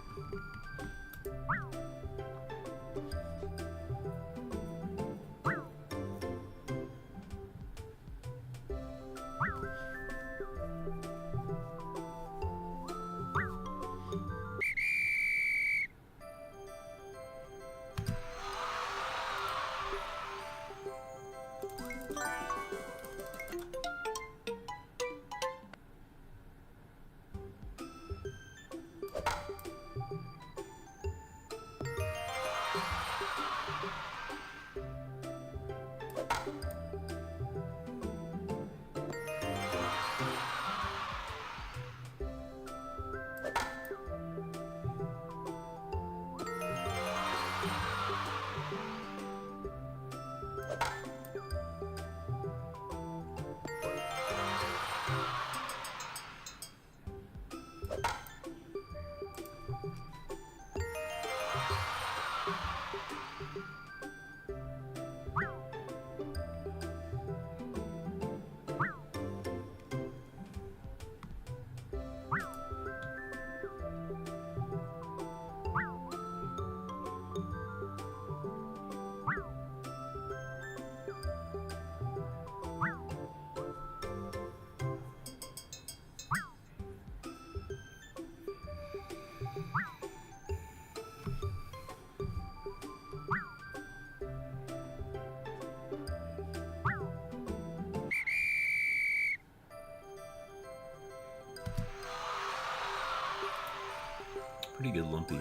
Pretty good lumpy.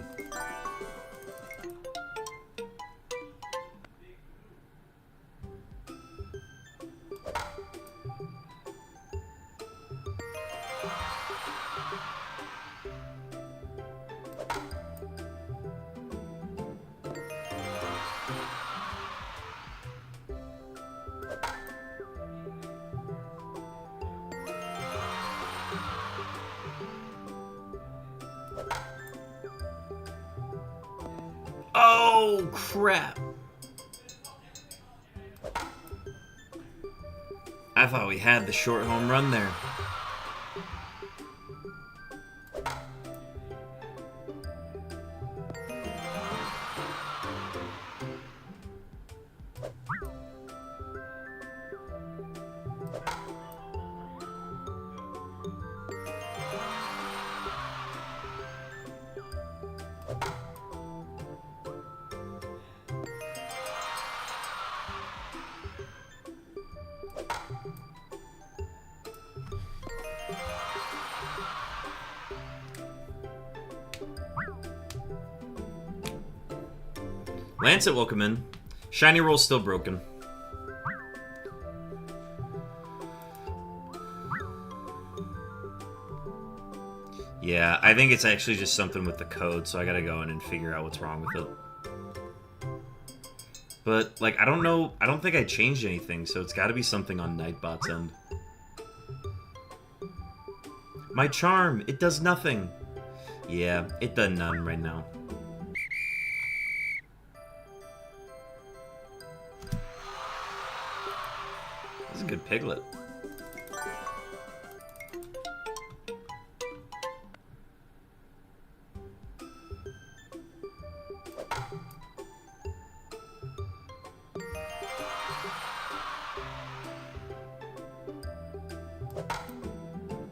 Oh, crap. I thought we had the short home run there. Lancet, welcome in. Shiny roll's still broken. Yeah, I think it's actually just something with the code, so I gotta go in and figure out what's wrong with it. But, like, I don't know, I don't think I changed anything, so it's gotta be something on Nightbot's end. My charm, it does nothing. Yeah, it does none right now. That's a good piglet.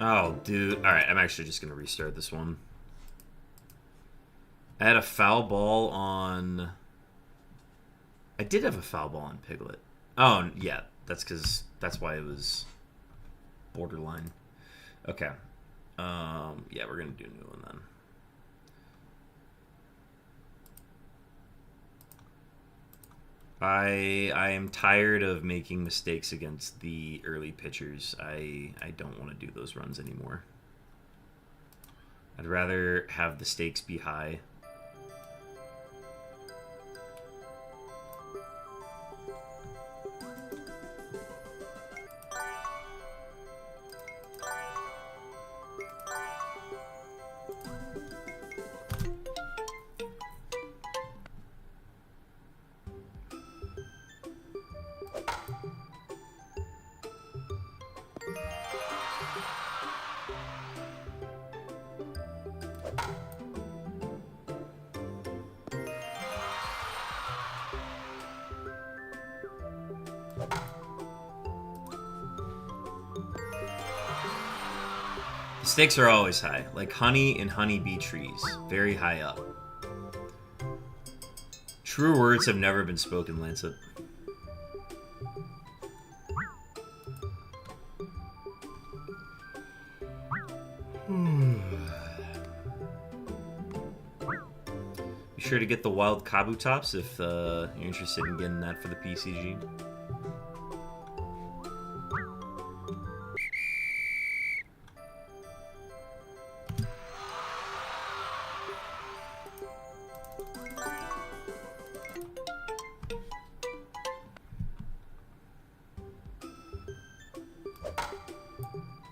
Oh, dude. Alright, I'm actually just gonna restart this one. I had a foul ball on... I did have a foul ball on Piglet. Oh, yeah. That's why it was borderline. Okay. Yeah, we're gonna do a new one then. I am tired of making mistakes against the early pitchers. I don't want to do those runs anymore. I'd rather have the stakes be high. The stakes are always high, like honey and honeybee trees, very high up. True words have never been spoken, Lancet. Be sure to get the wild Kabutops if you're interested in getting that for the PCG.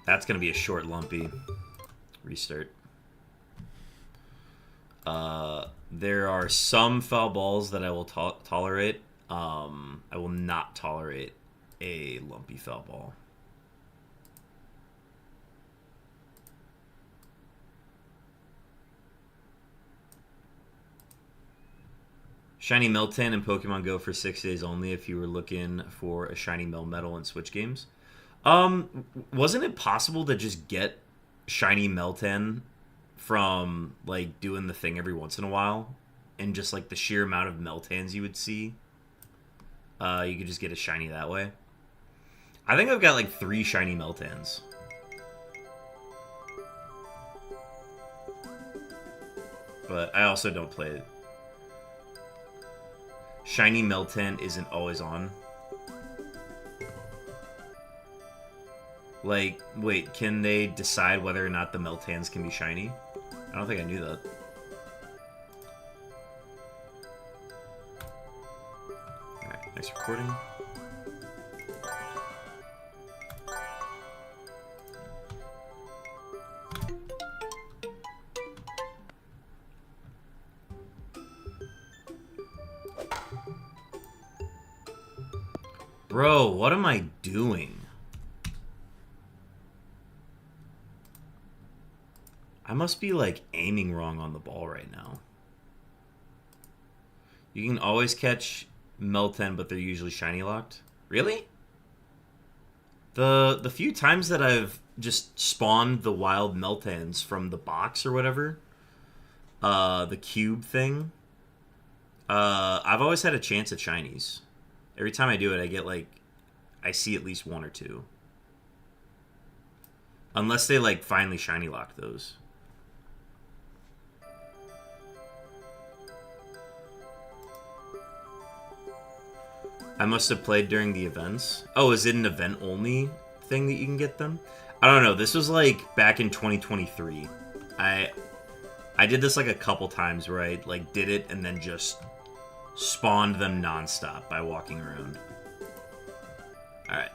That's going to be a short, lumpy restart. There are some foul balls that I will tolerate. I will not tolerate a lumpy foul ball. Shiny Meltan in Pokemon Go for 6 days only if you were looking for a shiny Melmetal in Switch games. Wasn't it possible to just get shiny Meltan from, like, doing the thing every once in a while? And just, like, the sheer amount of Meltans you would see, you could just get a shiny that way. I think I've got, like, 3 shiny Meltans. But I also don't play it. Shiny Meltan isn't always on. Like, wait, can they decide whether or not the Meltans can be shiny? I don't think I knew that. Alright, next recording. Bro, what am I doing? I must be, like, aiming wrong on the ball right now. You can always catch Meltan, but they're usually shiny locked. Really? The few times that I've just spawned the wild Meltans from the box or whatever, the cube thing, I've always had a chance at shinies. Every time I do it, I get, like, I see at least 1 or 2. Unless they, like, finally shiny lock those. I must have played during the events. Oh, is it an event-only thing that you can get them? I don't know. This was, like, back in 2023. I did this, like, a couple times where I, like, did it and then just spawned them nonstop by walking around. Alright.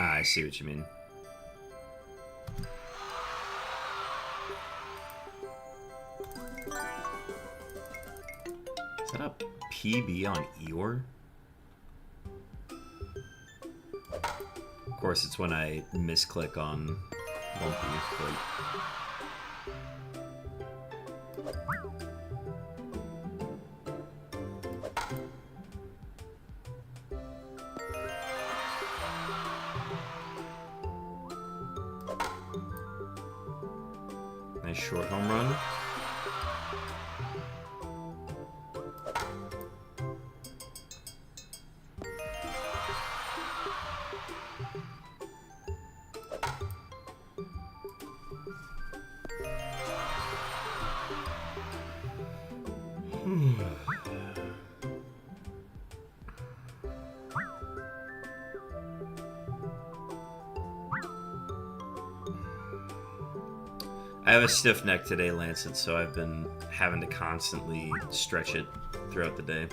Ah, I see what you mean. Is that a PB on Eeyore? Of course, it's when I misclick on Lumpy, but... Nice short home run. I have a stiff neck today, Lancet, so I've been having to constantly stretch it throughout the day,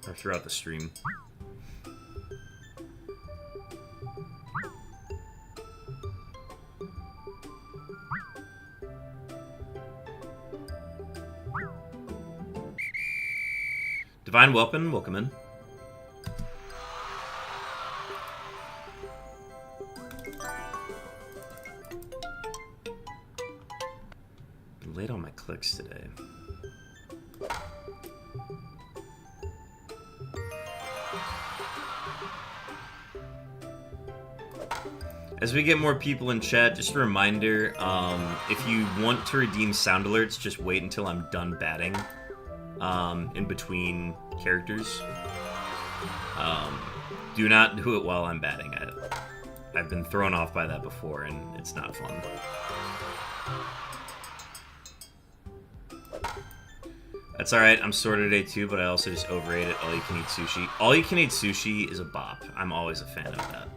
or throughout the stream. Divine Welcome, welcome in. Been late on my clicks today. As we get more people in chat, just a reminder, if you want to redeem sound alerts, just wait until I'm done batting. In between characters. Do not do it while I'm batting. I've been thrown off by that before, and it's not fun. That's alright, I'm sore today too, but I also just overate it. All you can eat sushi. All you can eat sushi is a bop. I'm always a fan of that.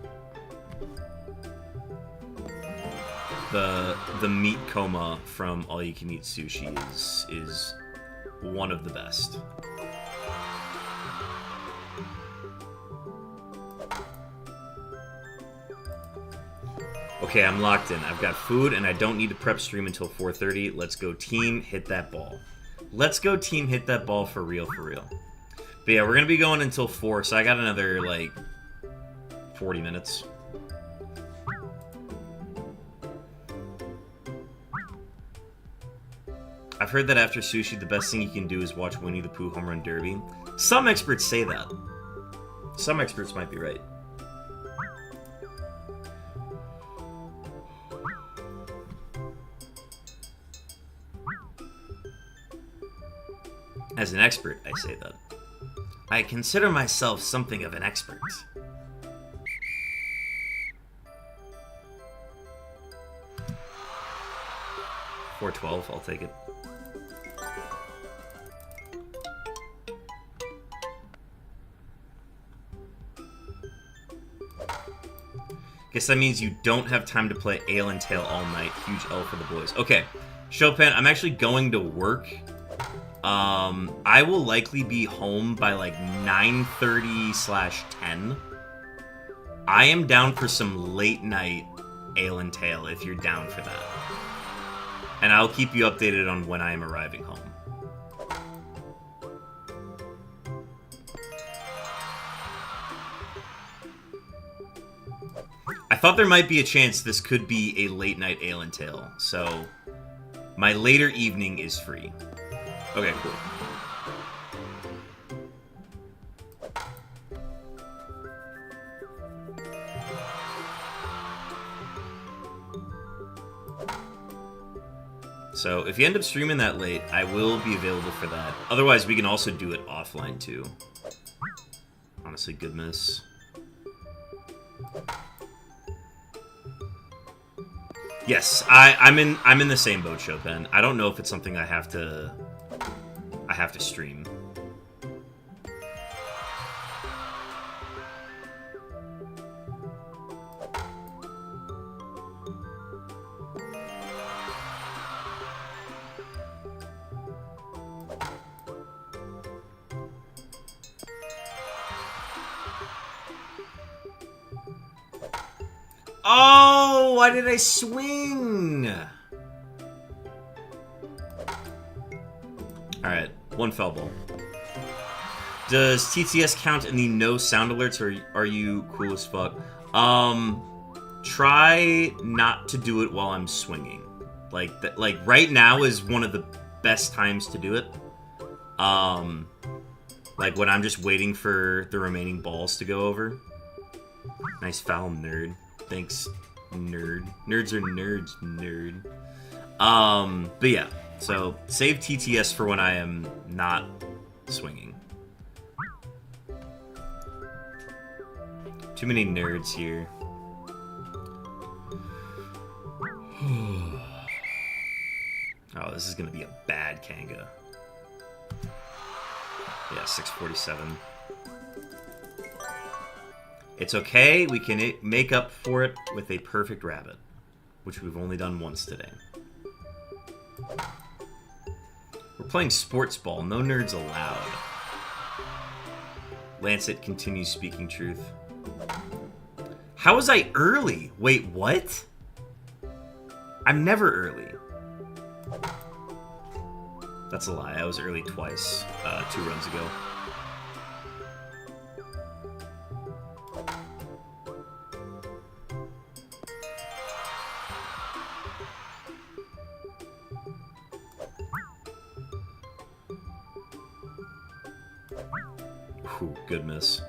The meat coma from All You Can Eat Sushi is one of the best. Okay, I'm locked in. I've got food and I don't need to prep stream until 4:30. Let's go team, hit that ball. Let's go team, hit that ball for real, for real. But yeah, we're gonna be going until 4, so I got another, like, 40 minutes. I've heard that after sushi, the best thing you can do is watch Winnie the Pooh Home Run Derby. Some experts say that. Some experts might be right. As an expert, I say that. I consider myself something of an expert. $4.12, I'll take it. Guess that means you don't have time to play Ale and Tail all night. Huge L for the boys. Okay, Chopin, I'm actually going to work. I will likely be home by like 9:30/10. I am down for some late night Ale and Tail if you're down for that. And I'll keep you updated on when I am arriving home. I thought there might be a chance this could be a late night Ale and Tail, so my later evening is free. Okay, cool. So if you end up streaming that late, I will be available for that. Otherwise, we can also do it offline too. Honestly, good miss. Yes, I'm in the same boat, Chopin. I don't know if it's something I have to stream. Oh, why did I swing? Alright, one foul ball. Does TTS count in the no sound alerts, or are you cool as fuck? Try not to do it while I'm swinging. Like right now is one of the best times to do it. Like when I'm just waiting for the remaining balls to go over. Nice foul, nerd. Thanks, nerd. Nerds are nerds, nerd. But yeah, so save TTS for when I am not swinging. Too many nerds here. Oh, this is gonna be a bad Kanga. Yeah, 647. It's okay, we can make up for it with a perfect rabbit, which we've only done once today. We're playing sports ball, no nerds allowed. Lancet continues speaking truth. How was I early? Wait, what? I'm never early. That's a lie, I was early twice, 2 runs ago. Whew, good miss.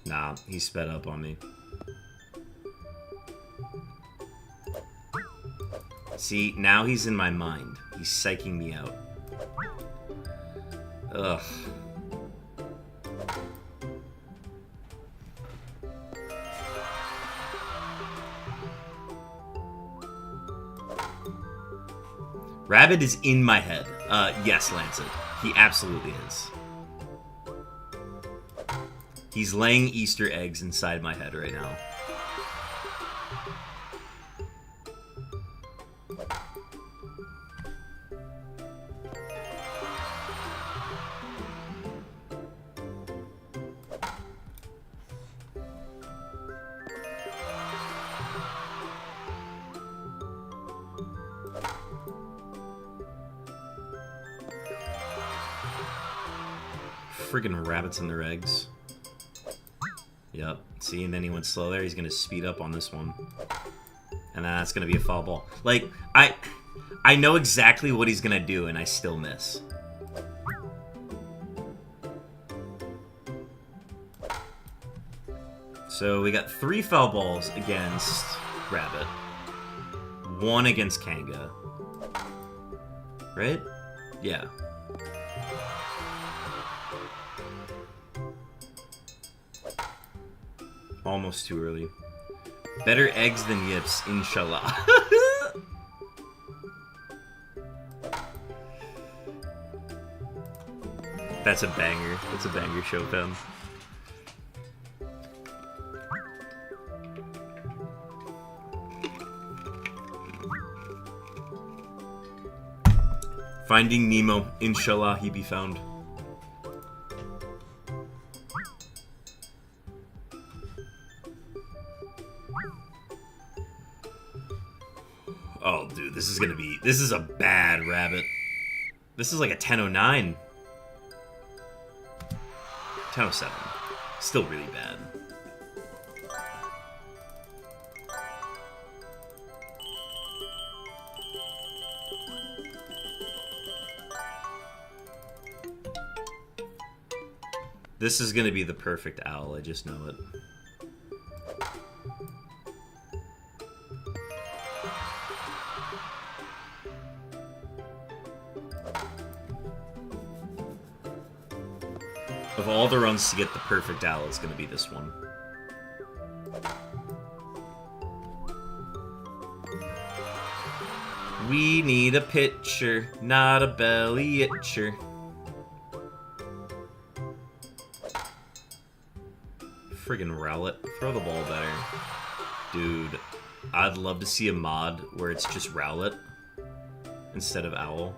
Nah, he sped up on me. See, now he's in my mind. He's psyching me out. Ugh. Rabbit is in my head. Yes, Lancet. He absolutely is. He's laying Easter eggs inside my head right now. Friggin' rabbits and their eggs. Yep. See, and then he went slow there. He's gonna speed up on this one. And then that's gonna be a foul ball. Like, I know exactly what he's gonna do, and I still miss. So we got 3 foul balls against Rabbit. 1 against Kanga. Right? Yeah. Almost too early. Better eggs than yips, inshallah. That's a banger. That's a banger, Chopin. Finding Nemo, inshallah he be found. Oh, dude, this is a bad rabbit. This is like a 1009. 1007. Still really bad. This is gonna be the perfect owl, I just know it. Of all the runs to get the perfect owl, it's gonna be this one. We need a pitcher, not a belly itcher. friggin' Rowlet. Throw the ball better. Dude, I'd love to see a mod where it's just Rowlet instead of Owl.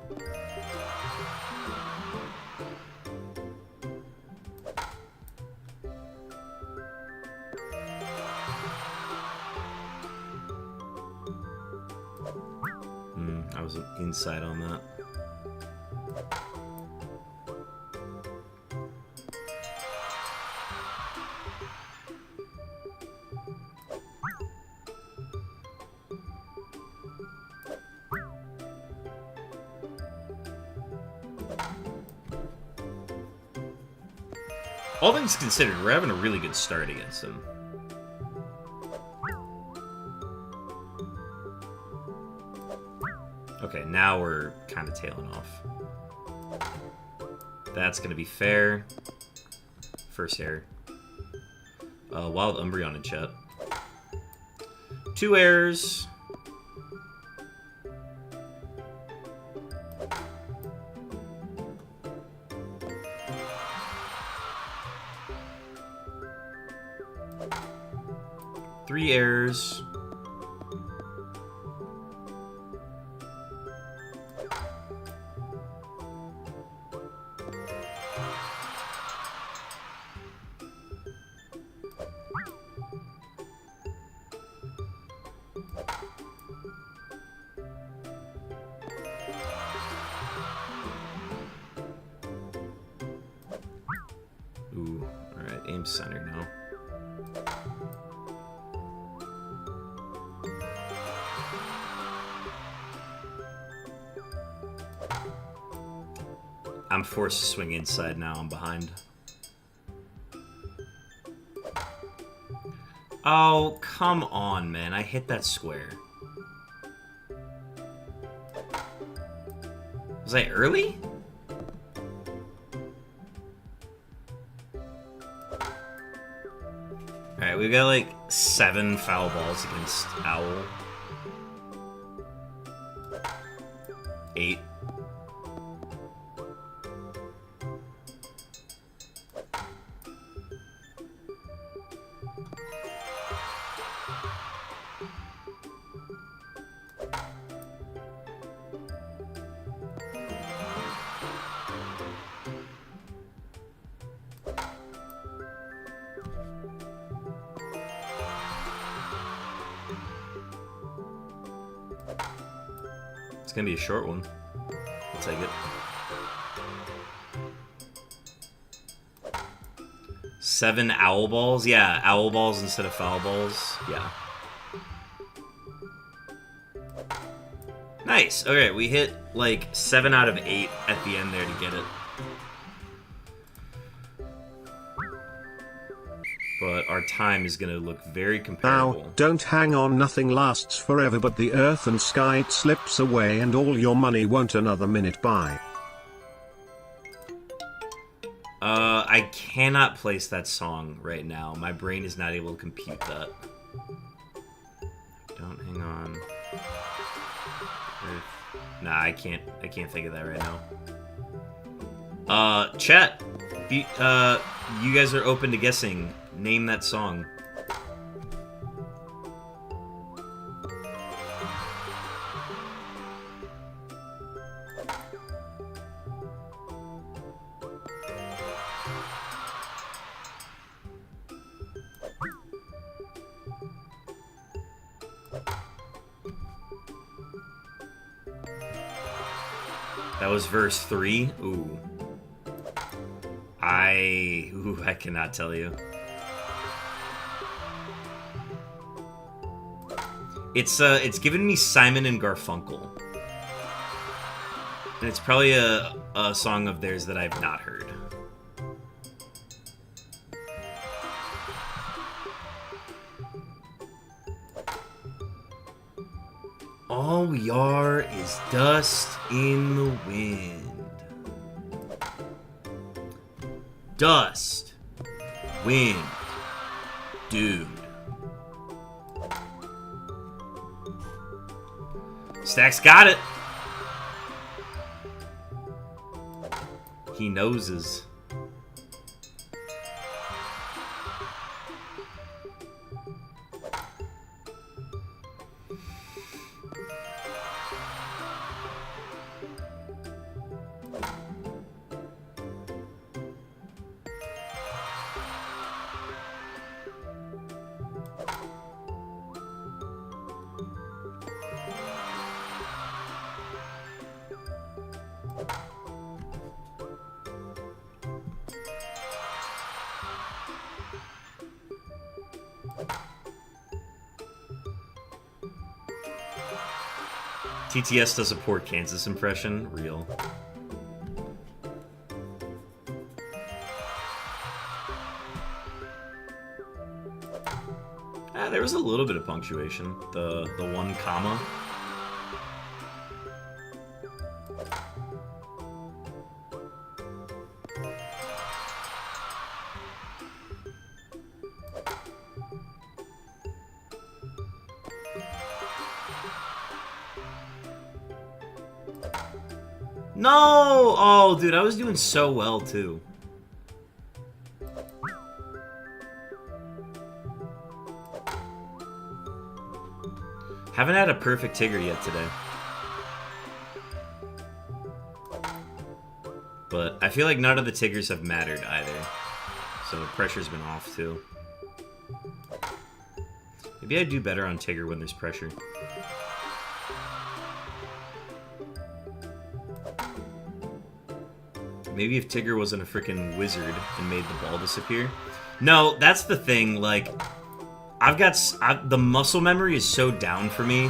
I was inside on that. All things considered, we're having a really good start against him. Okay, now we're kind of tailing off. That's going to be fair. First error. Wild Umbreon in chat. 2 errors. Three errors. Ooh, alright, aim center now. I'm forced to swing inside now, I'm behind. Oh, come on, man. I hit that square. Was I early? Alright, we've got like 7 foul balls against Owl. 8. It's gonna be a short one. I'll take it. 7 owl balls? Yeah, owl balls instead of foul balls. Yeah. Nice. Okay, we hit like 7 out of 8 at the end there to get it. But our time is going to look very comparable.
Now, don't hang on, nothing lasts forever but the earth and sky. It slips away and all your money won't another minute buy.
I cannot place that song right now. My brain is not able to compute that. Don't hang on. Nah, I can't think of that right now. Chat. You guys are open to guessing. Name that song. That was verse 3. Ooh. I cannot tell you. It's given me Simon and Garfunkel. And it's probably a song of theirs that I've not heard. All we are is dust in the wind. Dust. Wind. Dude. Stack's got it. He noses. TTS does a poor Kansas impression. Real. There was a little bit of punctuation. The 1 comma. No! Oh, dude, I was doing so well, too. Haven't had a perfect Tigger yet today. But I feel like none of the Tiggers have mattered either. So the pressure's been off, too. Maybe I'd do better on Tigger when there's pressure. Maybe if Tigger wasn't a freaking wizard and made the ball disappear. No, that's the thing, like... the muscle memory is so down for me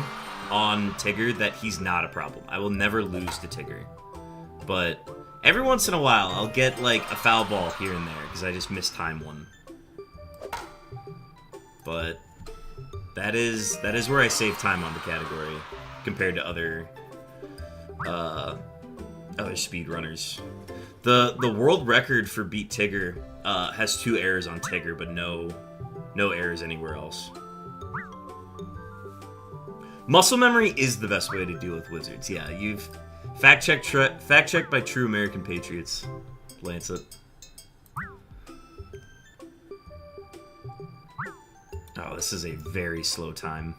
on Tigger that he's not a problem. I will never lose to Tigger. But every once in a while, I'll get, like, a foul ball here and there, because I just mistime one. But that is where I save time on the category, compared to other speedrunners. The world record for beat Tigger has 2 errors on Tigger, but no errors anywhere else. Muscle memory is the best way to deal with wizards. Yeah, you've fact-checked by true American patriots. Lancet. Oh, this is a very slow time.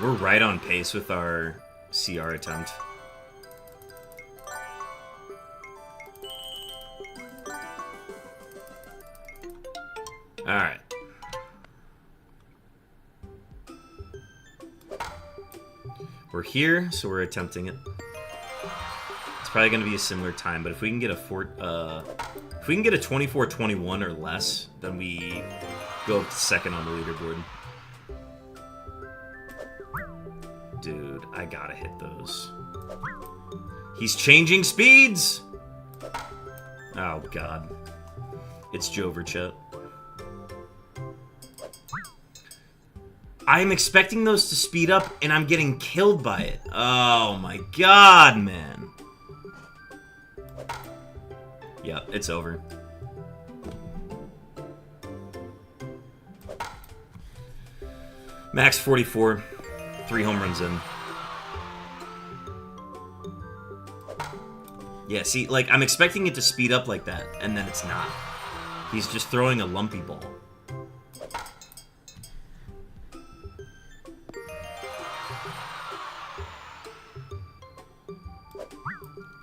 We're right on pace with our CR attempt. Alright. We're here, so we're attempting it. It's probably going to be a similar time, but if we can get a 24-21 or less, then we go up to second on the leaderboard. Dude, I gotta hit those. He's changing speeds! Oh, God. It's Joverchet. I'm expecting those to speed up, and I'm getting killed by it. Oh, my God, man. Yep, it's over. Max 44. 3 home runs in. Yeah, see, like, I'm expecting it to speed up like that, and then it's not. He's just throwing a lumpy ball.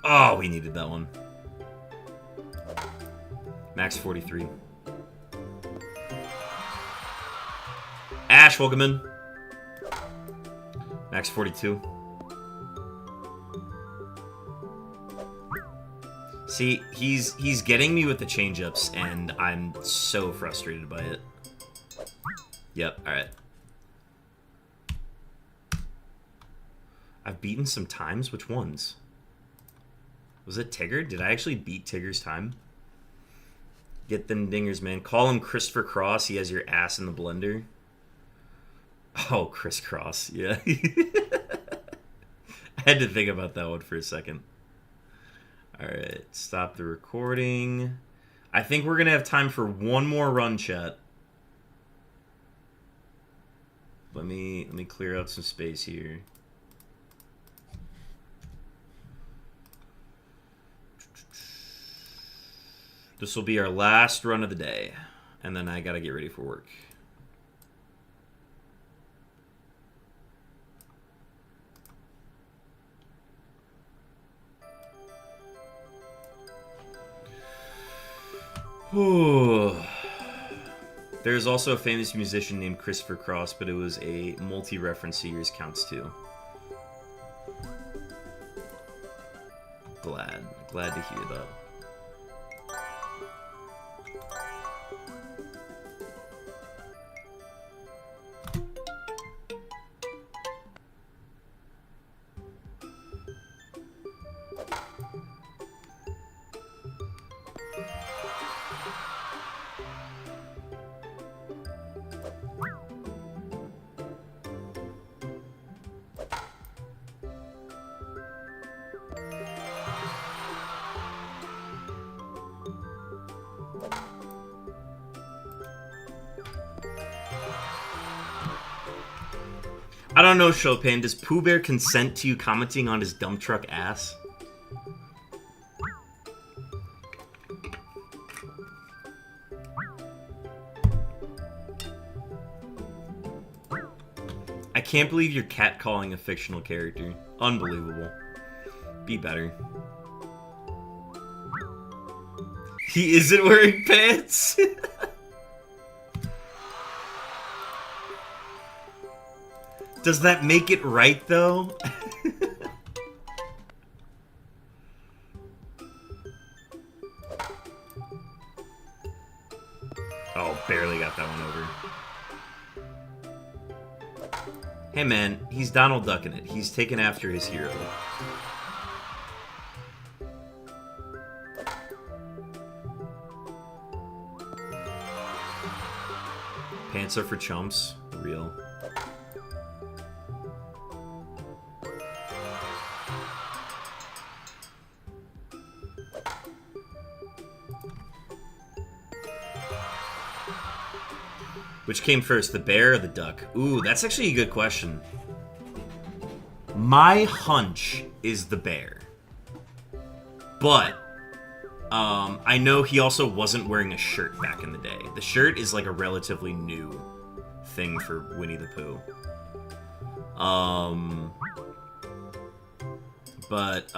Oh, we needed that one. Max 43. Ash, welcome in. Max 42. See, he's getting me with the change-ups, and I'm so frustrated by it. Yep, alright. I've beaten some times? Which ones? Was it Tigger? Did I actually beat Tigger's time? Get them dingers, man. Call him Christopher Cross. He has your ass in the blender. Oh, Chris Cross, yeah. I had to think about that one for a second. Alright, stop the recording. I think we're going to have time for one more run, chat. Let me clear out some space here. This will be our last run of the day, and then I got to get ready for work. There's also a famous musician named Christopher Cross, but it was a multi-reference to yours counts too. Glad to hear that. I don't know, Chopin. Does Pooh Bear consent to you commenting on his dump truck ass? I can't believe you're catcalling a fictional character. Unbelievable. Be better. He isn't wearing pants? Does that make it right, though? Oh, barely got that one over. Hey, man, he's Donald Ducking it. He's taken after his hero. Pants are for chumps. Real. Which came first, the bear or the duck? Ooh, that's actually a good question. My hunch is the bear. But, I know he also wasn't wearing a shirt back in the day. The shirt is like a relatively new thing for Winnie the Pooh. But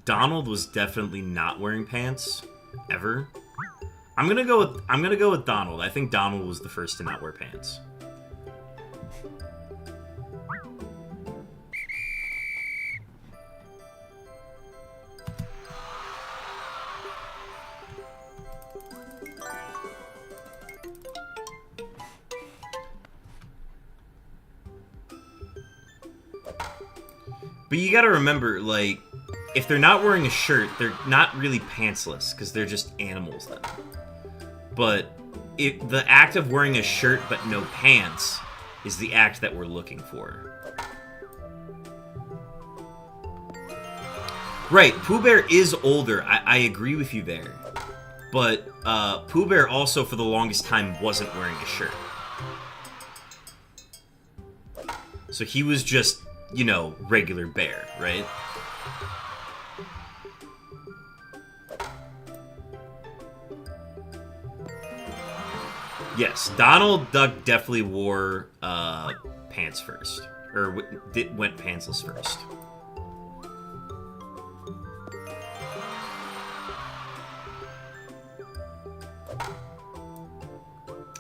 Donald was definitely not wearing pants, ever. I'm gonna go with Donald. I think Donald was the first to not wear pants. But you gotta remember, like, if they're not wearing a shirt, they're not really pantsless, because they're just animals then. But the act of wearing a shirt but no pants is the act that we're looking for. Right, Pooh Bear is older, I agree with you there. But Pooh Bear also, for the longest time, wasn't wearing a shirt. So he was just, you know, regular bear, right? Yes, Donald Duck definitely wore pants first. Or went pantsless first.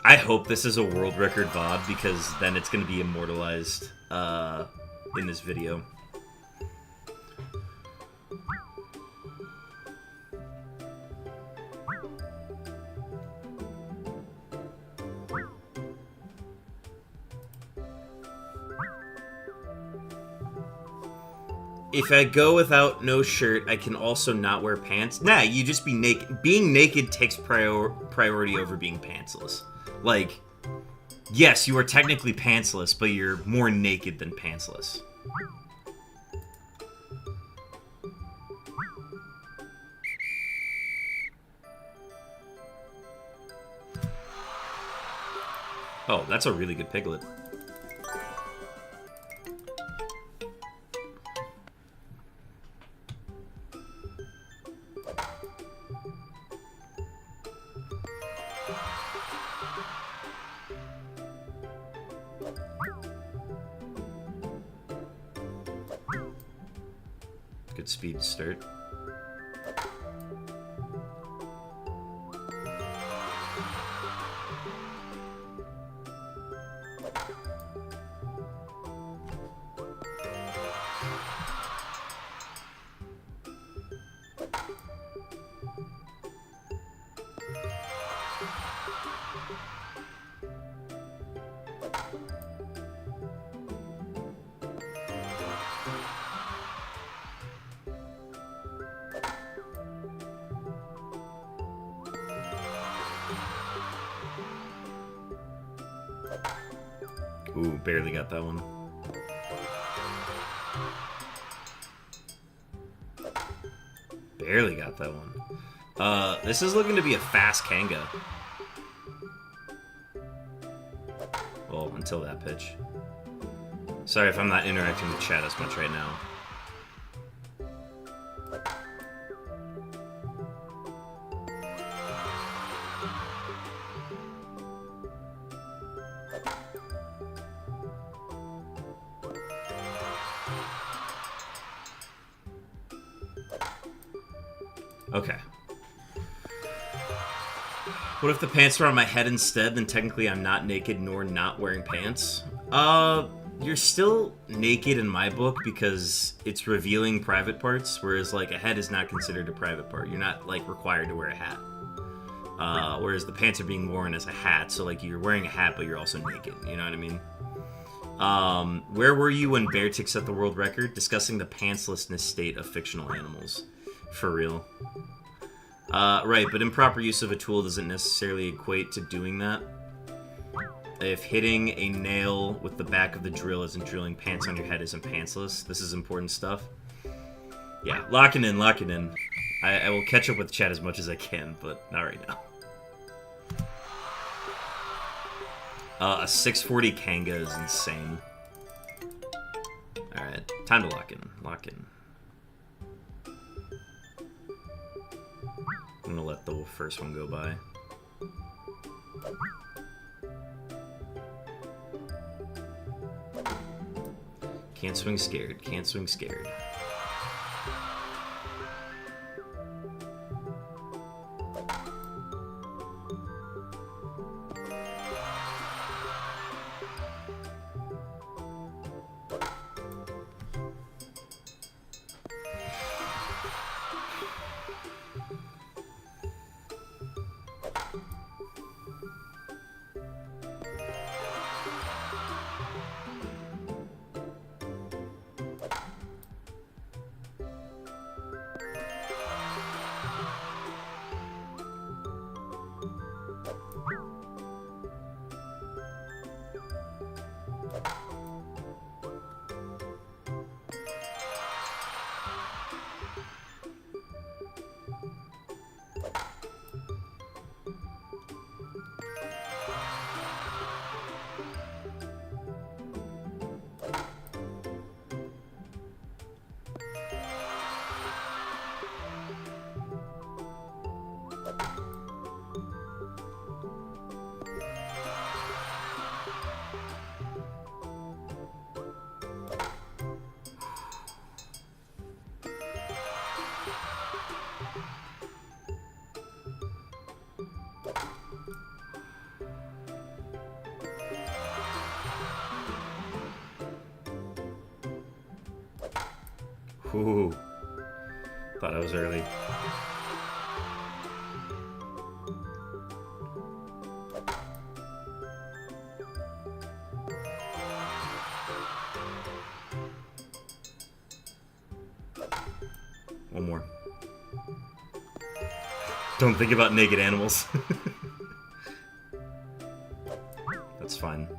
I hope this is a world record VOD, because then it's going to be immortalized in this video. If I go without no shirt, I can also not wear pants. Nah, you just be naked. Being naked takes priority over being pantsless. Like, yes, you are technically pantsless, but you're more naked than pantsless. Oh, that's a really good piglet. Good speed start. Ooh, barely got that one. Barely got that one. This is looking to be a fast Kanga. Well, until that pitch. Sorry if I'm not interacting with chat as much right now. Okay. What if the pants are on my head instead? Then technically I'm not naked nor not wearing pants. You're still naked in my book because it's revealing private parts, whereas like a head is not considered a private part. You're not like required to wear a hat. Whereas the pants are being worn as a hat, so like you're wearing a hat but you're also naked. You know what I mean? Where were you when Beartick set the world record? Discussing the pantslessness state of fictional animals. For real. Right, but improper use of a tool doesn't necessarily equate to doing that. If hitting a nail with the back of the drill isn't drilling pants on your head isn't pantsless. This is important stuff. Yeah, locking in, locking in. I will catch up with chat as much as I can, but not right now. A 640 Kanga is insane. Alright, time to lock in. Lock in. I'm gonna let the first one go by. Can't swing scared. Can't swing scared. Ooh. Thought I was early. One more. Don't think about naked animals. That's fine.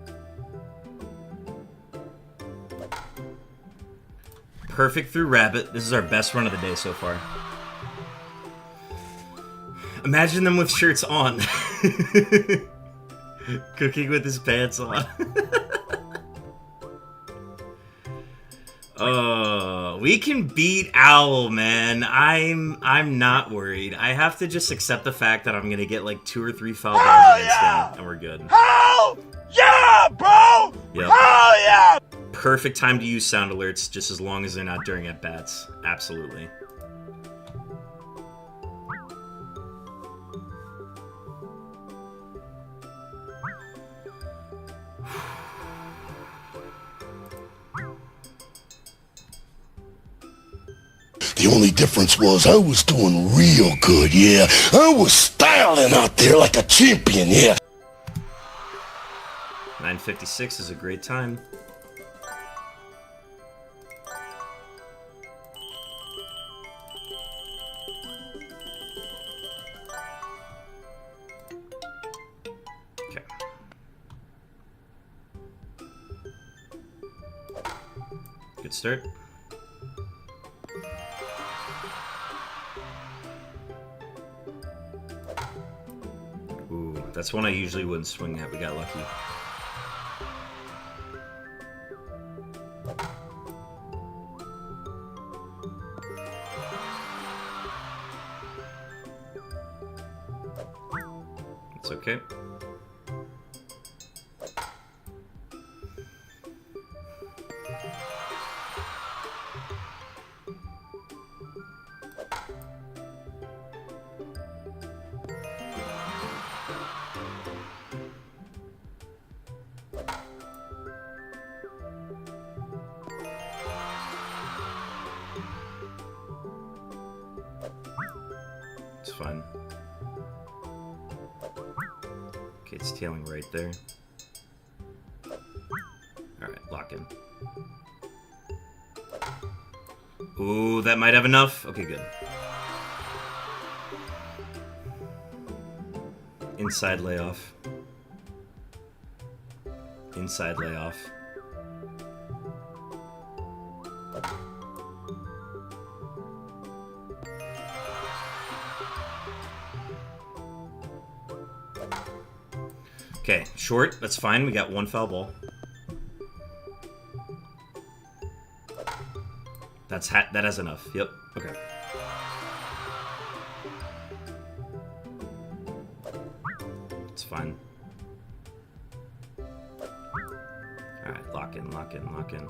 Perfect through rabbit. This is our best run of the day so far. Imagine them with shirts on. Cooking with his pants on. We can beat Owl, man. I'm not worried. I have to just accept the fact that I'm gonna get like 2 or 3 foul balls against him, and we're good.
Hell yeah, bro!
Yep.
Hell yeah!
Perfect time to use sound alerts, just as long as they're not during at-bats. Absolutely.
The only difference was I was doing real good, yeah. I was styling out there like a champion, yeah.
9:56 is a great time. Okay. Good start. Ooh, that's one I usually wouldn't swing at. We got lucky. okay. It's fine. Okay, it's tailing right there. Alright, lock in. Ooh, that might have enough. Okay, good. Inside layoff. Inside layoff. Okay, short. That's fine. We got one foul ball. That has enough. Yep. Okay. It's fine. Alright, lock in, lock in, lock in.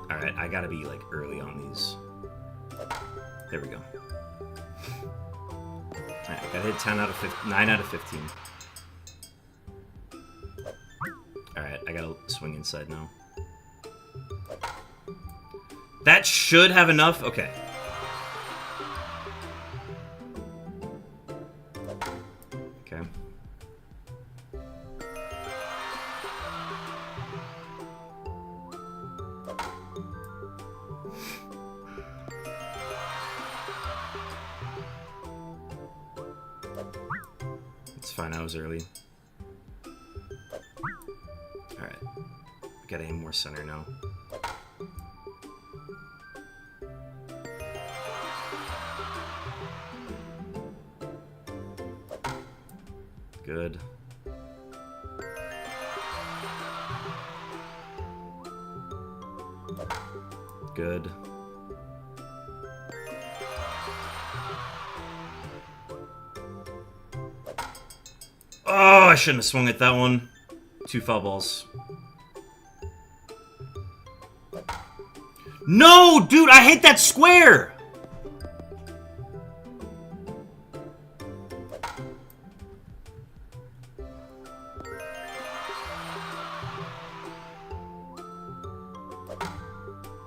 Alright, I gotta be like early on these. There we go. Alright, I gotta hit 10 out of 15, 9 out of 15. Alright, I gotta swing inside now. That should have enough. Okay. Okay. It's fine, I was early. Alright. Gotta aim more center now. Good. Good. Oh, I shouldn't have swung at that one. 2 foul balls. No, dude, I hate that square!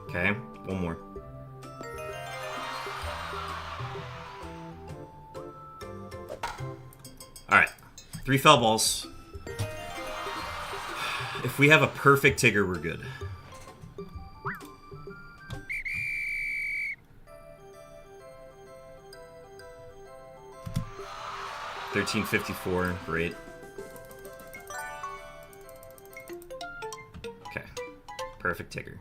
Okay, one more. Alright, 3 foul balls. If we have a perfect Tigger, we're good. $13.54, great. Okay, perfect Tigger.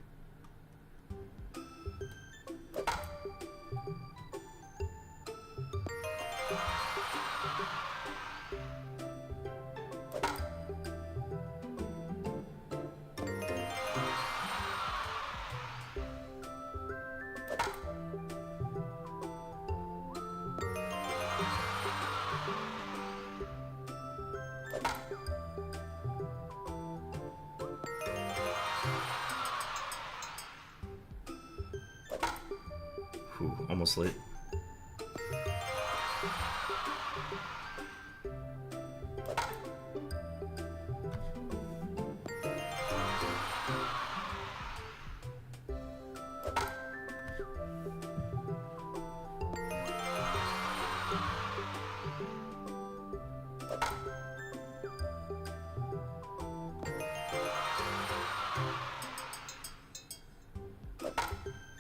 Whew, almost late.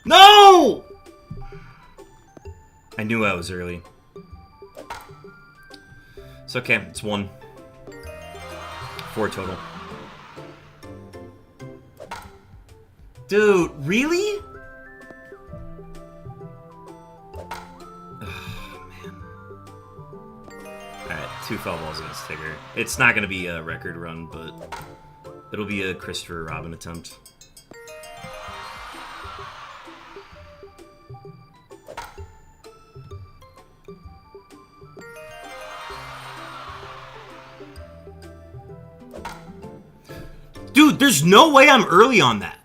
No! I knew I was early. It's okay, it's 1. 4 total. Dude, really? Oh, man. Alright, 2 foul balls against Tigger. It's not gonna be a record run, but it'll be a Christopher Robin attempt. Dude, there's no way I'm early on that.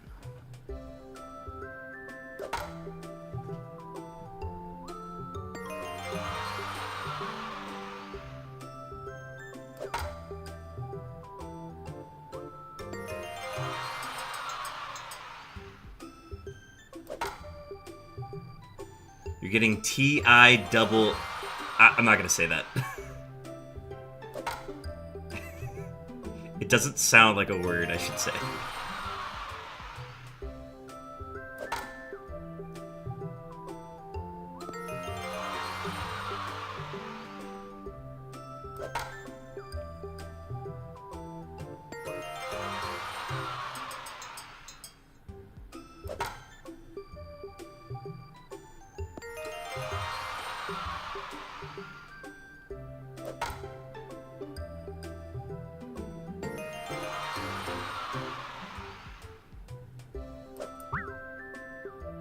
You're getting T-I double... I'm not gonna say that. It doesn't sound like a word, I should say.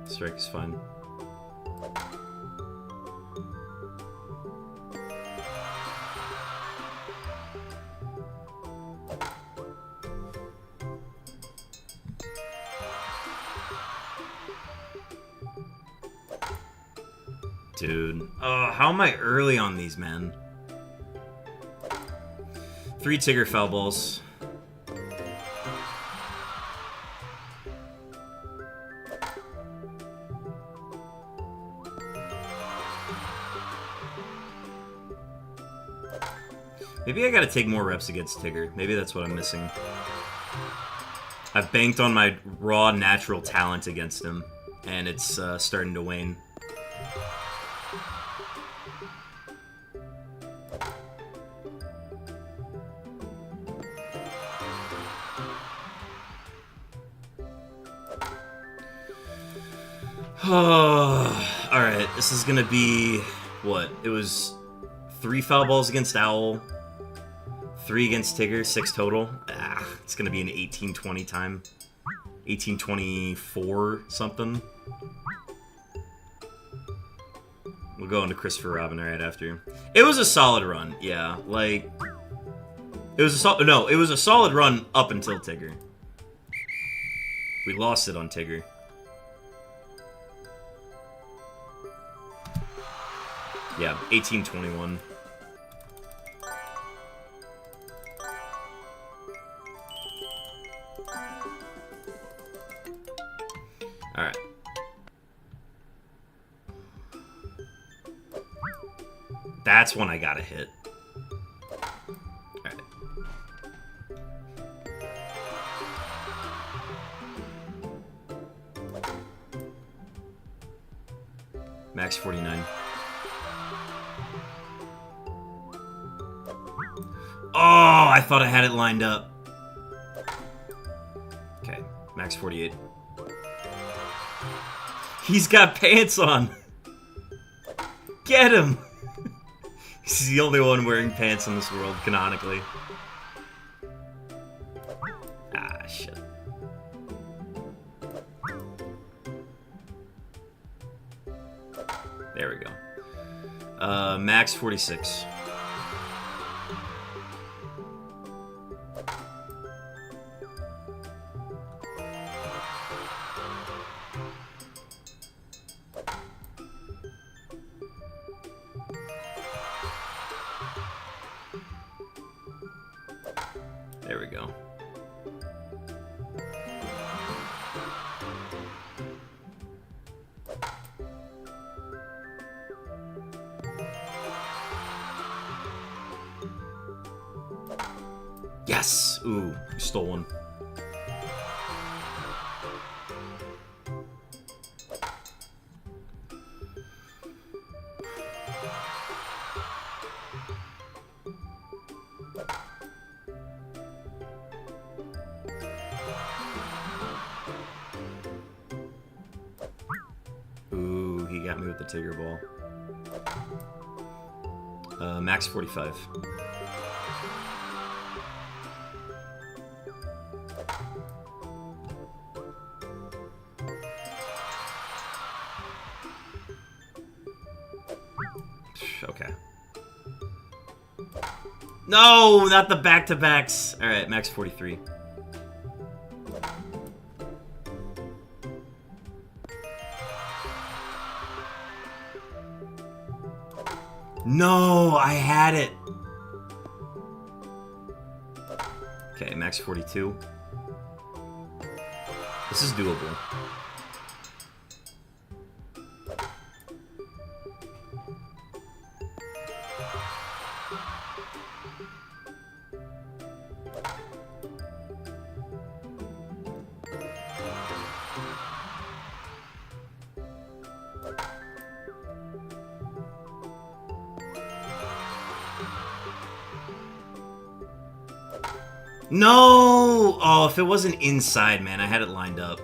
Strike is fine. Dude. Oh, how am I early on these, man? 3 Tigger foul balls. Maybe I gotta take more reps against Tigger. Maybe that's what I'm missing. I've banked on my raw natural talent against him, and it's starting to wane. Alright, this is gonna be... what? It was 3 foul balls against Owl, 3 against Tigger, 6 total. It's gonna be an 18-20 time. 18-24 something. We'll go into Christopher Robin right after. It was a solid run, yeah. Like, it was a it was a solid run up until Tigger. We lost it on Tigger. Yeah, 18-21. Alright. That's when I gotta hit. Alright. Max 49. Oh, I thought I had it lined up. Okay, max 48. He's got pants on. Get him. He's the only one wearing pants in this world, canonically. Ah, shit. There we go. Max 46. There we go. Yes! Ooh, you stole one. Ooh, he got me with the Tigger ball. Max 45. Okay. No, not the back-to-backs. Alright, max 43. No, I had it. Okay, max 42. This is doable. No! Oh, if it wasn't inside, man, I had it lined up.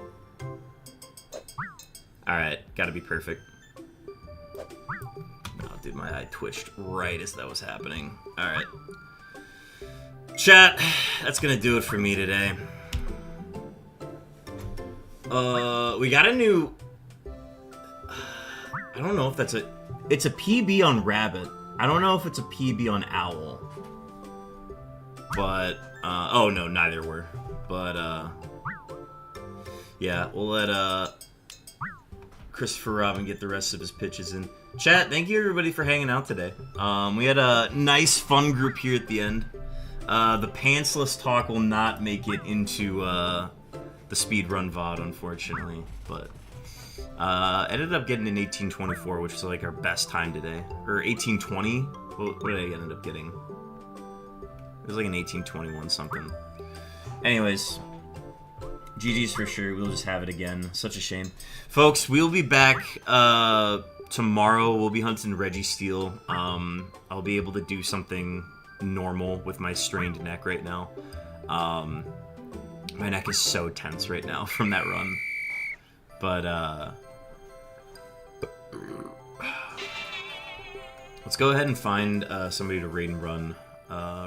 Alright, gotta be perfect. Oh, dude, my eye twitched right as that was happening. Alright. Chat, that's gonna do it for me today. We got a new... I don't know if that's a... It's a PB on Rabbit. I don't know if it's a PB on Owl. But, oh no, neither were. But, yeah, we'll let, Christopher Robin get the rest of his pitches in. Chat, thank you everybody for hanging out today. We had a nice, fun group here at the end. The pantsless talk will not make it into, the speedrun VOD, unfortunately, but, ended up getting an 1824, which was like our best time today. Or 1820? What did I end up getting? It was like an 1821 something. Anyways, GG's for sure. We'll just have it again. Such a shame. Folks, we'll be back tomorrow. We'll be hunting Reggie Steele. I'll be able to do something normal with my strained neck right now. My neck is so tense right now from that run. But, let's go ahead and find somebody to raid and run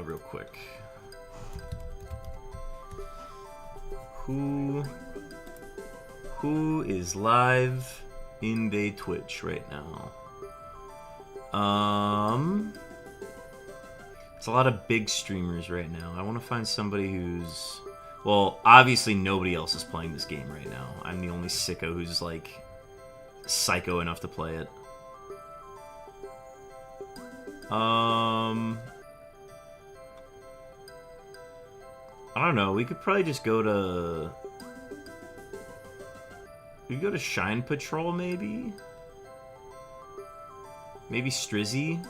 real quick. Who is live in the Twitch right now? It's a lot of big streamers right now. I want to find somebody who's... Well, obviously nobody else is playing this game right now. I'm the only sicko who's, like, psycho enough to play it. I don't know, we could probably just go to... We could go to Shine Patrol, maybe? Maybe Strizzy?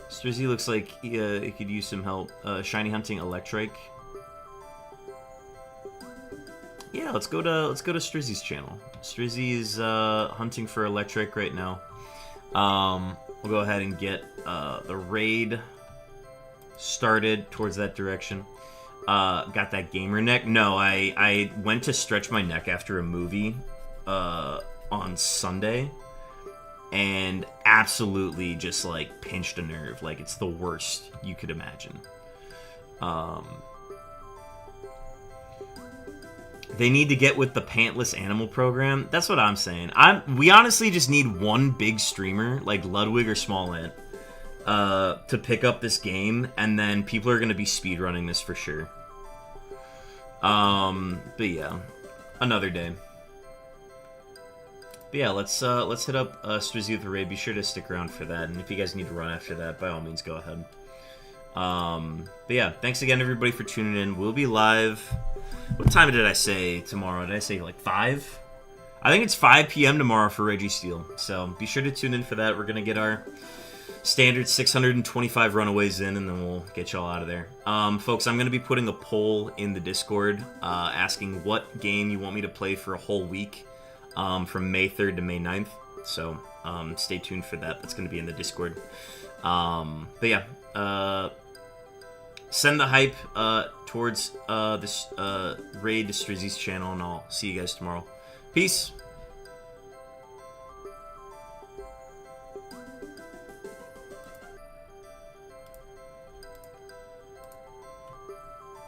Strizzy looks like he could use some help. Shiny Hunting Electric. Yeah, let's go to Strizzy's channel. Strizzy is hunting for Electric right now. We'll go ahead and get the raid started towards that direction. Got that gamer neck? No, I went to stretch my neck after a movie on Sunday and absolutely just like pinched a nerve. Like it's the worst you could imagine. They need to get with the pantless animal program. That's what I'm saying. We honestly just need one big streamer like Ludwig or Small Ant to pick up this game, and then people are going to be speedrunning this for sure. But yeah, another day. But yeah, let's hit up Strizzy with the raid. Be sure to stick around for that, and if you guys need to run after that, by all means, go ahead. But yeah, thanks again everybody for tuning in. We'll be live. What time did I say tomorrow? Did I say like 5? I think it's 5 p.m. tomorrow for Reggie Steele. So be sure to tune in for that. We're gonna get our standard 625 runaways in, and then we'll get y'all out of there. Folks, I'm gonna be putting a poll in the Discord asking what game you want me to play for a whole week from May 3rd to May 9th. So stay tuned for that. That's gonna be in the Discord. But yeah. Send the hype towards this raid to Strizzy's channel, and I'll see you guys tomorrow. Peace.